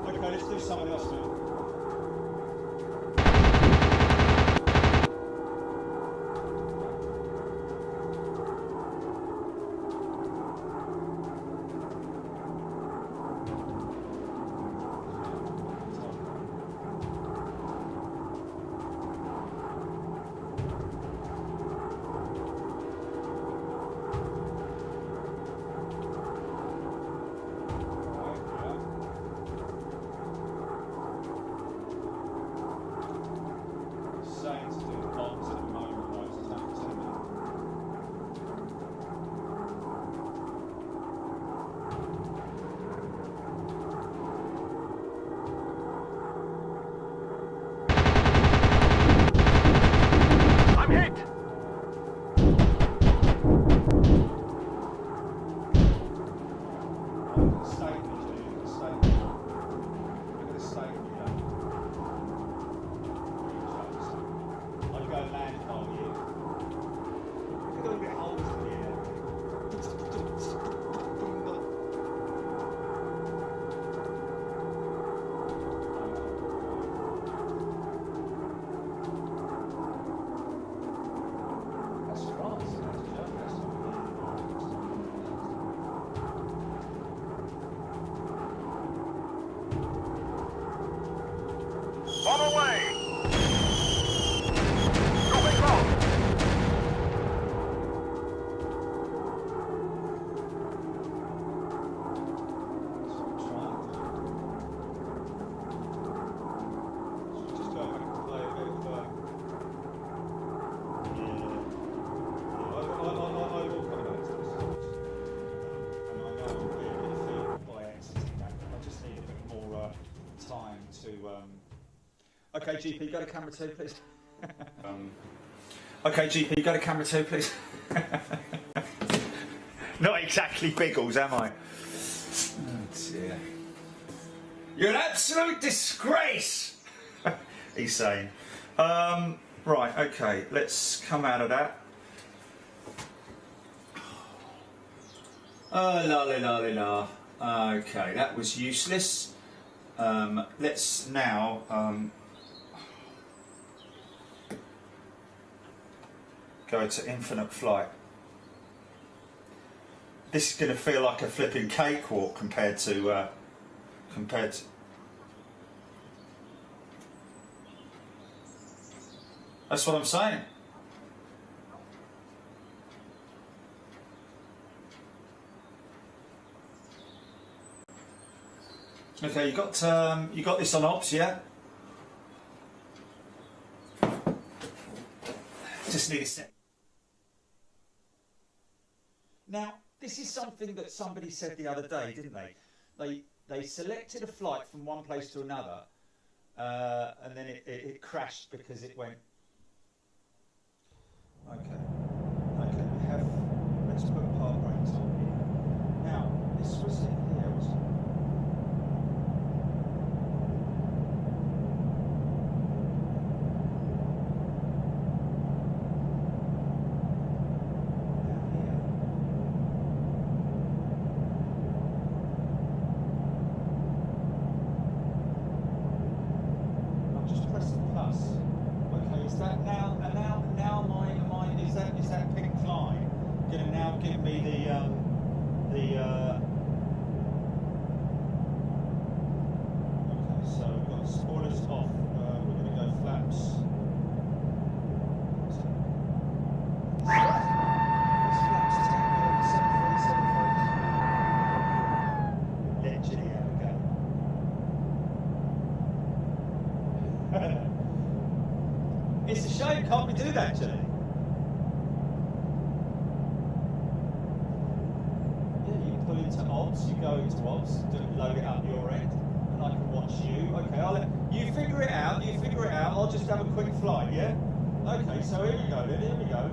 [SPEAKER 16] Okay, let's do something else now.
[SPEAKER 1] Okay, GP, go to camera 2, please. Okay, GP, go to camera 2, please. Not exactly Biggles, am I? Oh dear. You're an absolute disgrace! He's saying. Right, okay, let's come out of that. Oh, la. Okay, that was useless. Let's now go to infinite flight. This is going to feel like a flipping cakewalk compared to That's what I'm saying. Okay, you got this on ops, yeah? Just need a sec. Now, this is something that somebody said the other day, didn't they? They selected a flight from one place to another, and then it crashed because it went. Okay, let's put part brakes on here. Now, this was it here. It's a shame, can't we do that, Jenny? Yeah, you pull into odds, you go into odds, load it up your end, and I can watch you. Okay, I'll let you figure it out, I'll just have a quick flight, yeah? Okay, so here we go then, here we go.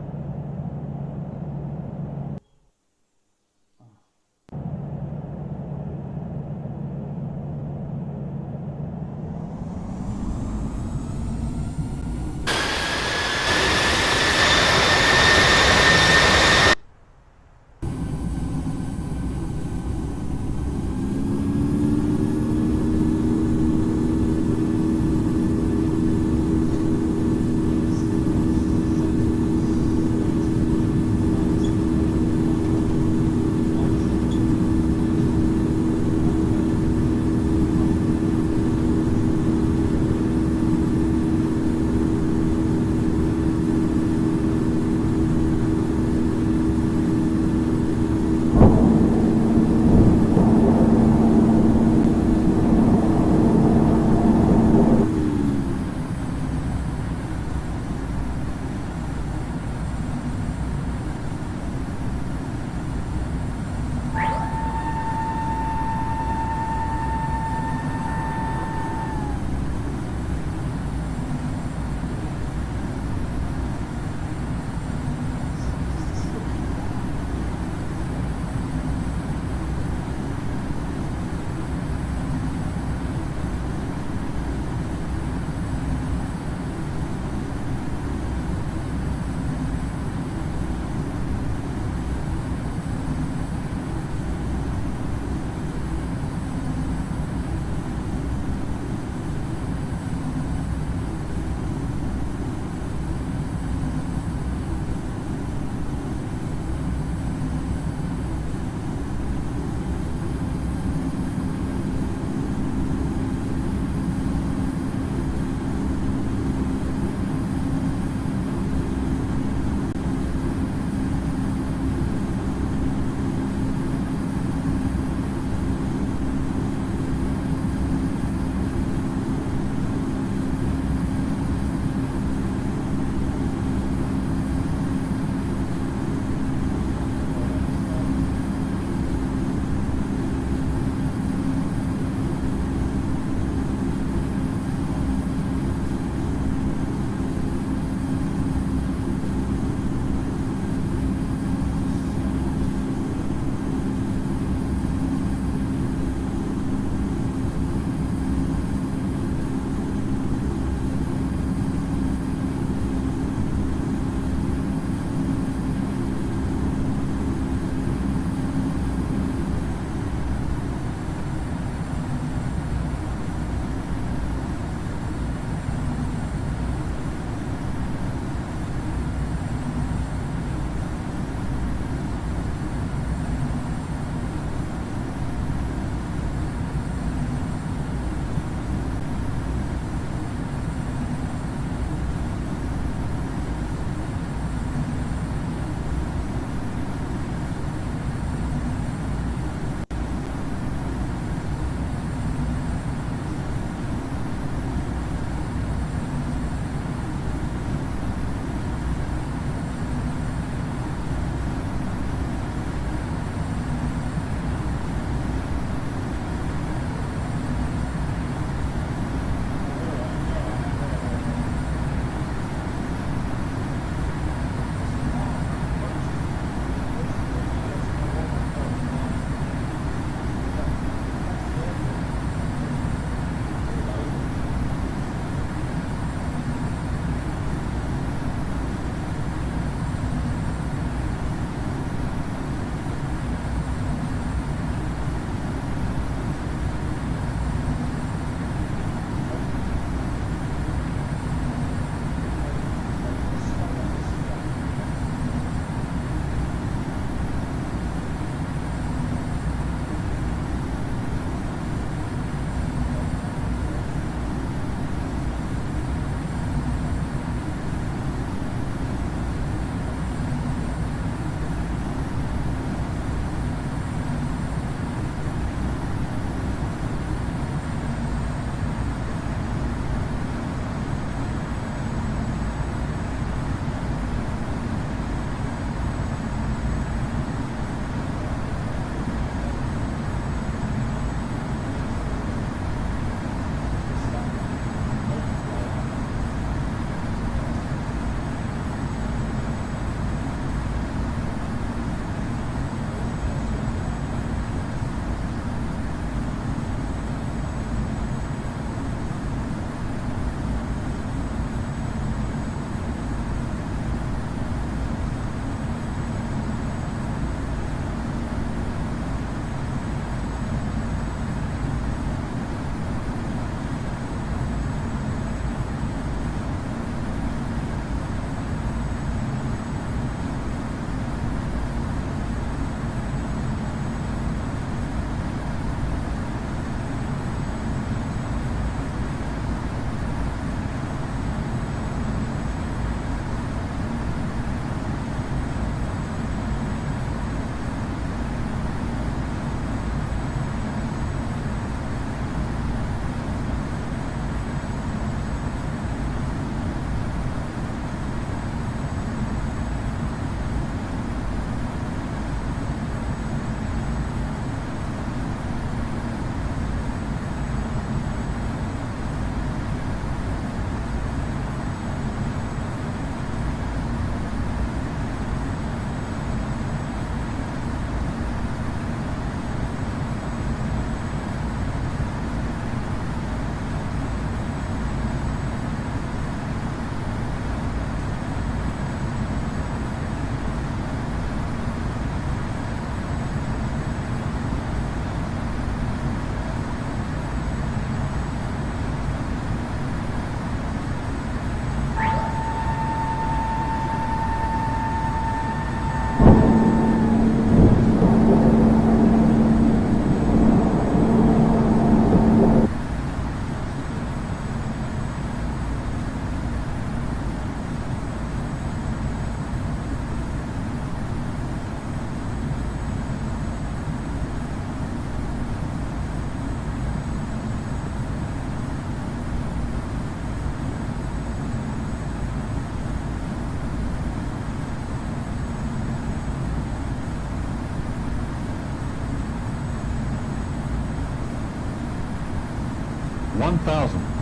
[SPEAKER 17] 1,000.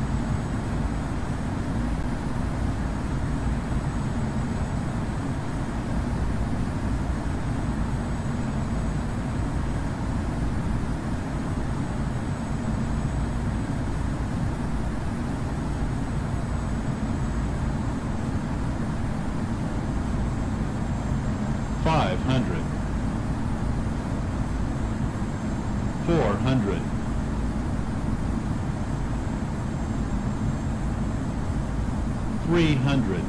[SPEAKER 17] 500. 400. 300.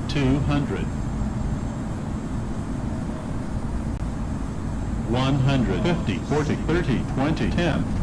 [SPEAKER 17] 200. 150, 40, 30, 20, 10.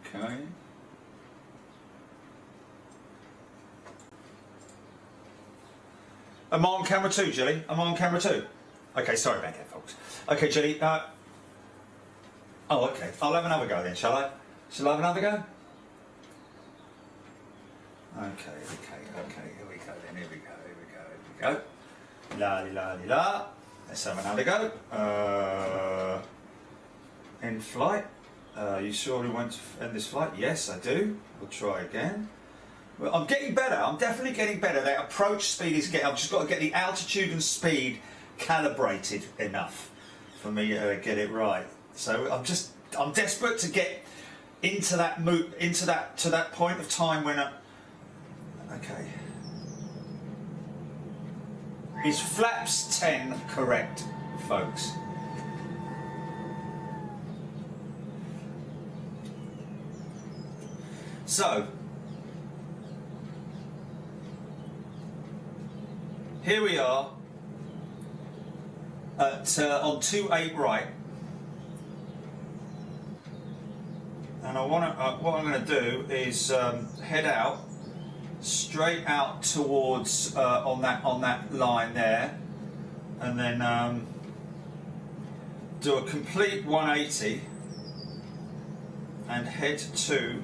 [SPEAKER 1] Okay. Am I on camera too, Jilly? Am I on camera too? Okay, sorry about that, folks. Okay, Jilly. Oh, okay. I'll have another go then, shall I? Shall I have another go? Okay. Here we go then. Here we go. La. Let's have another go. End flight. You sure we want to end this flight? Yes, I do. We'll try again. Well, I'm getting better. I'm definitely getting better. The approach speed is getting. I've just got to get the altitude and speed calibrated enough for me to get it right. So I'm desperate to get into that to that point of time when okay. Is flaps 10 correct, folks? So here we are at on 28 right, and I want to. What I'm going to do is head out, straight out towards on that line there, and then do a complete 180 and head to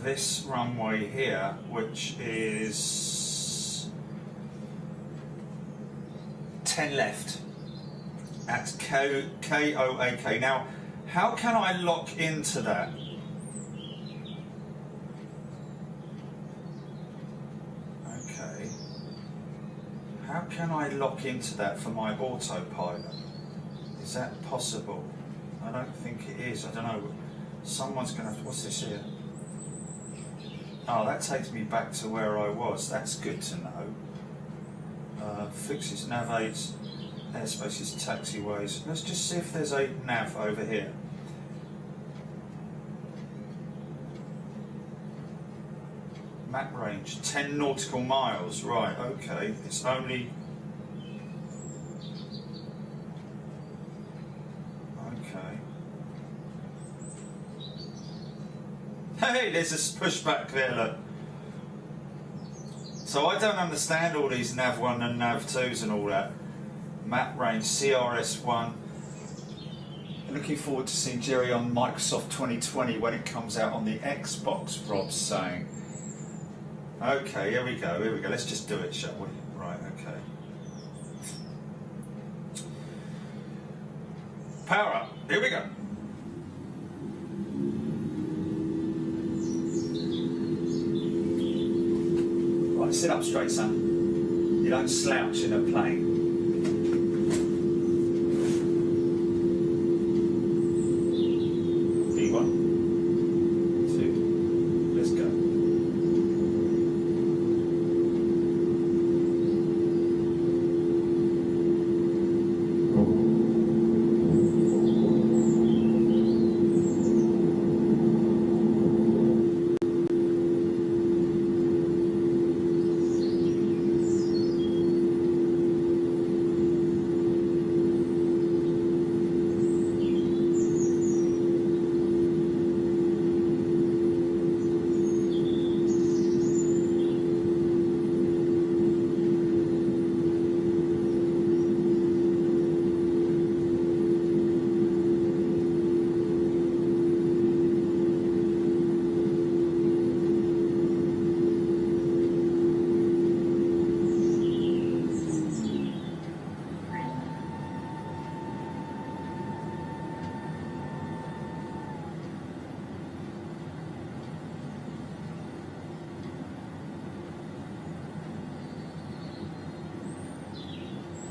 [SPEAKER 1] this runway here, which is 10 left at KOAK. Now, how can I lock into that? Okay. How can I lock into that for my autopilot? Is that possible? I don't think it is. I don't know. Someone's going to... What's this here? Oh, that takes me back to where I was. That's good to know. Fixes nav aids, airspaces, taxiways. Let's just see if there's a nav over here. Map range, 10 nautical miles. Right, okay. It's only... Okay. Hey, there's a pushback there, look. So I don't understand all these nav 1 and nav 2s and all that. Map range, CRS1. Looking forward to seeing Jerry on Microsoft 2020 when it comes out on the Xbox, Rob's saying. Okay, here we go. Let's just do it, shall we? Right, okay. Power up. Here we go. Right, sit up straight, son. You don't slouch in a plane.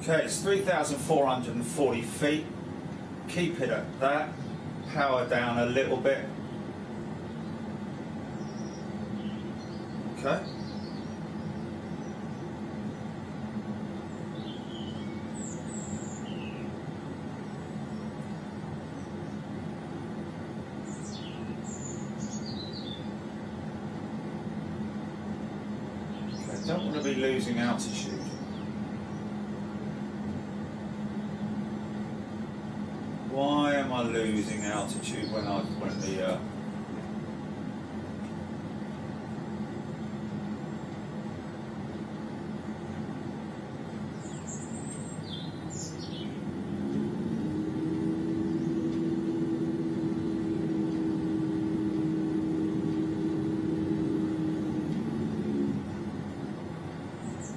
[SPEAKER 1] Okay, it's 3,440 feet. Keep it at that. Power down a little bit. Okay. constantly losing altitude? Why am I losing altitude when the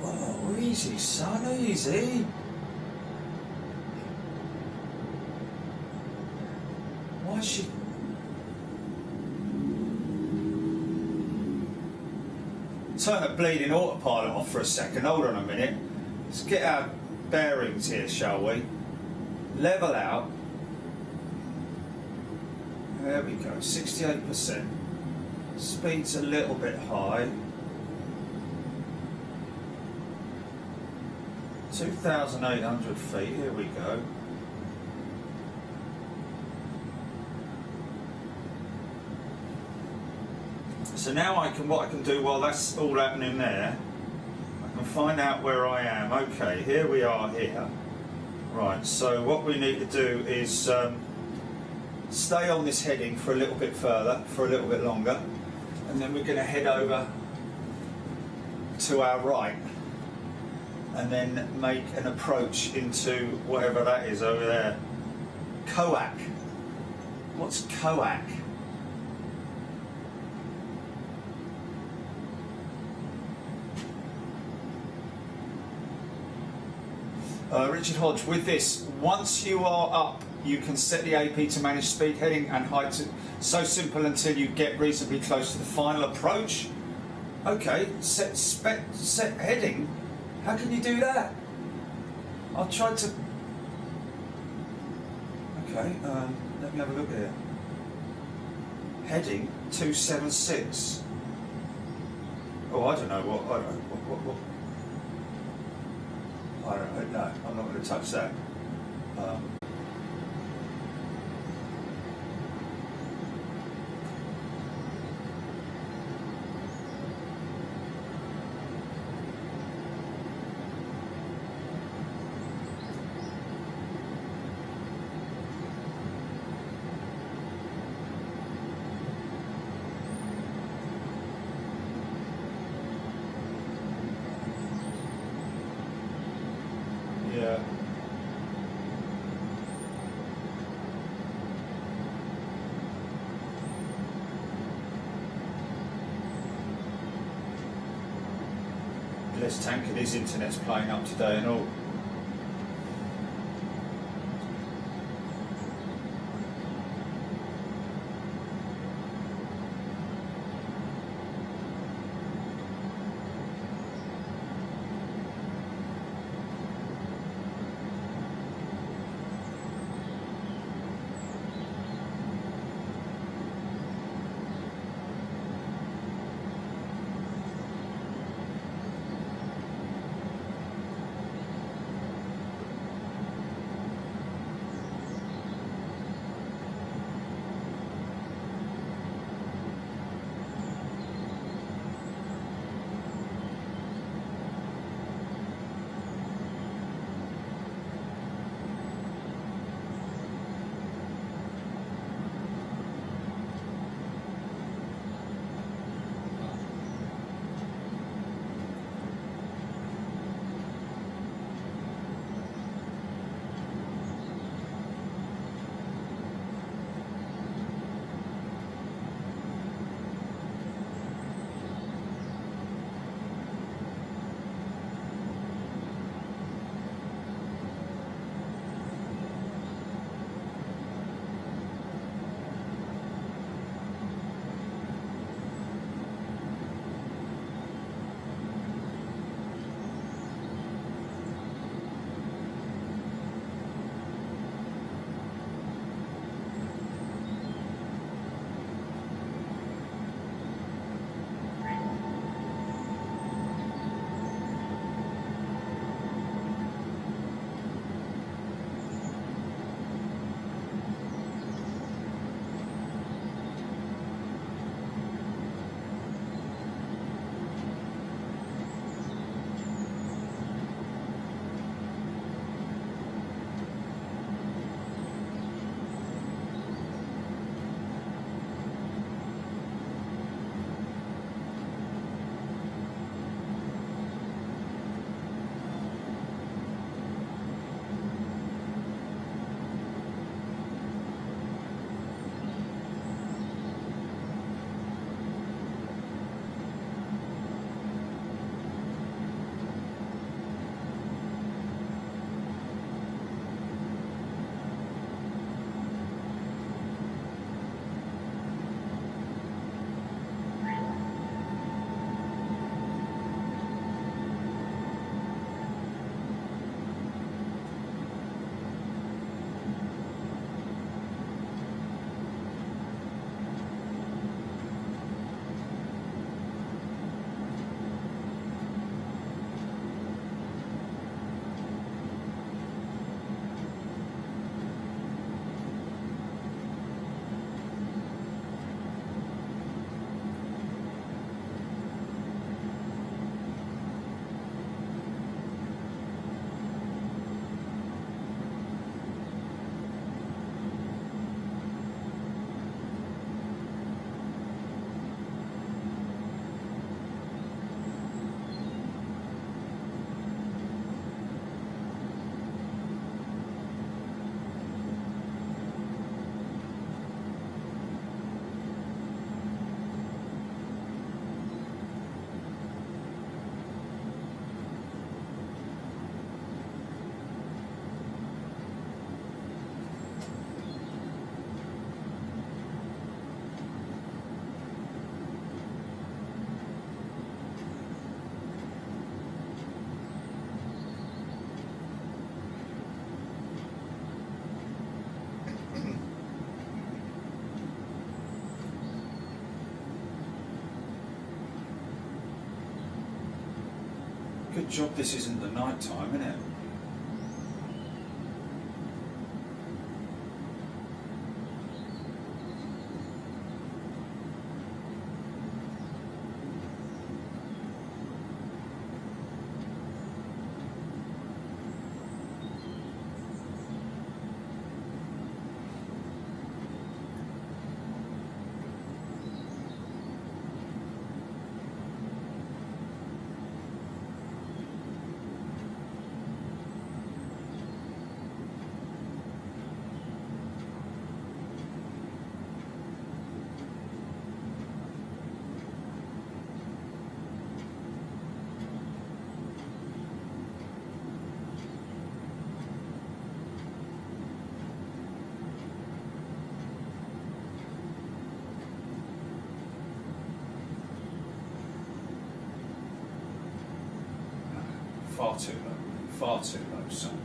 [SPEAKER 1] Whoa, easy, son, easy. Why is she? Turn the bleeding autopilot off for a second. Hold on a minute. Let's get our bearings here, shall we? Level out. There we go. 68%. Speed's a little bit high. 2,800 feet. Here we go. So now what I can do while that's all happening there, I can find out where I am. Okay, here we are here. Right, so what we need to do is stay on this heading for a little bit further, for a little bit longer, and then we're going to head over to our right and then make an approach into whatever that is over there. Coac. What's Coac? Richard Hodge, with this, once you are up, you can set the AP to manage speed, heading and height. So simple until you get reasonably close to the final approach. Okay, set heading. How can you do that? I'll try to. Okay, let me have a look here. Heading 276. Oh, I don't know what. I don't know what. I don't know, no, I'm not going to touch that. Yeah. Let's tank it, his internet's playing up today and all. Good job this isn't the night time, isn't it? Far too low, son.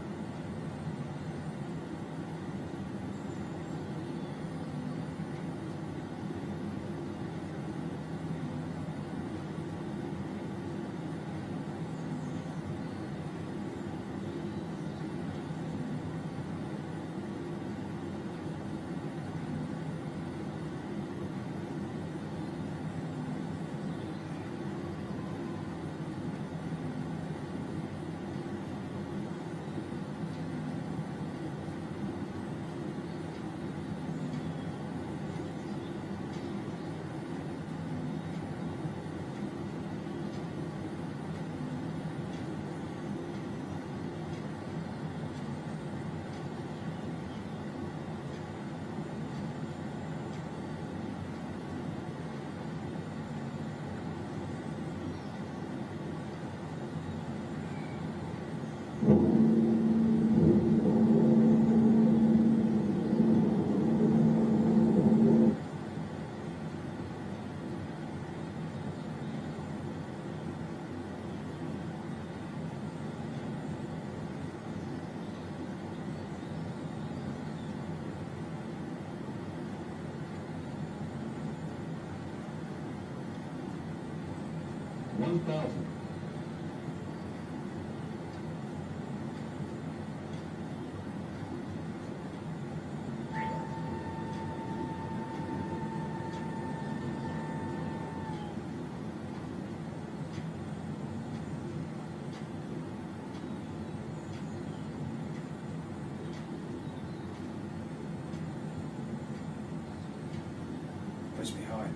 [SPEAKER 1] Where's me high?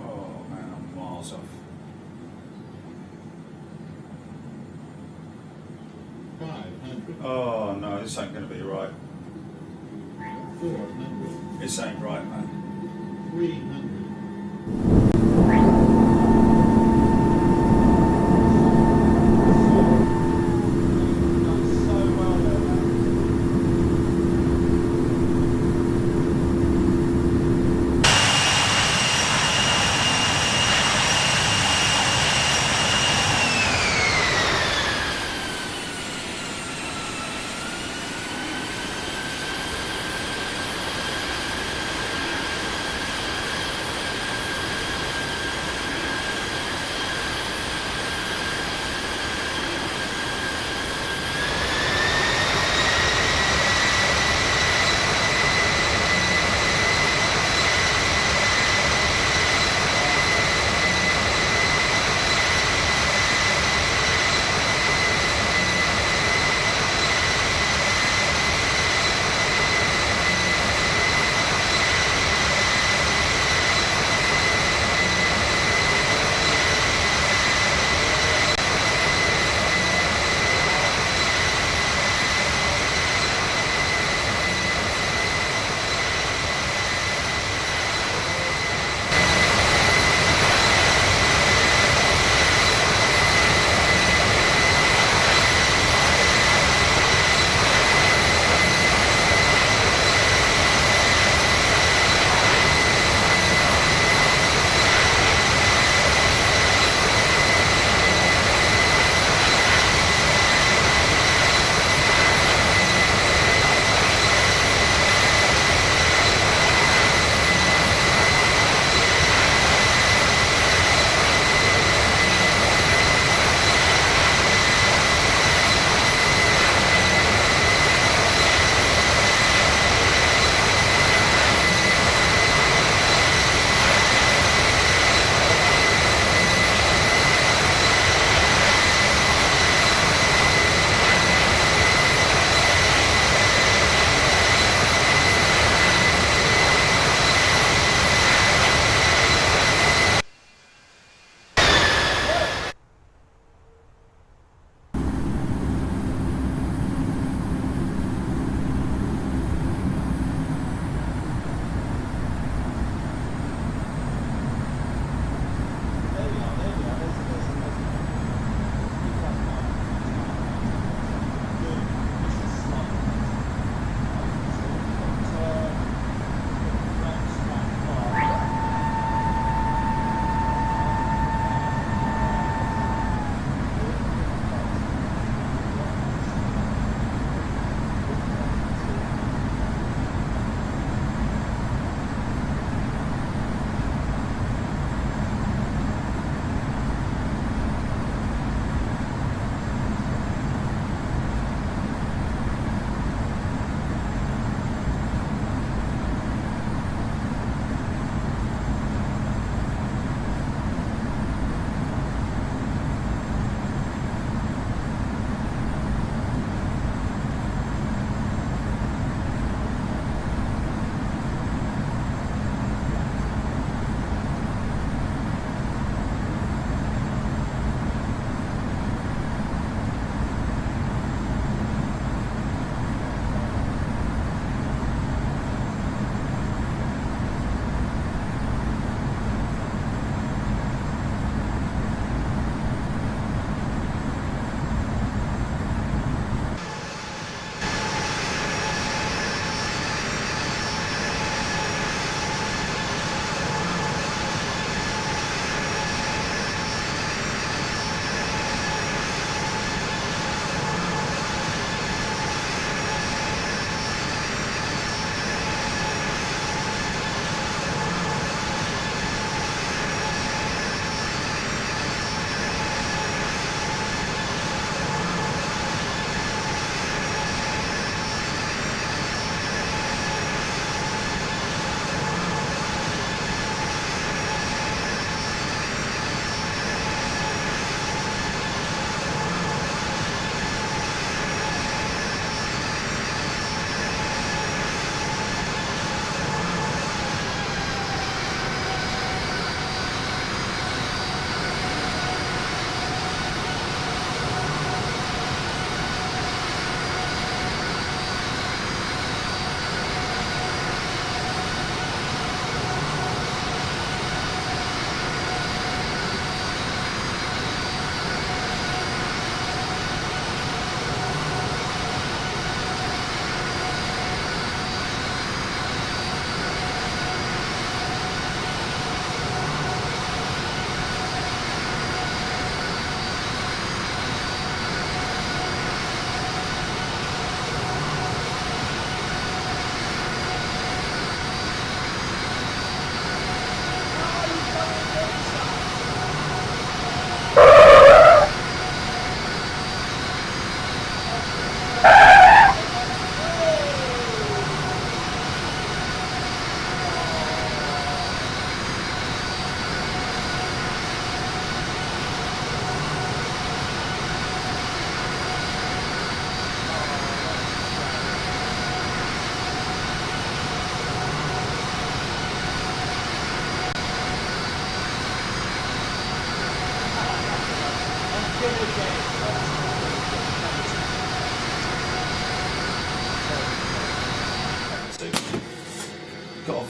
[SPEAKER 1] Oh man, I'm miles off. Oh no, this ain't gonna be right. This ain't right, man. 300.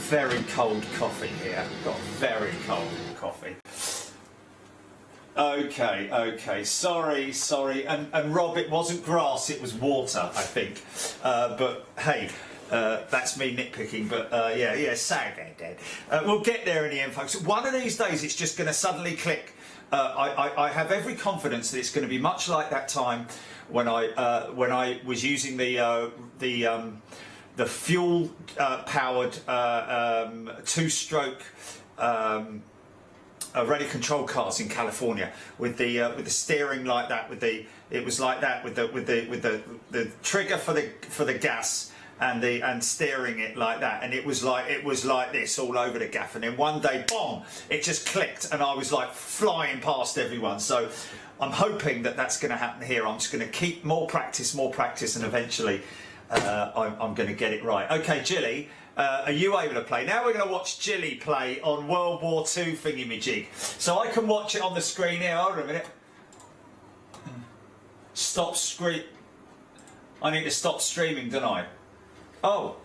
[SPEAKER 1] very cold coffee here. Got very cold coffee. Okay, sorry. And Rob, it wasn't grass, it was water, I think. But hey, that's me nitpicking, but yeah, sag Dad. We'll get there in the end, folks. One of these days it's just going to suddenly click. I have every confidence that it's going to be much like that time when I was using the fuel powered two-stroke radio control cars in California with the steering like that, it was like that with the trigger for the gas and steering it like that, and it was like this all over the gaff, and then one day, boom, it just clicked, and I was like flying past everyone. So I'm hoping that that's going to happen here. I'm just going to keep more practice, and eventually I'm going to get it right. Okay, Jilly, are you able to play? Now we're going to watch Jilly play on World War II thingy-me-jig. So I can watch it on the screen here. Hold on a minute. Stop screen. I need to stop streaming, don't I? Oh.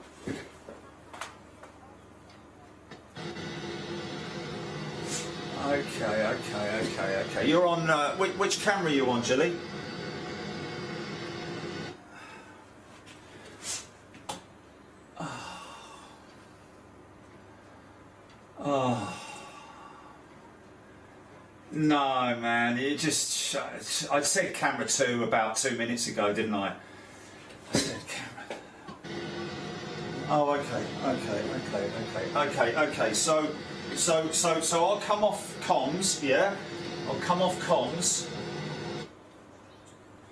[SPEAKER 1] Okay. You're on, which camera are you on, Jilly? Oh. No, man, it just... I said camera 2 about 2 minutes ago, didn't I? I said camera... Oh, okay. So I'll come off comms, yeah? I'll come off comms.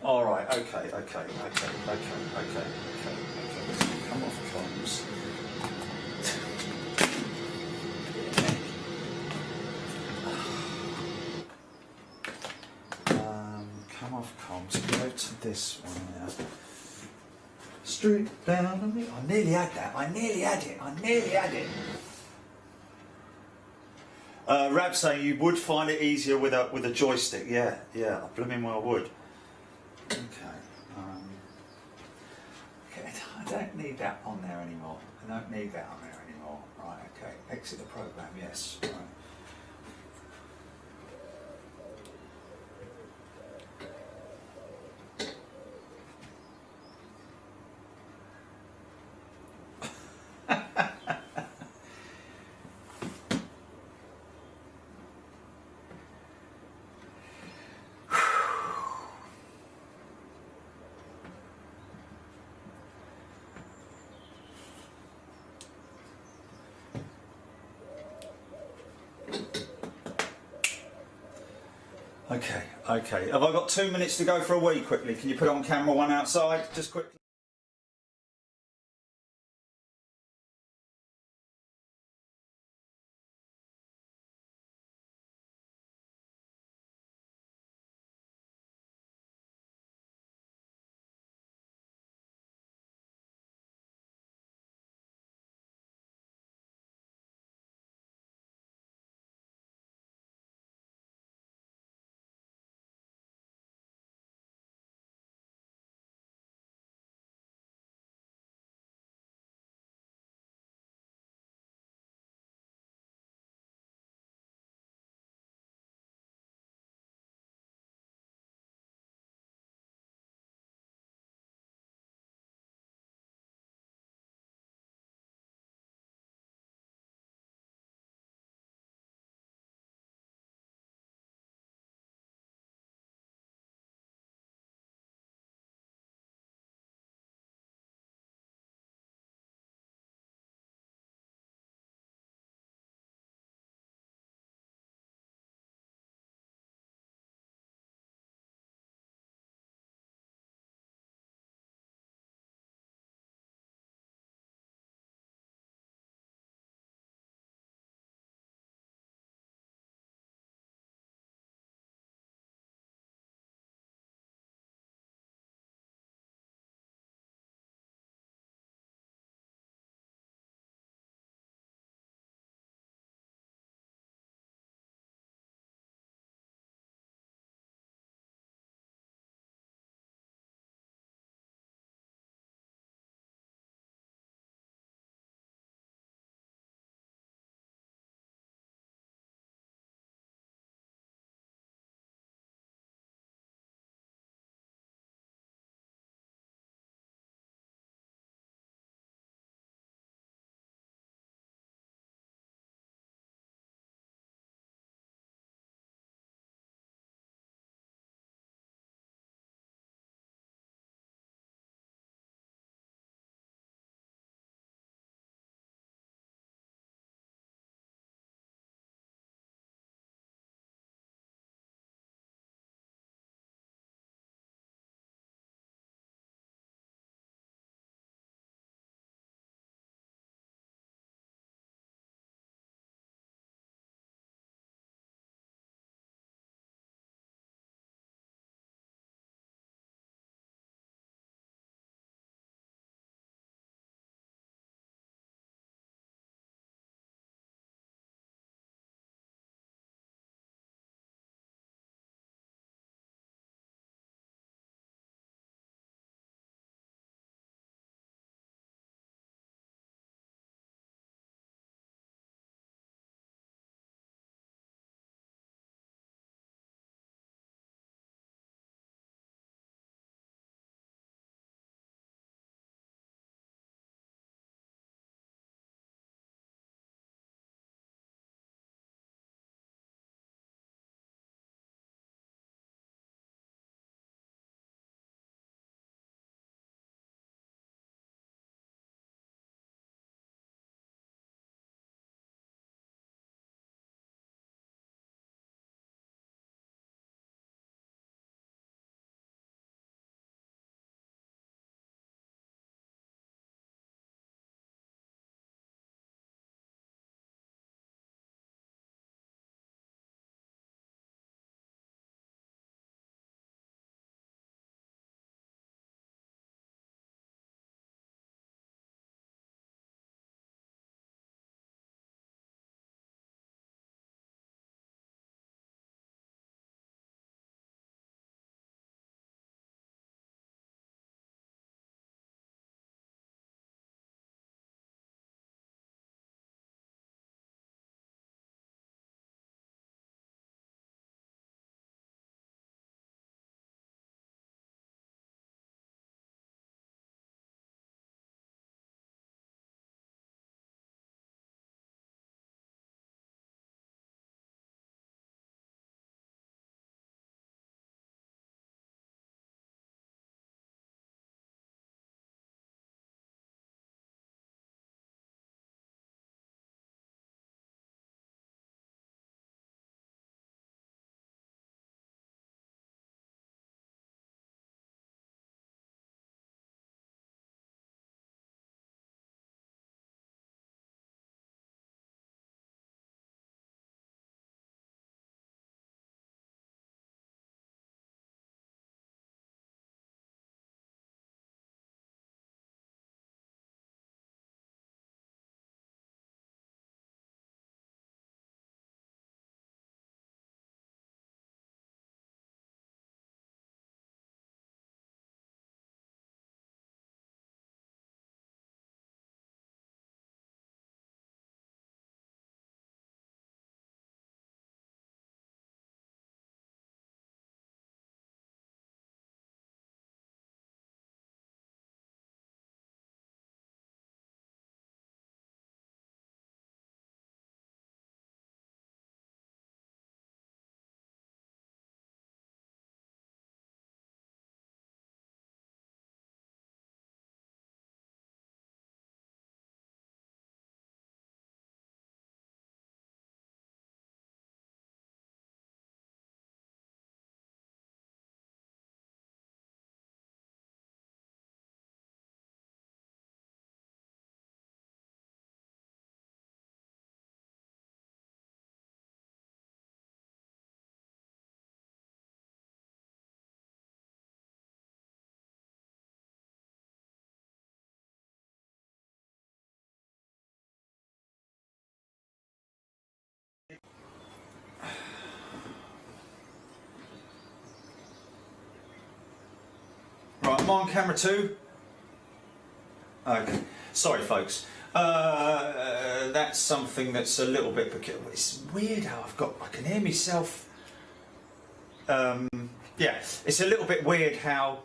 [SPEAKER 1] All right, okay. Come off comms. Come off comms. Go to this one now. Straight down on me. I nearly had that. I nearly had it. Rab saying you would find it easier with a joystick. Yeah. I blooming well would. Okay. I don't need that on there anymore. Right. Okay. Exit the program. Yes. Right. Okay. Have I got 2 minutes to go for a wee quickly? Can you put on camera 1 outside, just quickly? Am I on camera too? Okay. Sorry, folks. That's something that's a little bit peculiar. It's weird how I can hear myself. Yeah, it's a little bit weird how.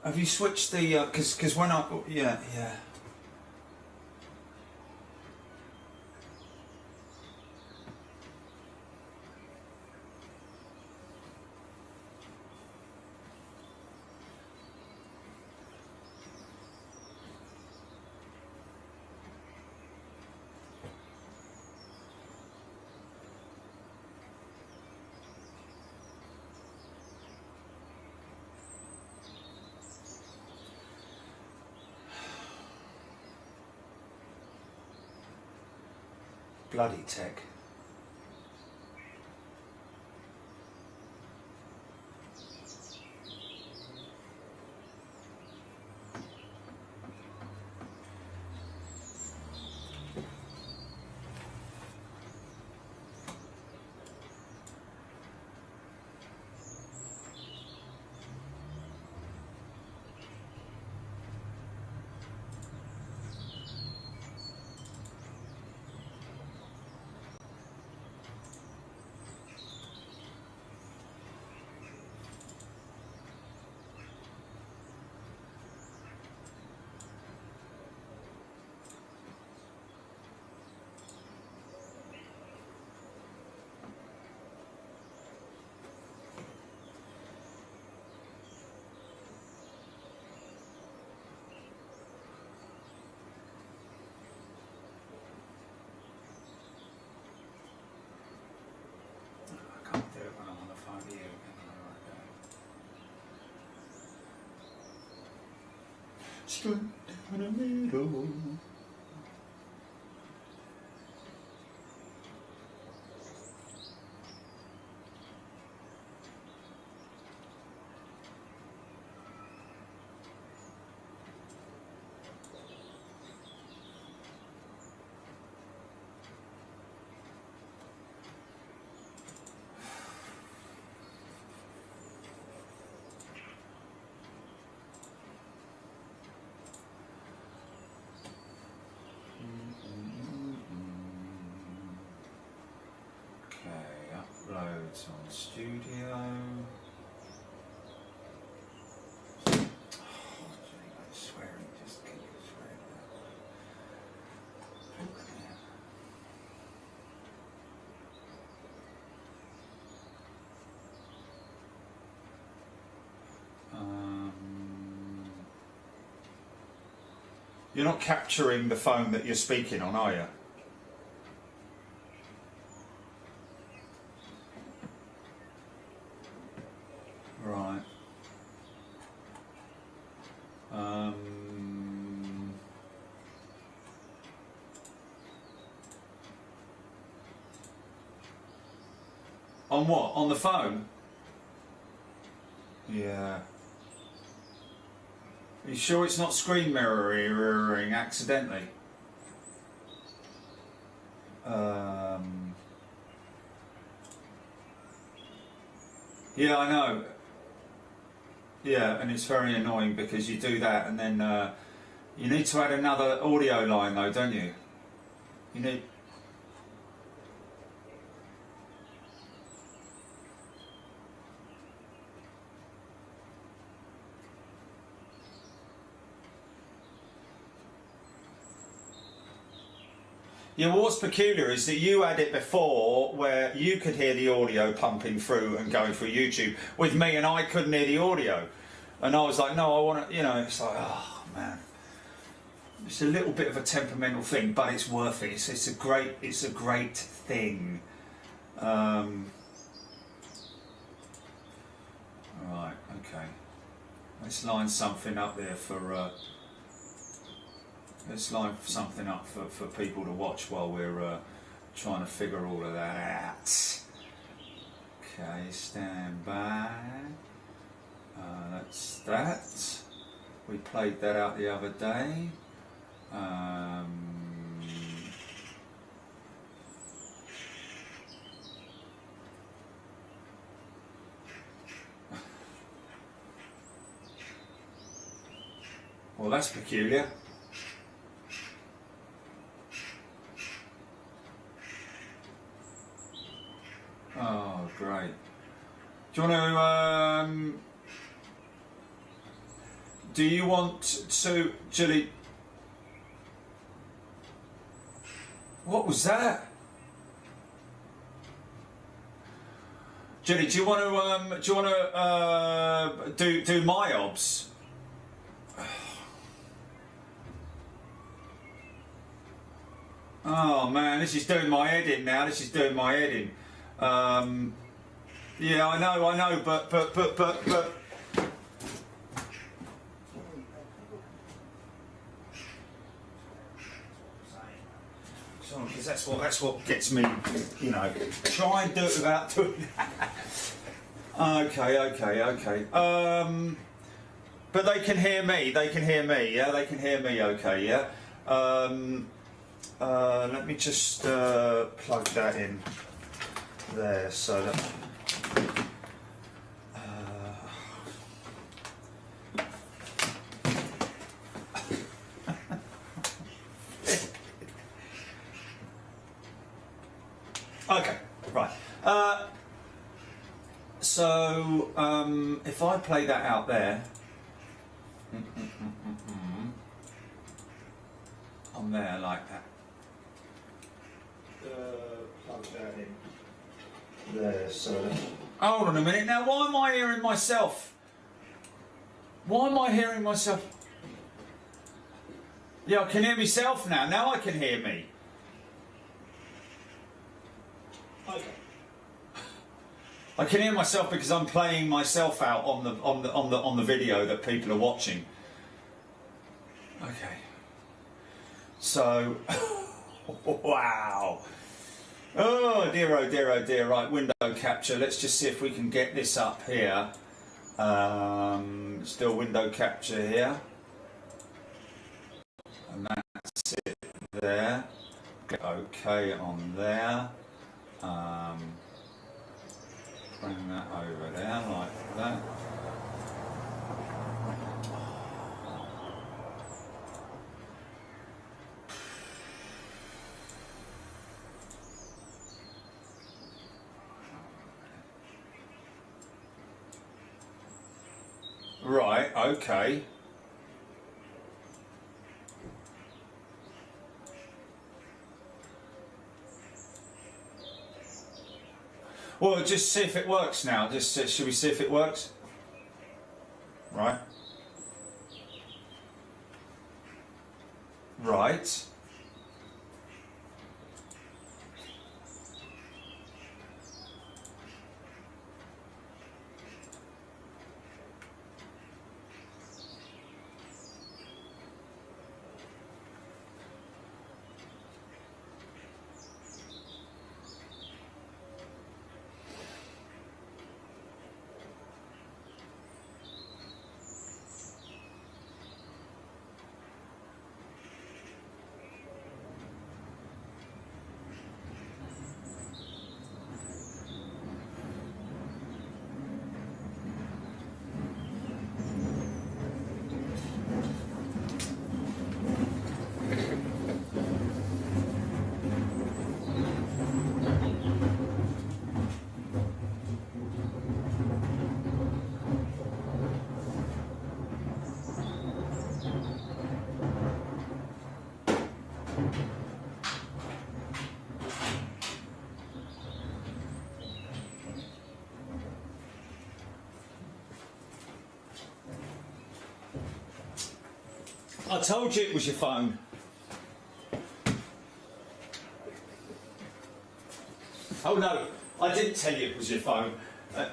[SPEAKER 1] Have you switched the? Because when I yeah. Bloody tech. Straight down the middle. Uploads on studio. Oh, gee, I'm swearing, just keep swearing. You're not capturing the phone that you're speaking on, are you? Right. On what? On the phone? Yeah. Are you sure it's not screen mirroring accidentally? Yeah, I know. Yeah, and it's very annoying because you do that and then you need to add another audio line though, don't you? You need... Yeah, well, what's peculiar is that you had it before where you could hear the audio pumping through and going through YouTube with me, and I couldn't hear the audio. And I was like, no, I want to, you know, it's like, oh, man. It's a little bit of a temperamental thing, but it's worth it. It's a great thing. Right, okay. Let's line something up there for... Let's line something up for people to watch while we're trying to figure all of that out. Okay, stand by. That's that. We played that out the other day. Well, that's peculiar. Oh, great. Do you want to, do you want to, Julie? What was that? Julie, do you want to, do my obs? Oh man, this is doing my head in now. This is doing my head in. Yeah, I know, but. Because that's what gets me, you know. Try and do it without doing that. Okay. But they can hear me. They can hear me. Yeah, they can hear me. Okay. Yeah. Let me just plug that in there so that. Okay, right. So if I play that out there, on there like that. Plug that in there. So hold on a minute. Now, why am I hearing myself? Why am I hearing myself? Yeah, I can hear myself now. Now I can hear me. Okay. I can hear myself because I'm playing myself out on the video that people are watching. Okay. So, wow. Oh dear, oh dear, oh dear. Right, window capture. Let's just see if we can get this up here. Still window capture here. And that's it there. Okay on there. Bring that over there like that. Right, okay. Well, just see if it works now. Just should we see if it works? Right. Right. I told you it was your phone. Oh no, I didn't tell you it was your phone.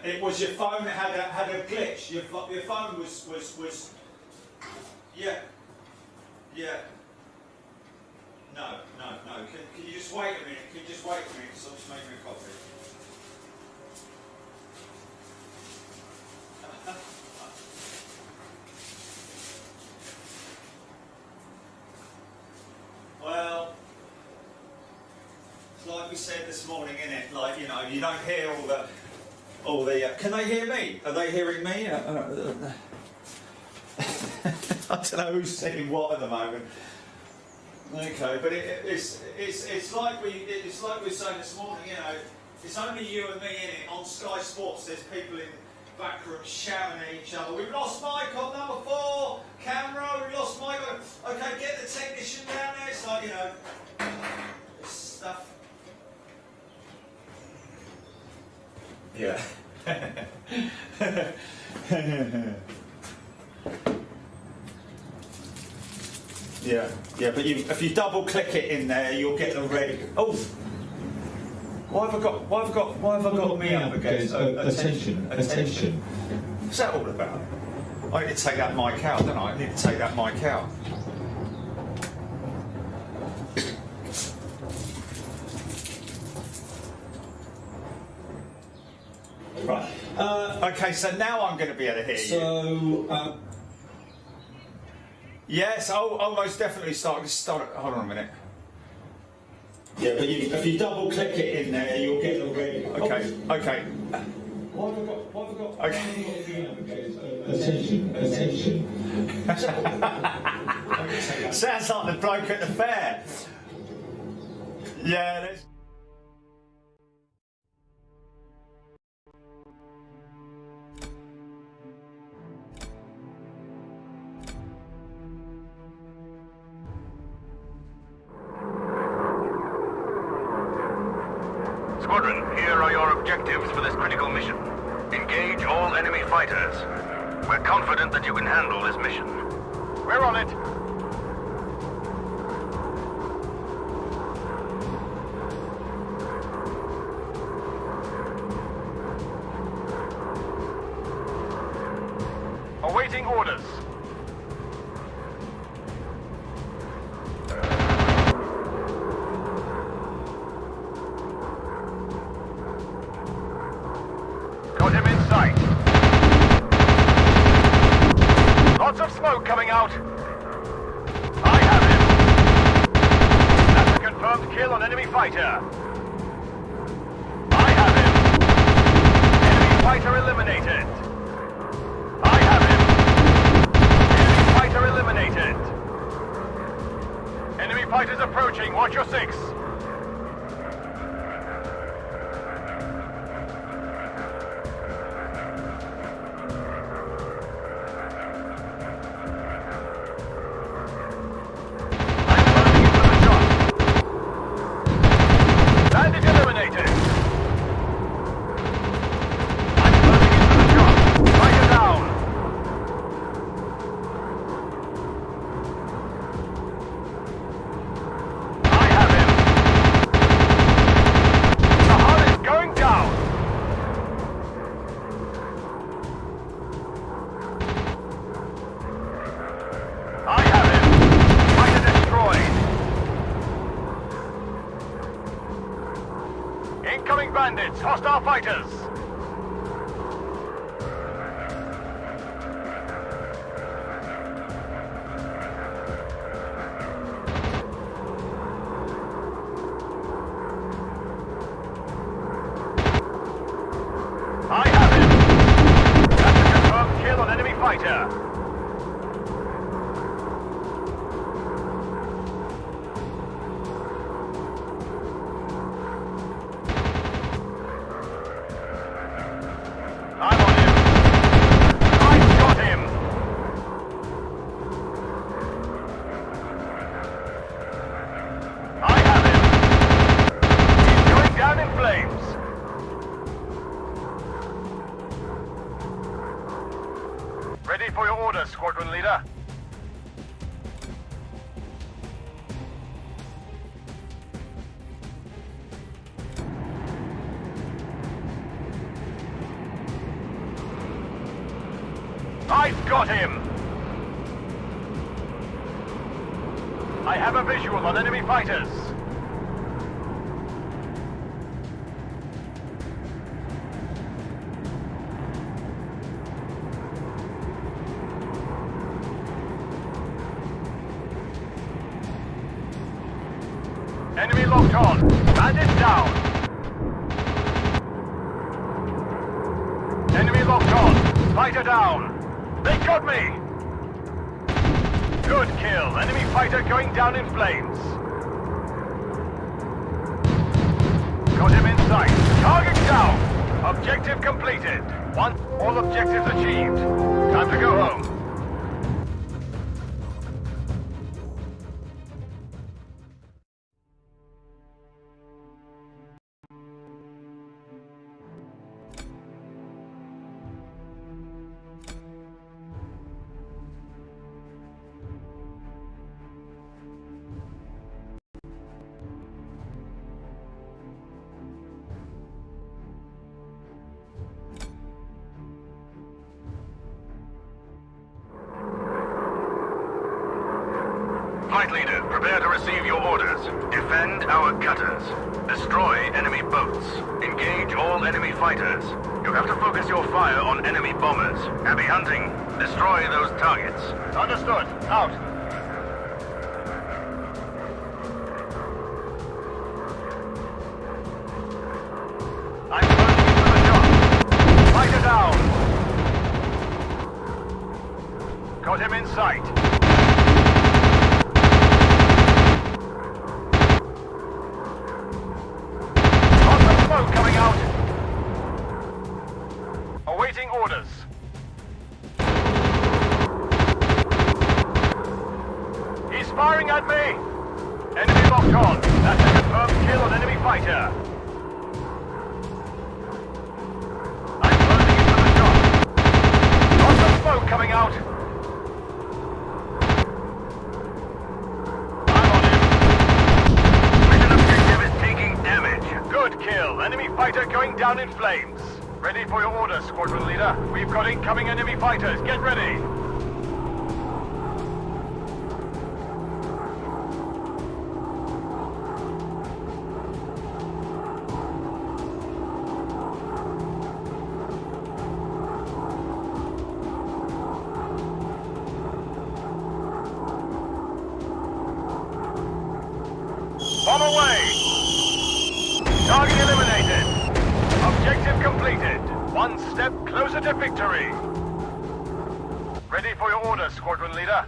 [SPEAKER 1] It was your phone that had a glitch. Your phone was yeah. No. Can you just wait a minute? Can you just wait a minute? Because I'm just making a coffee. Well, it's like we said this morning, innit? Like, you know, you don't hear all the. Can they hear me? Are they hearing me? don't know who's saying what at the moment. Okay, but it's like we were saying this morning. You know, it's only you and me in it. On Sky Sports, there's people in back room shouting at each other. We've lost Mike on number 4. Camera, we lost Mike. Okay, get the technician down there. It's like, you know, this stuff. Yeah. Yeah, but if you double click it in there, you'll get the red. Oh, why have I got me up against attention? What's that all about? I need to take that mic out, don't I? I need to take that mic out. Right. Okay, so now I'm going to be able to hear you. Yes, I'll most definitely start. Hold on a minute. Yeah, but if you double click it in there, you'll get the red. Okay. Why have I got? Attention. Sounds like the bloke at the fair. Yeah.
[SPEAKER 16] Squadron, here are your objectives for this critical mission. Engage all enemy fighters. We're confident that you can handle this mission. We're on it. Awaiting orders. Got him in sight. Lots of smoke coming out. I have him. That's a confirmed kill on enemy fighter. I have him. Enemy fighter eliminated. I have him. Enemy fighter eliminated. Enemy fighters approaching. Watch your 6. Incoming bandits, hostile fighters! I have him! That's a confirmed kill on enemy fighter! Ready for your orders, squadron leader. I've got him! I have a visual on enemy fighters. Enemy locked on. Bandit down. Enemy locked on. Fighter down. They got me.
[SPEAKER 18] Good kill. Enemy fighter going down in flames. Got him in sight. Target down. Objective completed. All objectives achieved. Time to go home.
[SPEAKER 16] Flight leader, prepare to receive your orders. Defend our cutters. Destroy enemy boats. Engage all enemy fighters. You have to focus your fire on enemy bombers. Happy hunting. Destroy those targets.
[SPEAKER 18] Understood. Out. I'm closing into the shot. Fighter down. Got him in sight. Coming out. Awaiting orders. He's firing at me. Enemy locked on. That's a confirmed kill on enemy fighter. I'm closing into the shot. Lots of smoke coming out. Good kill. Enemy fighter going down in flames. Ready for your orders, squadron leader. We've got incoming enemy fighters. Get ready. Bomb away. Target eliminated. Objective completed. One step closer to victory. Ready for your orders, squadron leader.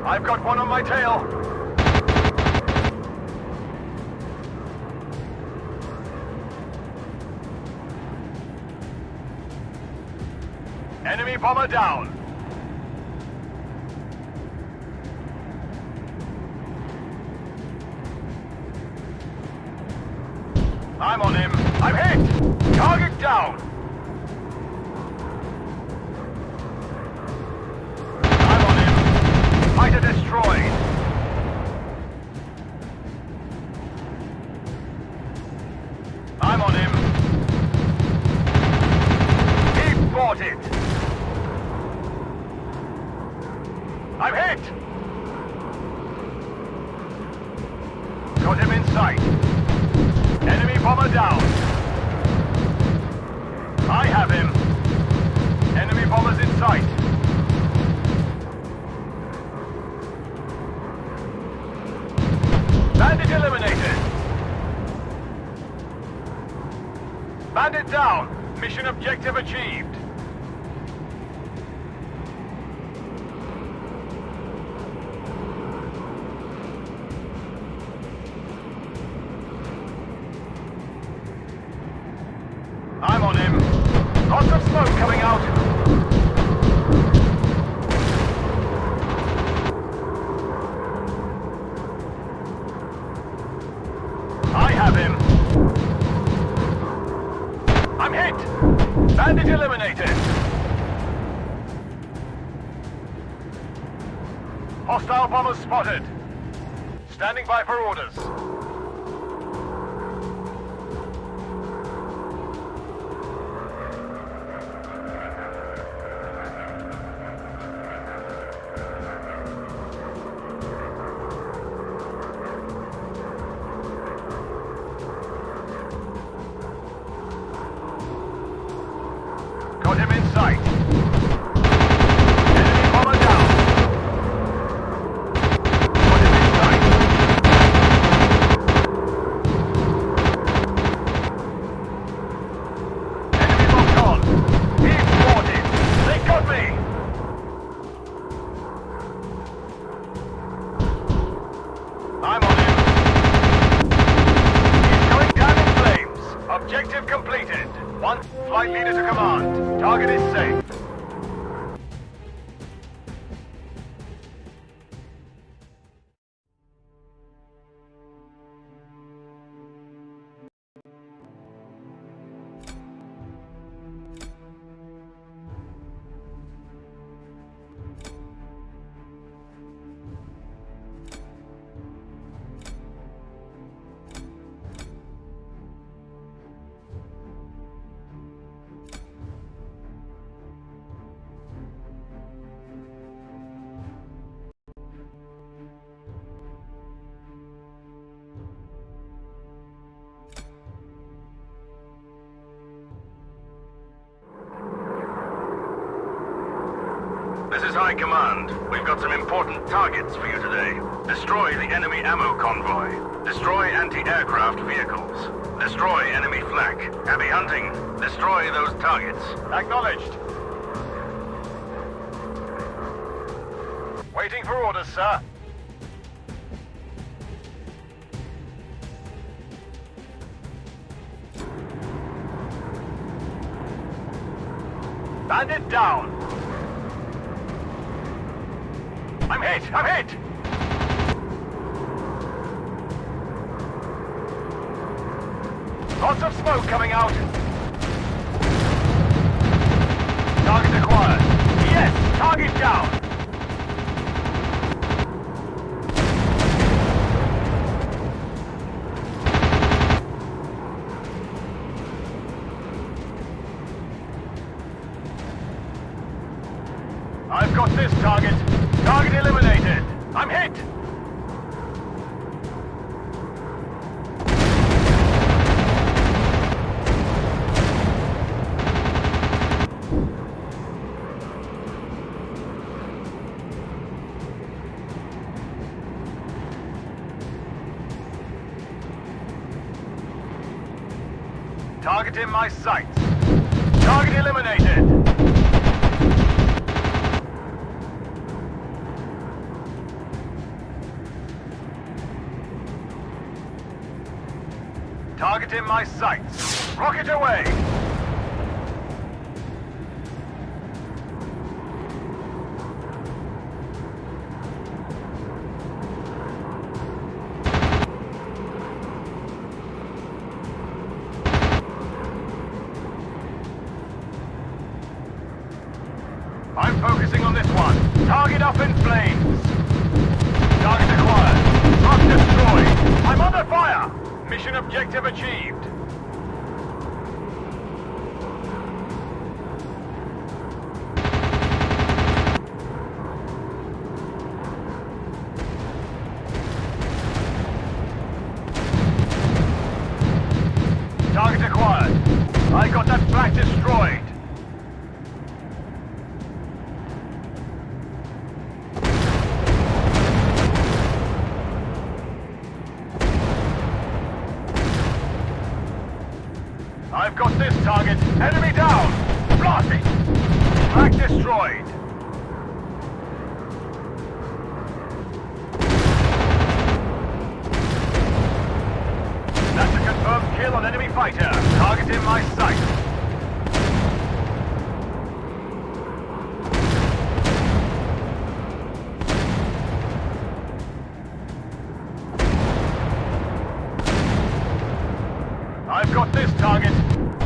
[SPEAKER 18] I've got one on my tail. Enemy bomber down. I'm on him. I'm hit! Target down! I'm on him. Fighter destroyed. I'm on him. He bought it. I'm hit! Got him in sight. Enemy bomber down. I have him. Enemy bombers in sight. Bandit eliminated. Bandit down. Mission objective achieved. I'm on him. Lots of smoke coming out. I have him. I'm hit. Bandit eliminated. Hostile bombers spotted. Standing by for orders. Got him in sight. Enemy bomber down. Got him in sight.
[SPEAKER 16] This is High Command. We've got some important targets for you today. Destroy the enemy ammo convoy. Destroy anti-aircraft vehicles. Destroy enemy flak. Happy hunting. Destroy those targets.
[SPEAKER 18] Acknowledged. Waiting for orders, sir. Bandit down. I'm hit! I'm hit! Lots of smoke coming out. Target acquired. Yes! Target down! I've got this target. Target eliminated. I'm hit. Target in my sights. Target eliminated. Target in my sights. Rocket away! I'm focusing on this one. Target up in flames. Target acquired. Truck destroyed. I'm under fire! Mission objective achieved. Target acquired. I got that flak destroyed. I've got this target. Enemy down! Blasting! Flak destroyed. That's a confirmed kill on enemy fighter. Target in my sight. I've got this target.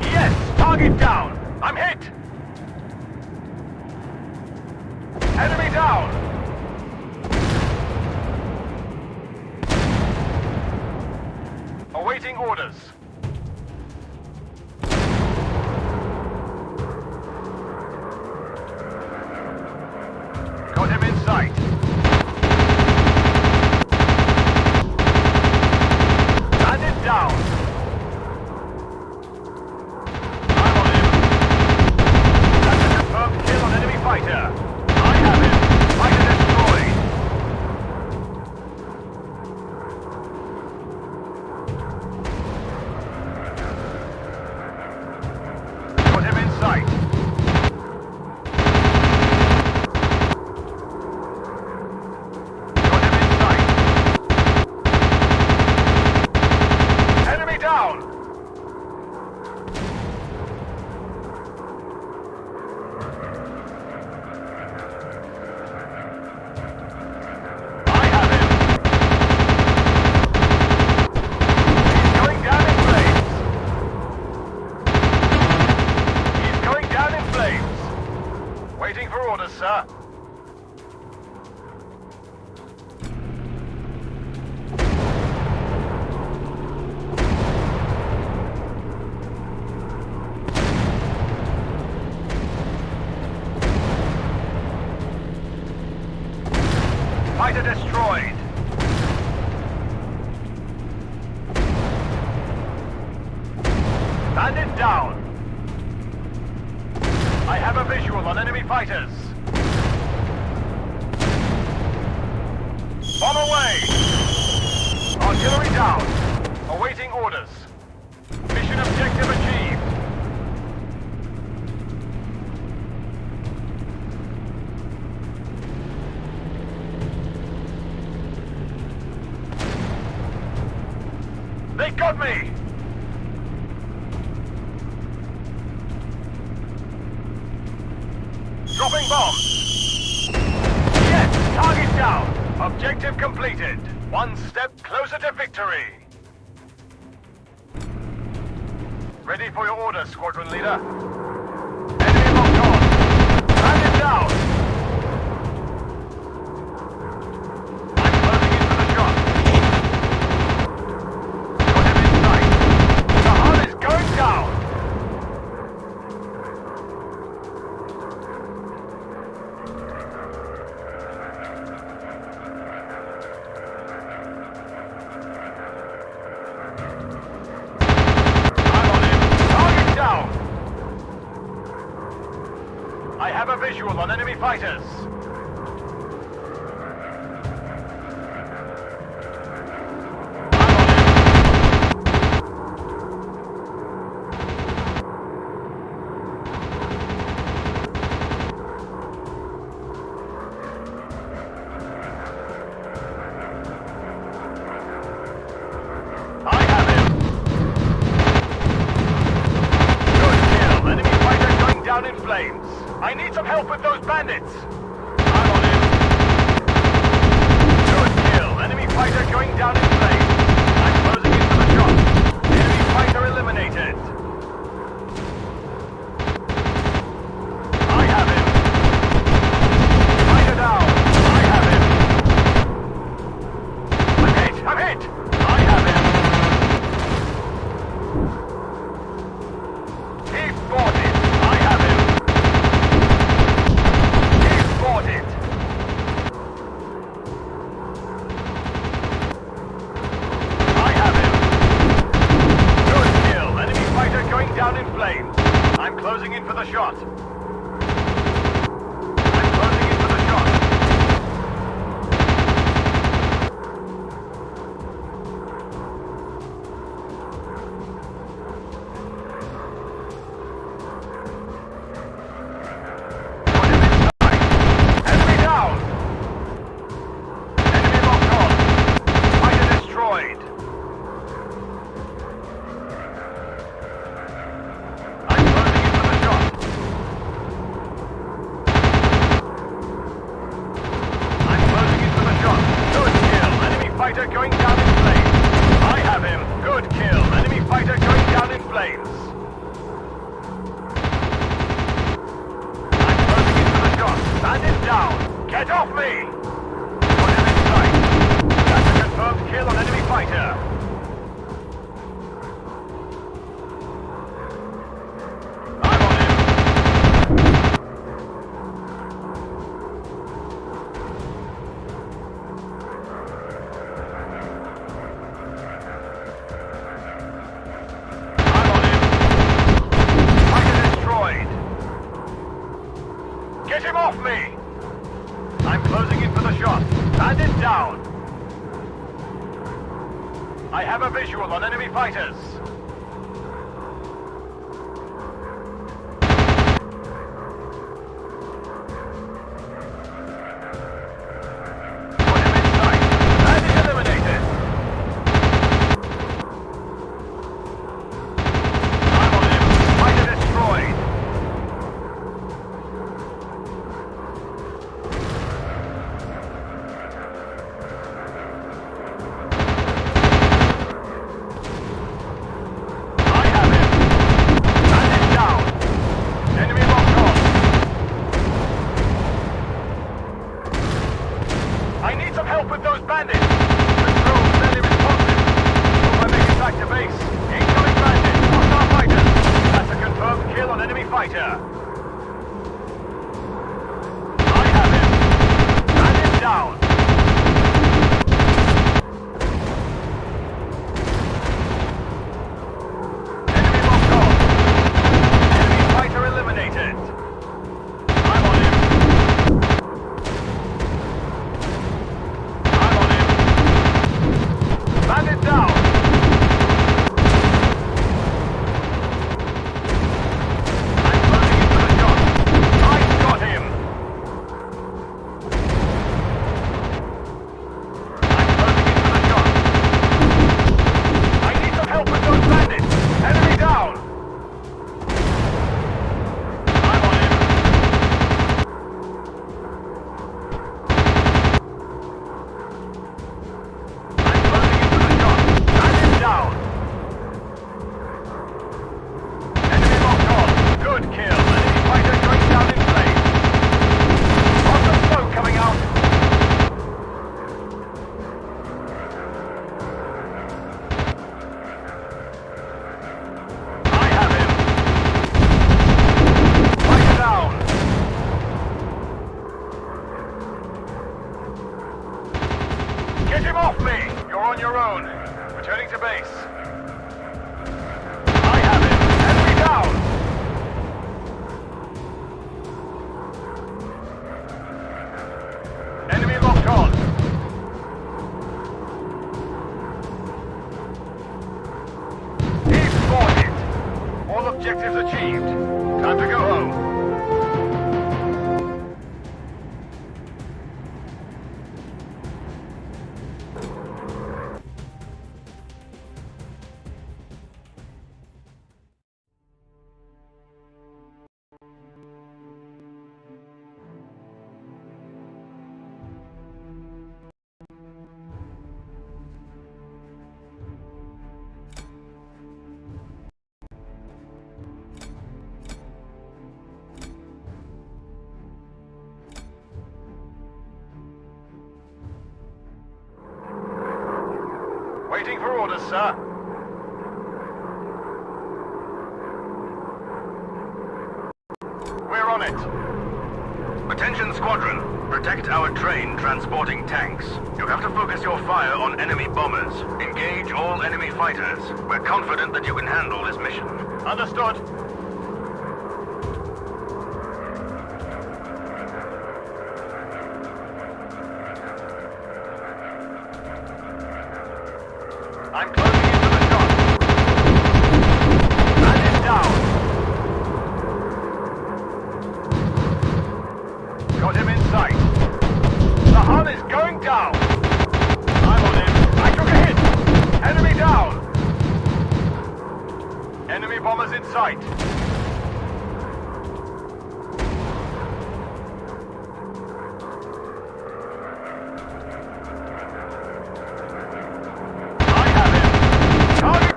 [SPEAKER 18] Yes! Target down! I'm hit! Enemy down! Awaiting orders. Got him in sight. Bandit down! Fighter! I have him! Fighter destroyed! Got him in sight! Got him in sight! Enemy down! Waiting for orders, sir. Fighter destroyed. Bandit down. I have a visual on enemy fighters. They got me! Dropping bombs! Yes, target down! Objective completed. One step closer to victory. Ready for your orders, squadron leader. Enemy locked on. Bandit down! I'm closing in for the shot. Got him in sight. The hull is going down! I have a visual on enemy fighters. I have him. Good kill. Enemy fighter going down in flames. I need some help with those bandits! I'm on him! Good kill! Enemy fighter going down in flames! I'm closing in for the shot! Enemy fighter eliminated! I have him! Fighter down! I have him! I'm hit! I'm hit! I have him! He fought it! I have him! I have him. Good kill. Enemy fighter going down in flames. I'm closing in for the shot. I'm closing in for the shot. Fighter going down in flames. I have him. Good kill. Enemy fighter going down in flames. I'm closing in for the shot. Bandit down. Get off me! Got him in sight. That's a confirmed kill on enemy fighter. I'm on him. Get him off me! I'm closing in for the shot. Bandit down! I have a visual on enemy fighters. Put him in sight. Bandit eliminated. I'm on him. Fighter destroyed. I need some help with those bandits! Control, fairly responsive. Hope I make it back to base. Incoming bandits, hostile fighters. That's a confirmed kill on enemy fighter. I have him. Bandit down. Enemy locked on. Enemy fighter eliminated. I'm on him. Bandit down! I'm closing into the Get him off me! You're on your own. Returning to base. I have him. Enemy down! Enemy locked on. He's spotted. All objectives achieved. Time to go home. Waiting for orders, sir. We're on it.
[SPEAKER 16] Attention squadron. Protect our train transporting tanks. You have to focus your fire on enemy bombers. Engage all enemy fighters. We're confident that you can handle this mission.
[SPEAKER 18] Understood. I'm closing into the shot. Man is down. Got him in sight. The Hun is going down. I'm on him. I took a hit. Enemy down. Enemy bombers in sight.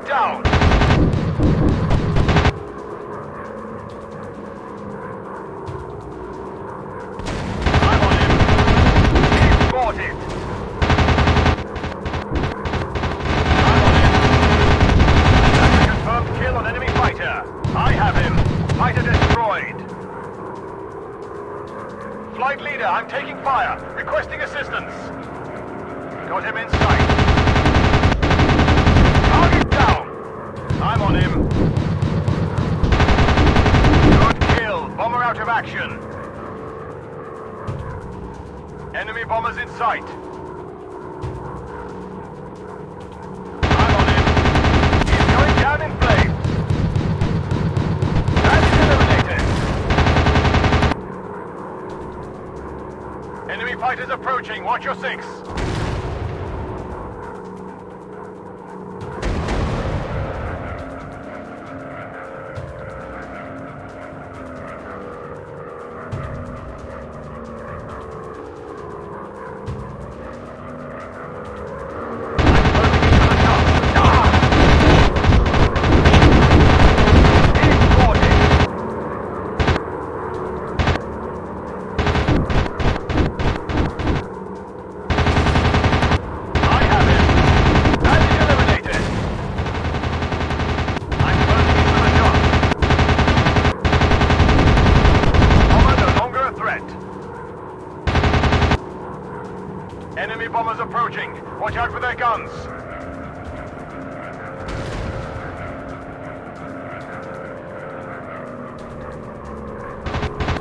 [SPEAKER 18] Down. I'm on him. He's spotted. I'm on him. That's a confirmed kill on enemy fighter. I have him. Fighter destroyed. Flight leader, I'm taking fire. Requesting assistance. Got him in sight. Target down. I'm on him. Good kill. Bomber out of action. Enemy bombers in sight. I'm on him. He's going down in flames. That is eliminated. Enemy fighters approaching. Watch your six. Enemy bombers approaching. Watch out for their guns.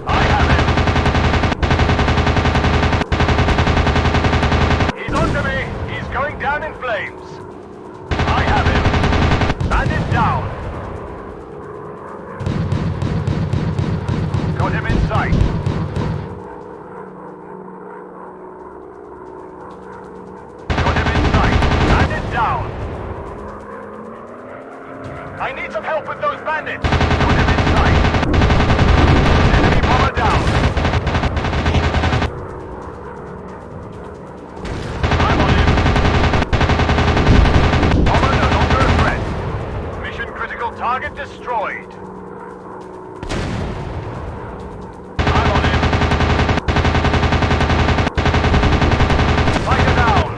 [SPEAKER 18] I have him. He's onto me. He's going down in flames. I have him. Bandit down. Got him in sight. Down. I need some help with those bandits. Put him in sight. Enemy bomber down. I'm on him. Bomber no longer a threat. Mission critical target destroyed. I'm on him. Fighter down.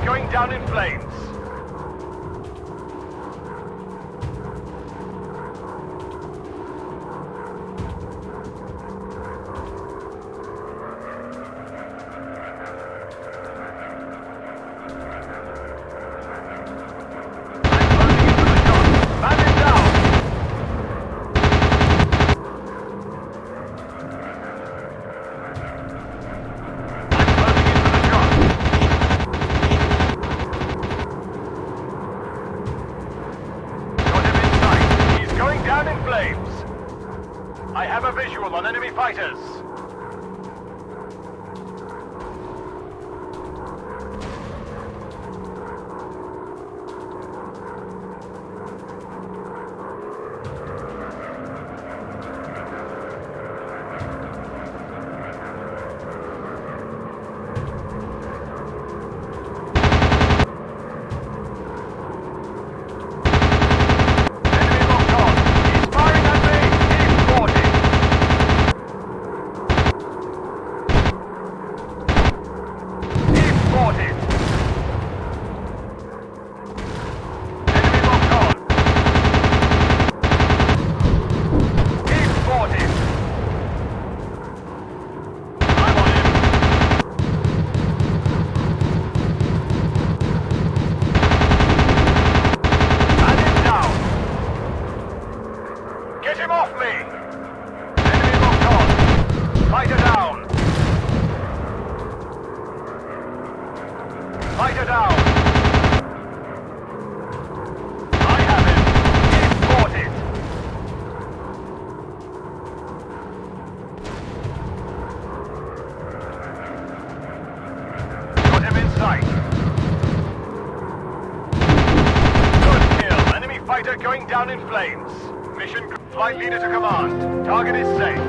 [SPEAKER 18] Going down in down in flames. I have a visual on enemy fighters. Going down in flames. Mission flight leader to command. Target is safe.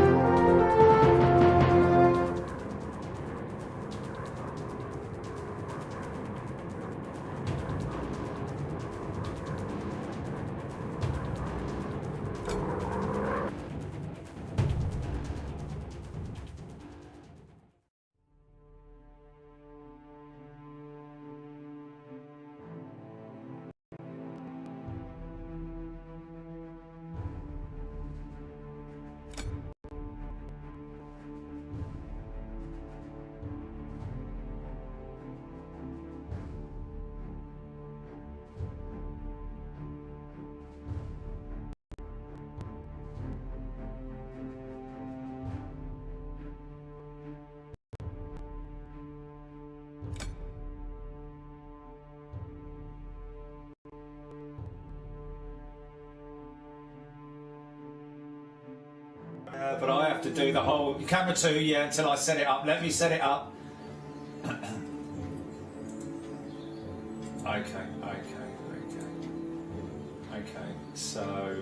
[SPEAKER 1] But I have to do the whole camera 2, yeah, until I set it up. Let me set it up. Okay. So,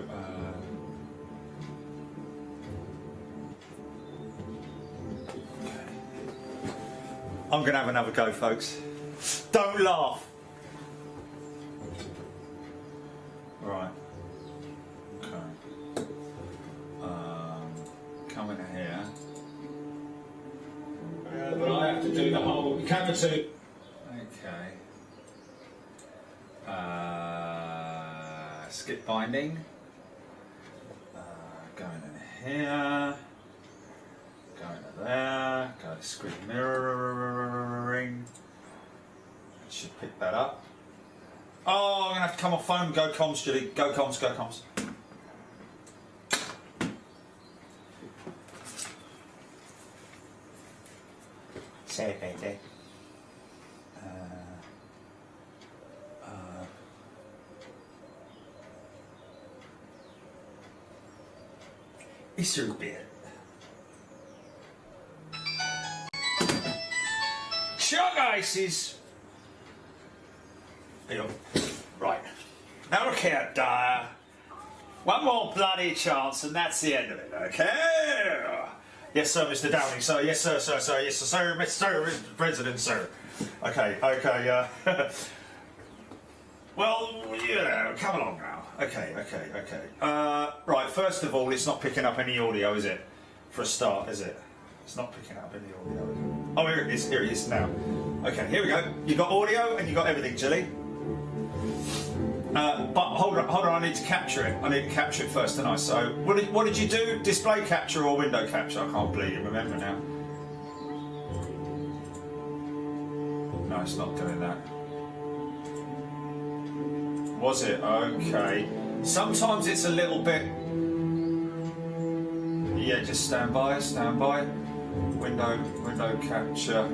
[SPEAKER 1] I'm going to have another go, folks. Don't laugh. Right. Okay. Coming here. But I have to do the whole camera 2. Okay. Skip binding. Going in here. Going to there. Go to screen mirroring. That should pick that up. Oh, I'm going to have to come off phone. Go comms, Julie. Go comms, go comms. Say it, baby. It's your bit. Chuck ices. Right. Now look here, Dyer. One more bloody chance and that's the end of it, okay? Yes, sir, Mr. Downing, sir. Yes, sir, yes, sir, Mr. President, sir. Okay, well, you know, come along now. Okay. Right, first of all, it's not picking up any audio, is it? For a start, is it? It's not picking up any audio, is it? Oh, here it is now. Okay, here we go. You got audio and you got everything, Jilly. But hold on, I need to capture it. I need to capture it first, don't I? So, what did you do? Display capture or window capture? I can't believe you remember now. No, it's not doing that. Was it? Okay. Sometimes it's a little bit... Yeah, just stand by. Window capture.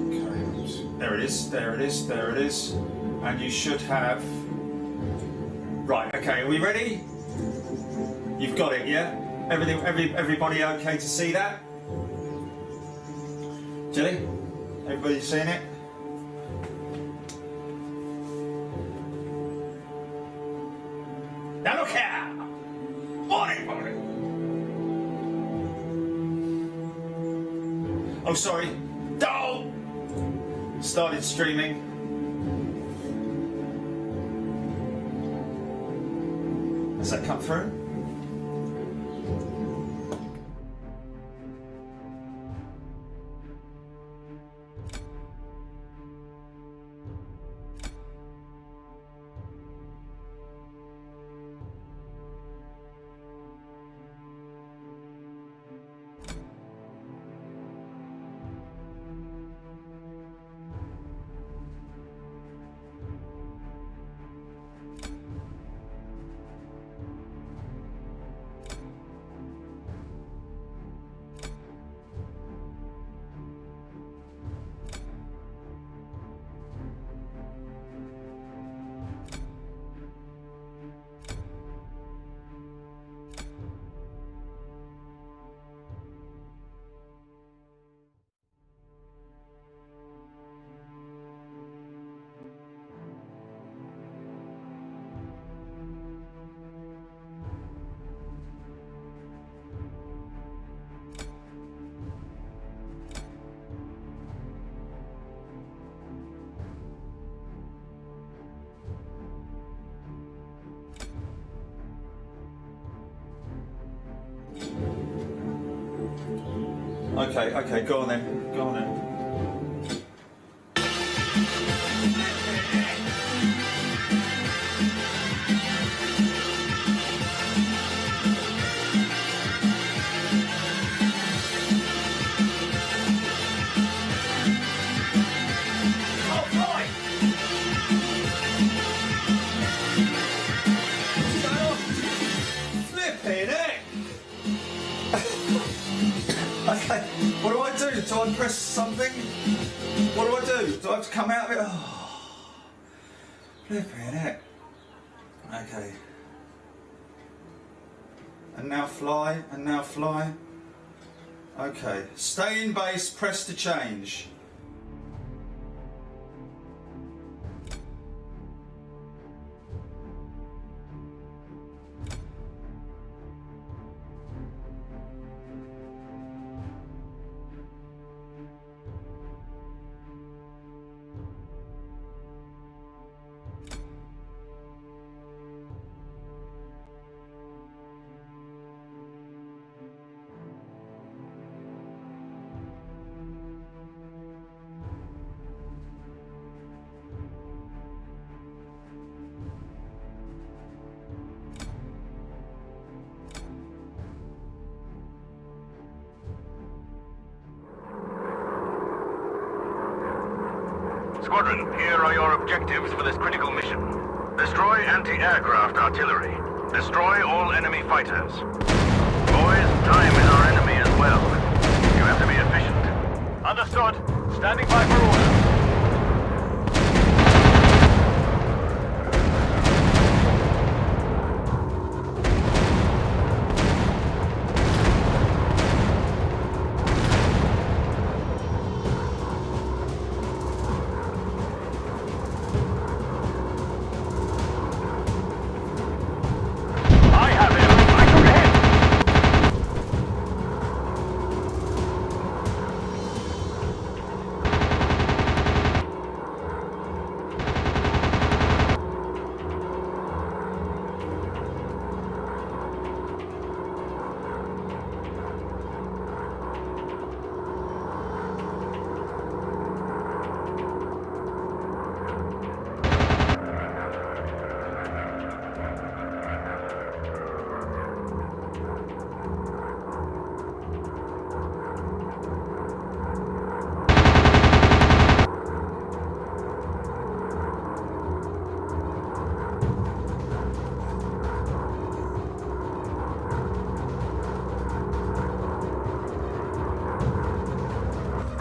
[SPEAKER 1] Okay, There it is, there it is, there it is. And you should have... Right, okay, are we ready? You've got it, yeah? Everybody okay to see that? Jilly? Everybody seeing it? Now look here! Morning, morning! Oh, sorry. Oh! Started streaming. Has that come through? Okay, go on then. Go on then. What do I do? Do I press something? What do I do? Do I have to come out of it? Oh, flipping heck. Okay. And now fly, and now fly. Okay. Stay in base, press to change.
[SPEAKER 16] Squadron, here are your objectives for this critical mission. Destroy anti-aircraft artillery. Destroy all enemy fighters. Boys, time is our enemy as well. You have to be efficient.
[SPEAKER 18] Understood. Standing by for orders.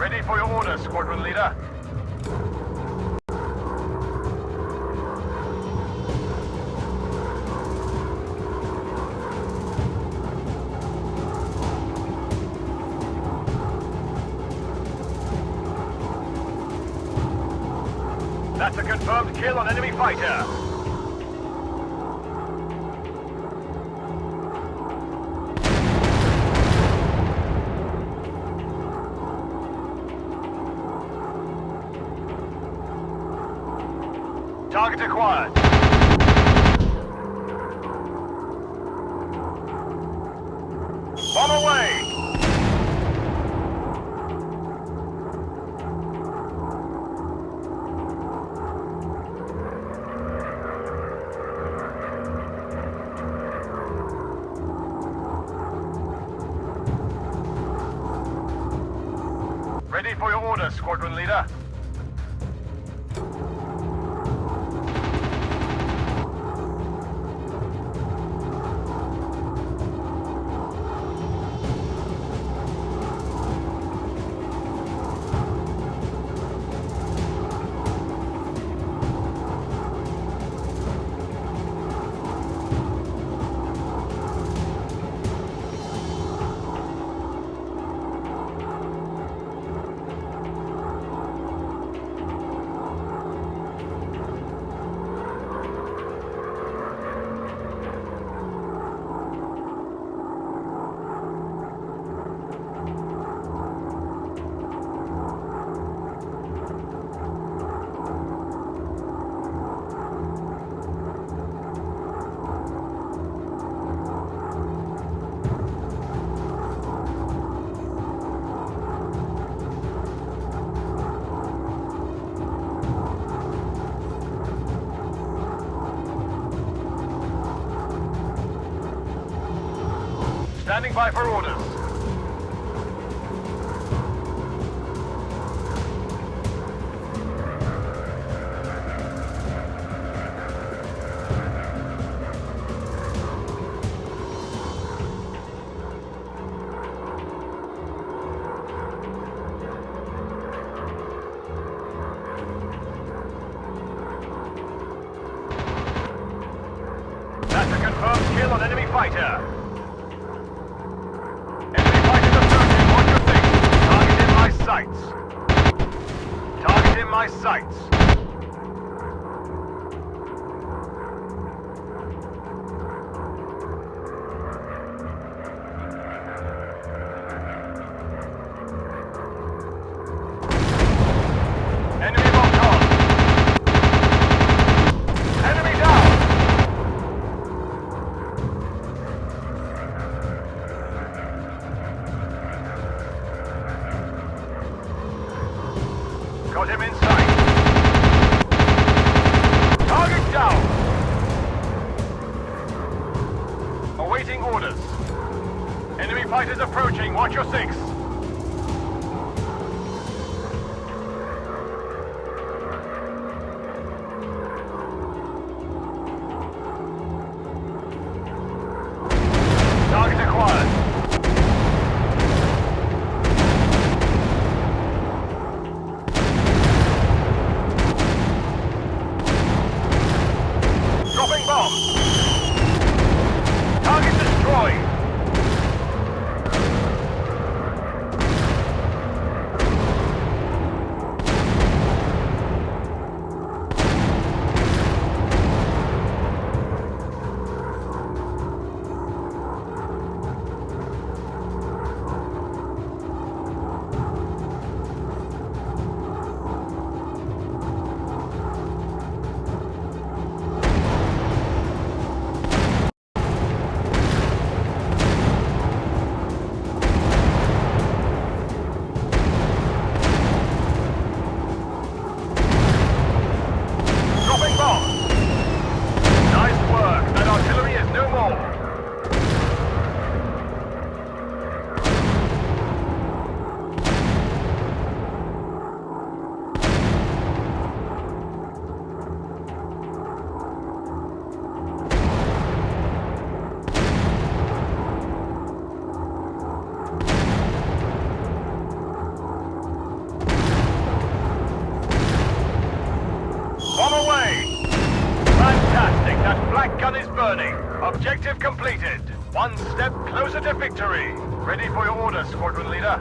[SPEAKER 18] Ready for your orders, Squadron Leader. That's a confirmed kill on enemy fighter. Target acquired. Bomb away! Ready for your orders, squadron leader. Standing by for orders. That's a confirmed kill on enemy fighter. Target in my sights. Enemy locked on. Enemy down. Got him in sight. Target down. Awaiting orders. Enemy fighters approaching. Watch your six. Target acquired. Dropping bomb. Target destroyed. Gun is burning. Objective completed. One step closer to victory. Ready for your orders, squadron leader.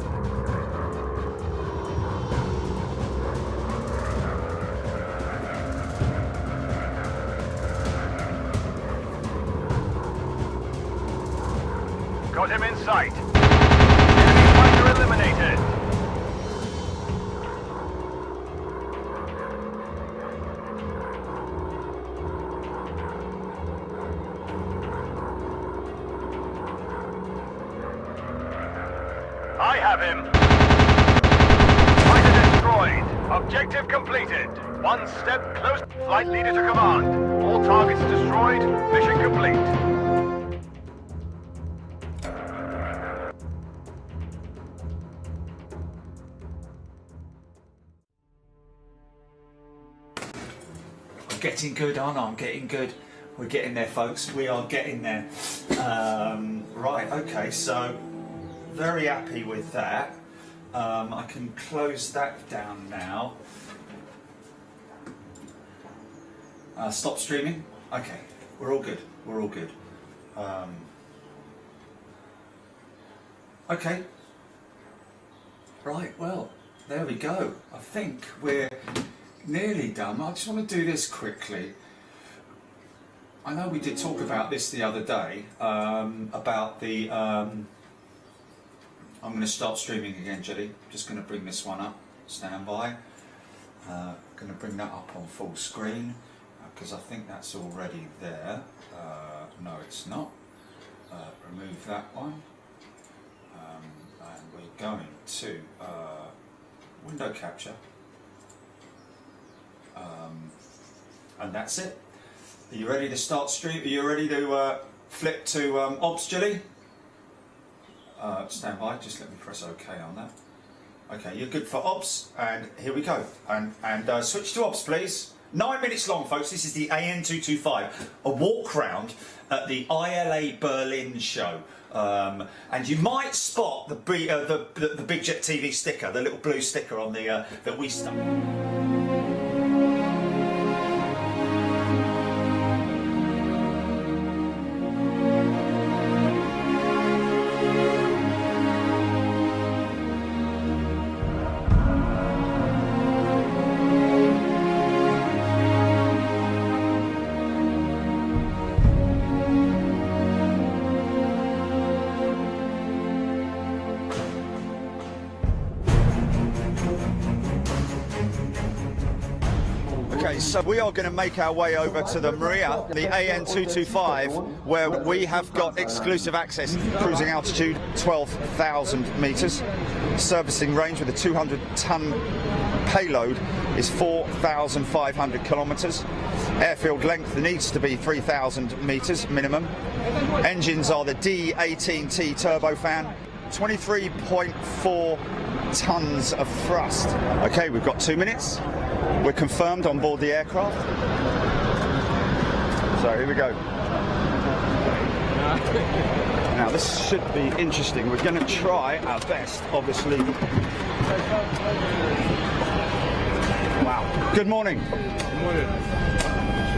[SPEAKER 18] Got him in sight. Enemy fighter eliminated. I have him. Fighter destroyed. Objective completed. One step close. Flight leader to command. All targets destroyed. Mission complete.
[SPEAKER 1] I'm getting good, aren't I? I'm getting good. We're getting there, folks. We are getting there. Right, okay, so very happy with that. I can close that down now. Stop streaming. Okay, we're all good. We're all good. Okay. Right, well, there we go. I think we're nearly done. I just want to do this quickly. I know we did talk about this the other day, about the... I'm going to start streaming again, Jelly. Just going to bring this one up. Stand by. Going to bring that up on full screen, because I think that's already there. No, it's not. Remove that one. And we're going to window capture. And that's it. Are you ready to start stream? Are you ready to flip to Ops, Jelly? Stand by, just let me press OK on that. Okay, you're good for Ops, and here we go. And switch to Ops, please. 9 minutes long, folks. This is the An-225, a walk round at the ILA Berlin show. And you might spot the Big Jet TV sticker, the little blue sticker on the that we stuck. So we are going to make our way over to the Maria, the An-225, where we have got exclusive access. Cruising altitude 12,000 metres. Servicing range with a 200-ton payload is 4,500 kilometres. Airfield length needs to be 3,000 metres minimum. Engines are the D18T turbofan. 23.4 tons of thrust. Okay, we've got 2 minutes. We're confirmed on board the aircraft. So here we go. Now this should be interesting. We're going to try our best, obviously. Wow. Good morning. Good morning.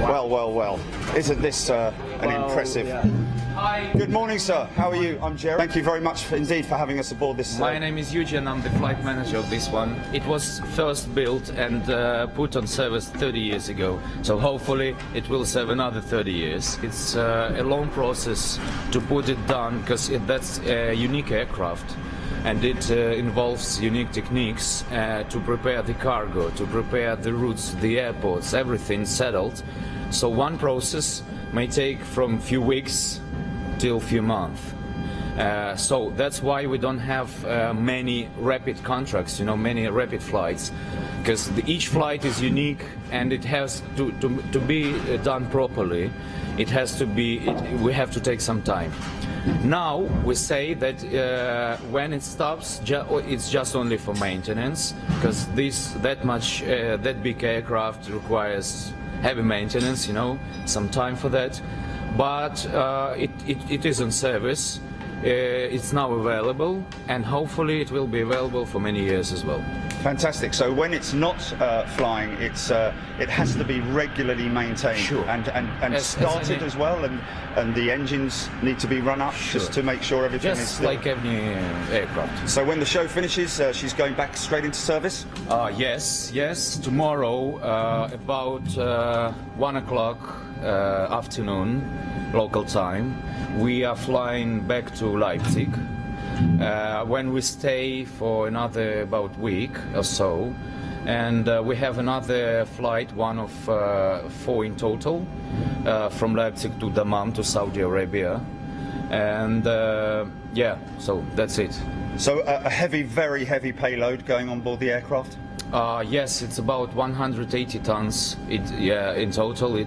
[SPEAKER 1] Wow. Well. Isn't this an impressive... Yeah.
[SPEAKER 19] Hi.
[SPEAKER 1] Good morning, sir. How are you? I'm Jerry. Thank you very much indeed for having us aboard this.
[SPEAKER 19] My name is Eugene. I'm the flight manager of this one. It was first built and put on service 30 years ago. So hopefully it will serve another 30 years. It's a long process to put it down because that's a unique aircraft. And it involves unique techniques to prepare the cargo, to prepare the routes, the airports, everything settled. So one process may take from few weeks till few months. So that's why we don't have many rapid contracts, many rapid flights, because each flight is unique and it has to be done properly. It has to be, we have to take some time. Now we say that when it stops, it's just only for maintenance, because that big aircraft requires heavy maintenance, some time for that. But it is in service. It's now available, and hopefully it will be available for many years as well.
[SPEAKER 1] Fantastic. So when it's not flying, it has to be regularly maintained.
[SPEAKER 19] Sure.
[SPEAKER 1] And started as well, and the engines need to be run up just to make sure everything is still...
[SPEAKER 19] like any aircraft.
[SPEAKER 1] So when the show finishes, she's going back straight into service?
[SPEAKER 19] Yes. Tomorrow, about 1 o'clock afternoon, local time, we are flying back to Leipzig. When we stay for another about week or so, and we have another flight, one of 4 in total, from Leipzig to Dammam to Saudi Arabia, and yeah, so that's it.
[SPEAKER 1] So a heavy, very heavy payload going on board the aircraft?
[SPEAKER 19] Yes, it's about 180 tons. In total.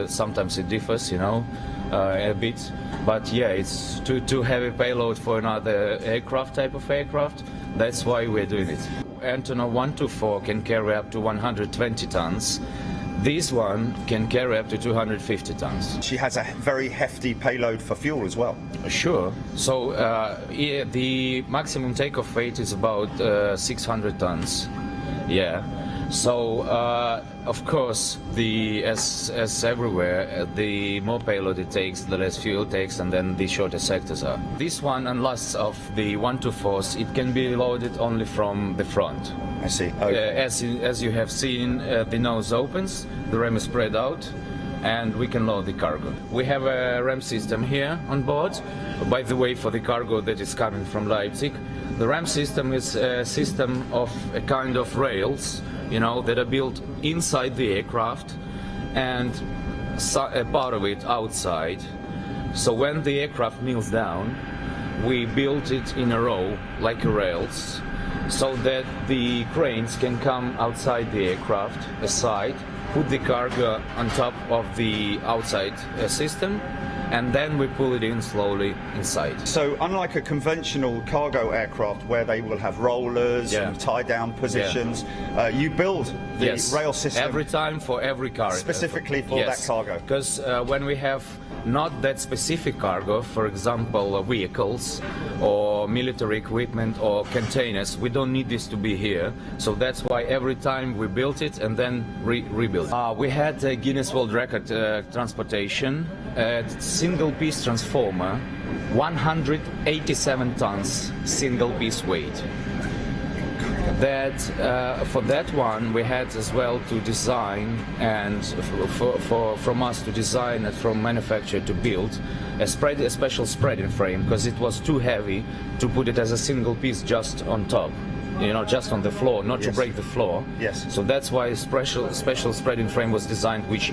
[SPEAKER 19] Sometimes it differs, a bit. But yeah, it's too heavy payload for another type of aircraft. That's why we're doing it. Antonov An-225 can carry up to 120 tons. This one can carry up to 250 tons.
[SPEAKER 1] She has a very hefty payload for fuel as well.
[SPEAKER 19] Sure. So the maximum takeoff weight is about 600 tons. Yeah. So of course, as everywhere, the more payload it takes, the less fuel it takes, and then the shorter sectors are. This one, unless of the 124s, it can be loaded only from the front.
[SPEAKER 1] I see. Okay.
[SPEAKER 19] As you have seen, the nose opens, the ram is spread out, and we can load the cargo. We have a ram system here on board. By the way, for the cargo that is coming from Leipzig, the ram system is a system of a kind of rails, that are built inside the aircraft and a part of it outside. So when the aircraft kneels down, we built it in a row like rails, so that the cranes can come outside the aircraft, aside, put the cargo on top of the outside system, and then we pull it in slowly inside.
[SPEAKER 1] So unlike a conventional cargo aircraft where they will have rollers and tie-down positions, you build the rail system
[SPEAKER 19] every time for every cargo.
[SPEAKER 1] Specifically for that cargo.
[SPEAKER 19] Because when we have not that specific cargo, for example vehicles or military equipment or containers, we don't need this to be here. So that's why every time we built it and then rebuilt it. We had a Guinness World Record transportation, single piece transformer, 187 tons single piece weight. That for that one we had as well to design, and from us to design and from manufacturer to build a special spreading frame, because it was too heavy to put it as a single piece just on top, just on the floor, not to break the floor.
[SPEAKER 1] Yes.
[SPEAKER 19] So that's why a special spreading frame was designed, which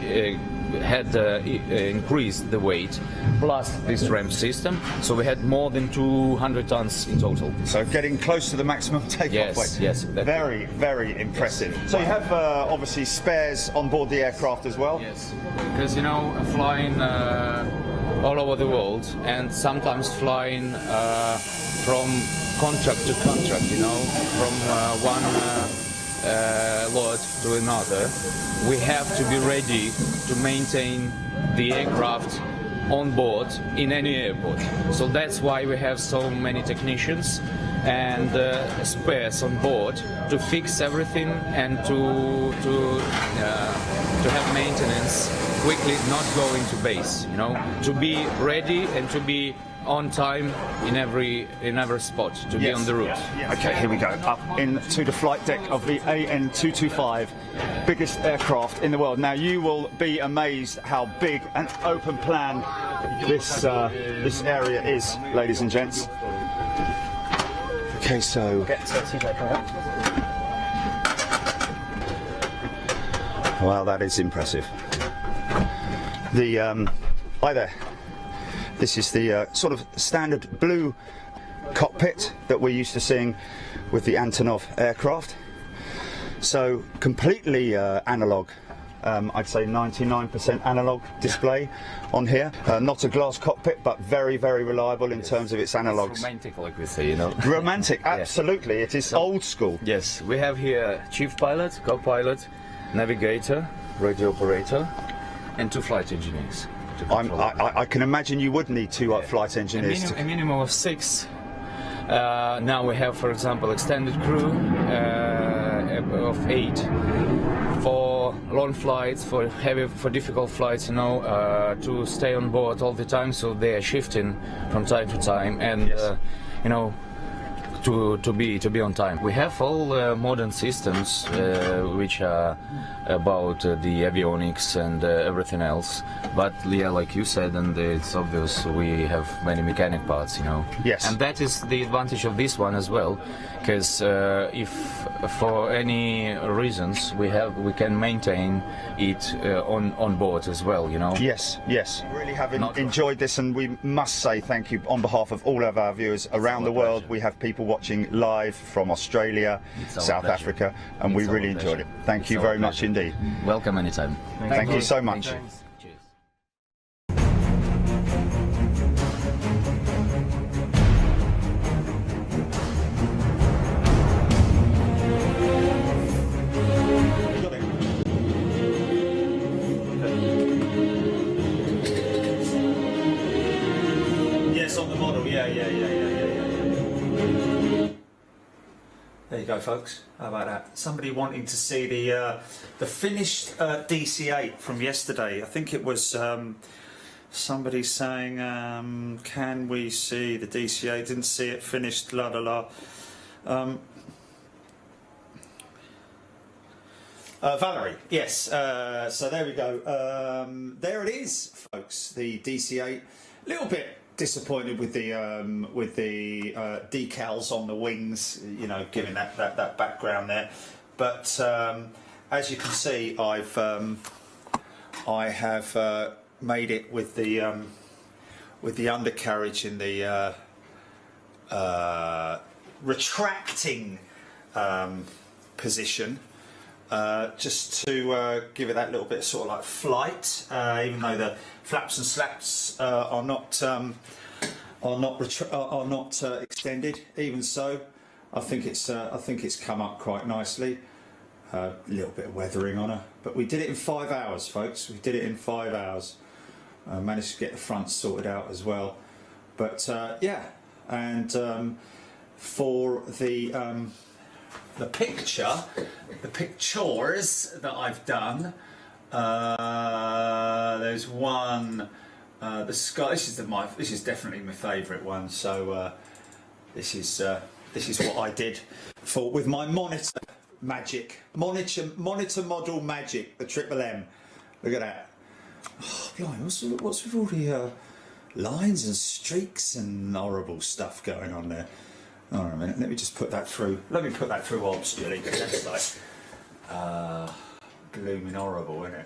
[SPEAKER 19] had increased the weight, plus this ram system. So we had more than 200 tons in total.
[SPEAKER 1] So getting close to the maximum takeoff weight.
[SPEAKER 19] Yes, exactly.
[SPEAKER 1] Very, very impressive.
[SPEAKER 19] Yes.
[SPEAKER 1] So you have obviously spares on board the aircraft as well?
[SPEAKER 19] Yes, because flying all over the world, and sometimes flying from contract to contract, from one load to another, we have to be ready to maintain the aircraft on board in any airport. So that's why we have so many technicians and spares on board to fix everything and to have maintenance quickly, not going to base, to be ready and to be on time in every spot, to be on the route.
[SPEAKER 1] Okay, here we go, up into the flight deck of the An-225, biggest aircraft in the world. Now you will be amazed how big and open plan this area is, ladies and gents. Okay, so wow, that is impressive. Hi there. This is the sort of standard blue cockpit that we're used to seeing with the Antonov aircraft. So completely analog. I'd say 99% analog display on here. Not a glass cockpit, but very, very reliable in terms of its analogs.
[SPEAKER 19] It's romantic, like we say,
[SPEAKER 1] Romantic, absolutely. It is old school.
[SPEAKER 19] Yes, we have here chief pilot, co-pilot, navigator, radio operator, and 2 flight engineers.
[SPEAKER 1] I can imagine you would need 2 flight engineers.
[SPEAKER 19] A minimum of 6. Now we have, for example, extended crew, of 8 for long flights, for difficult flights, you know, to stay on board all the time, so they are shifting from time to time, and you know, to be on time. We have all modern systems which are about the avionics and everything else, but yeah, like you said, and it's obvious, we have many mechanic parts, you know.
[SPEAKER 1] Yes.
[SPEAKER 19] And that is the advantage of this one as well, because if for any reasons we can maintain it on board as well, you know.
[SPEAKER 1] Yes, yes. Really have enjoyed this, and we must say thank you on behalf of all of our viewers around the world. We have people watching live from Australia, South Africa, and we really enjoyed it. Thank you very much indeed.
[SPEAKER 19] Welcome anytime.
[SPEAKER 1] Thank you so much. Yes, on the model. Yeah. There you go, folks. How about that? Somebody wanting to see the finished DC-8 from yesterday. I think it was somebody saying, "Can we see the DC-8? Didn't see it finished." La la la. Valerie, yes. So there we go. There it is, folks. The DC-8. A little bit disappointed with the decals on the wings, you know, given that background there. But as you can see, I have made it with the undercarriage in the retracting position. Just to give it that little bit of sort of like flight, even though the flaps and slaps are not extended. Even so, I think it's come up quite nicely. A little bit of weathering on her, but we did it in 5 hours, folks. We did it in 5 hours. Managed to get the front sorted out as well. But yeah, and for the pictures that I've done, there's one, the sky. This is definitely my favourite one. So this is what I did with my monitor magic, monitor model magic, the Triple M. Look at that. Oh, blimey, what's with all the lines and streaks and horrible stuff going on there? Hold on a minute, let me just put that through. Let me put that through obscurely, because that's like blooming horrible, isn't it?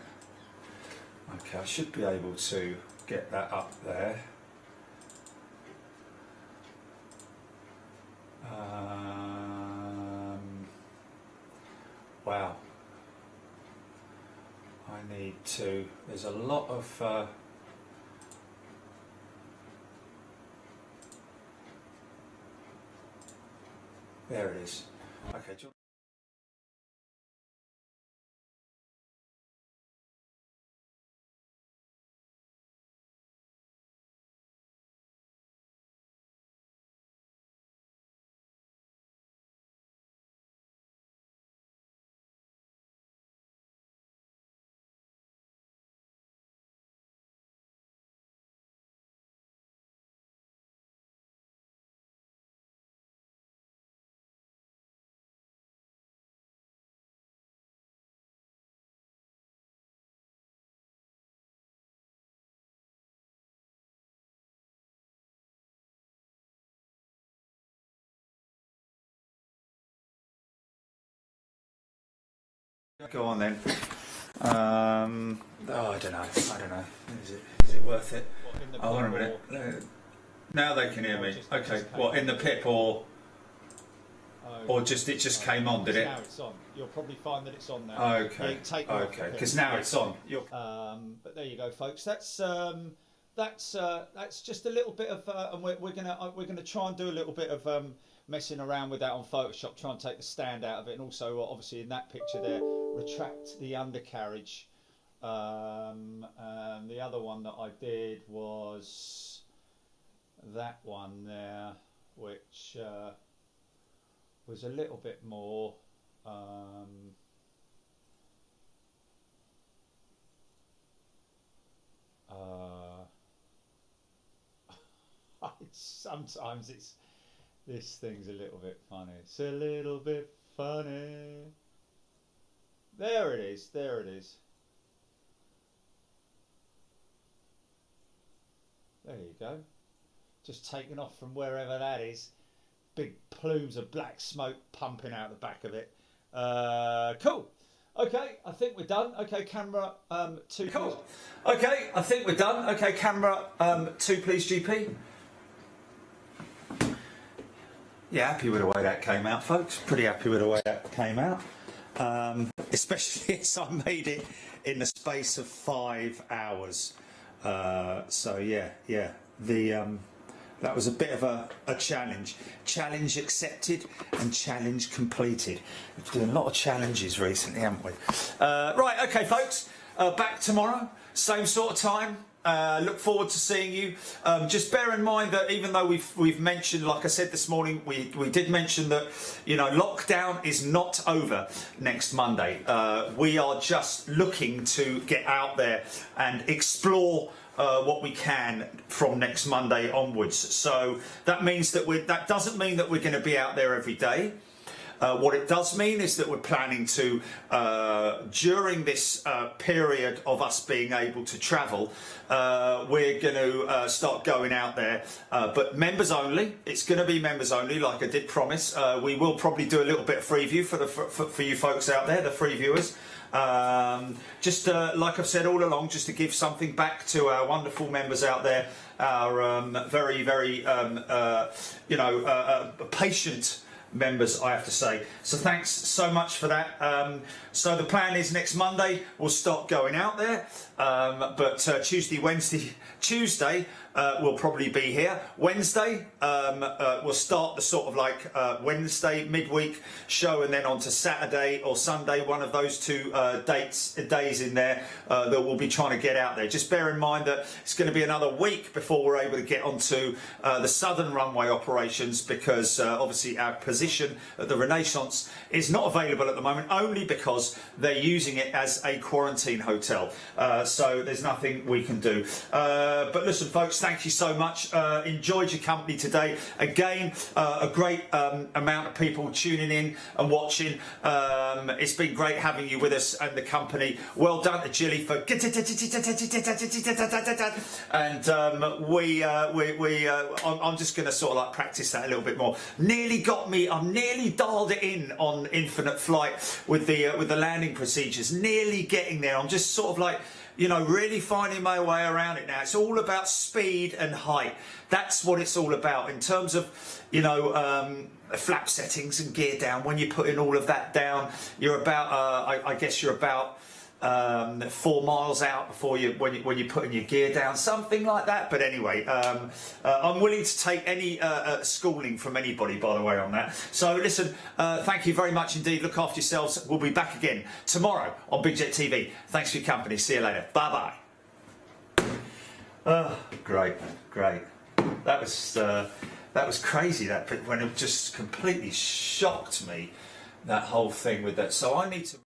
[SPEAKER 1] Okay, I should be able to get that up there. Wow. I need to, there's a lot of there it is. Okay. Go on then. Oh, I don't know. Is it worth it? Oh, hold on a minute. Now they can hear me. Okay. What, in the pip or just it just came on? Did it?
[SPEAKER 20] Now it's on. You'll probably find that it's on now.
[SPEAKER 1] Okay. Okay. Because now it's on.
[SPEAKER 20] But there you go, folks. That's just a little bit of, and we're gonna try and do a little bit of messing around with that on Photoshop, try and take the stand out of it, and also obviously in that picture there, retract the undercarriage. And the other one that I did was that one there, which was a little bit more Sometimes this thing's a little bit funny. It's a little bit funny. There it is. There it is. There you go. Just taken off from wherever that is. Big plumes of black smoke pumping out the back of it. Cool. Okay, I think we're done. Okay, camera 2. Cool. Okay, I think we're done. Okay, camera 2, please, GP. Yeah, happy with the way that came out, folks. Pretty happy with the way that came out. Especially as I made it in the space of 5 hours. So yeah, that was a bit of a challenge. Challenge accepted and challenge completed. We've been doing a lot of challenges recently, haven't we? Right, okay, folks. Back tomorrow, same sort of time. Look forward to seeing you. Just bear in mind that even though we've mentioned, like I said this morning, we did mention that, you know, lockdown is not over next Monday. We are just looking to get out there and explore what we can from next Monday onwards. So that means that that doesn't mean that we're going to be out there every day. What it does mean is that we're planning to, during this period of us being able to travel, we're going to start going out there, but members only. It's going to be members only, like I did promise. We will probably do a little bit of free view for you folks out there, the free viewers. Just like I've said all along, just to give something back to our wonderful members out there, our very, very, patient members, I have to say. So thanks so much for that. So the plan is next Monday we'll start going out there, but Tuesday we'll probably be here. Wednesday we'll start the sort of like Wednesday midweek show, and then on to Saturday or Sunday, one of those two days in there that we'll be trying to get out there. Just bear in mind that it's going to be another week before we're able to get onto the southern runway operations, because obviously our position at the Renaissance is not available at the moment, only because they're using it as a quarantine hotel. So there's nothing we can do. But listen, folks, thank you so much. Enjoyed your company today. Again, a great amount of people tuning in and watching. It's been great having you with us and the company. Well done to Jilly for and I'm just going to sort of like practice that a little bit more. Nearly got me. I'm nearly dialed it in on Infinite Flight with the landing procedures. Nearly getting there. I'm just sort of like, you know, really finding my way around it now. It's all about speed and height. That's what it's all about in terms of, you know, flap settings and gear down. When you're putting all of that down, you're about, I guess you're about 4 miles out before when you're putting your gear down, something like that. But anyway, I'm willing to take any schooling from anybody, by the way, on that. So listen, thank you very much indeed. Look after yourselves. We'll be back again tomorrow on Big Jet TV. Thanks for your company. See you later. Bye bye. Oh, great. That was crazy. That when it just completely shocked me, that whole thing with that. So I need to.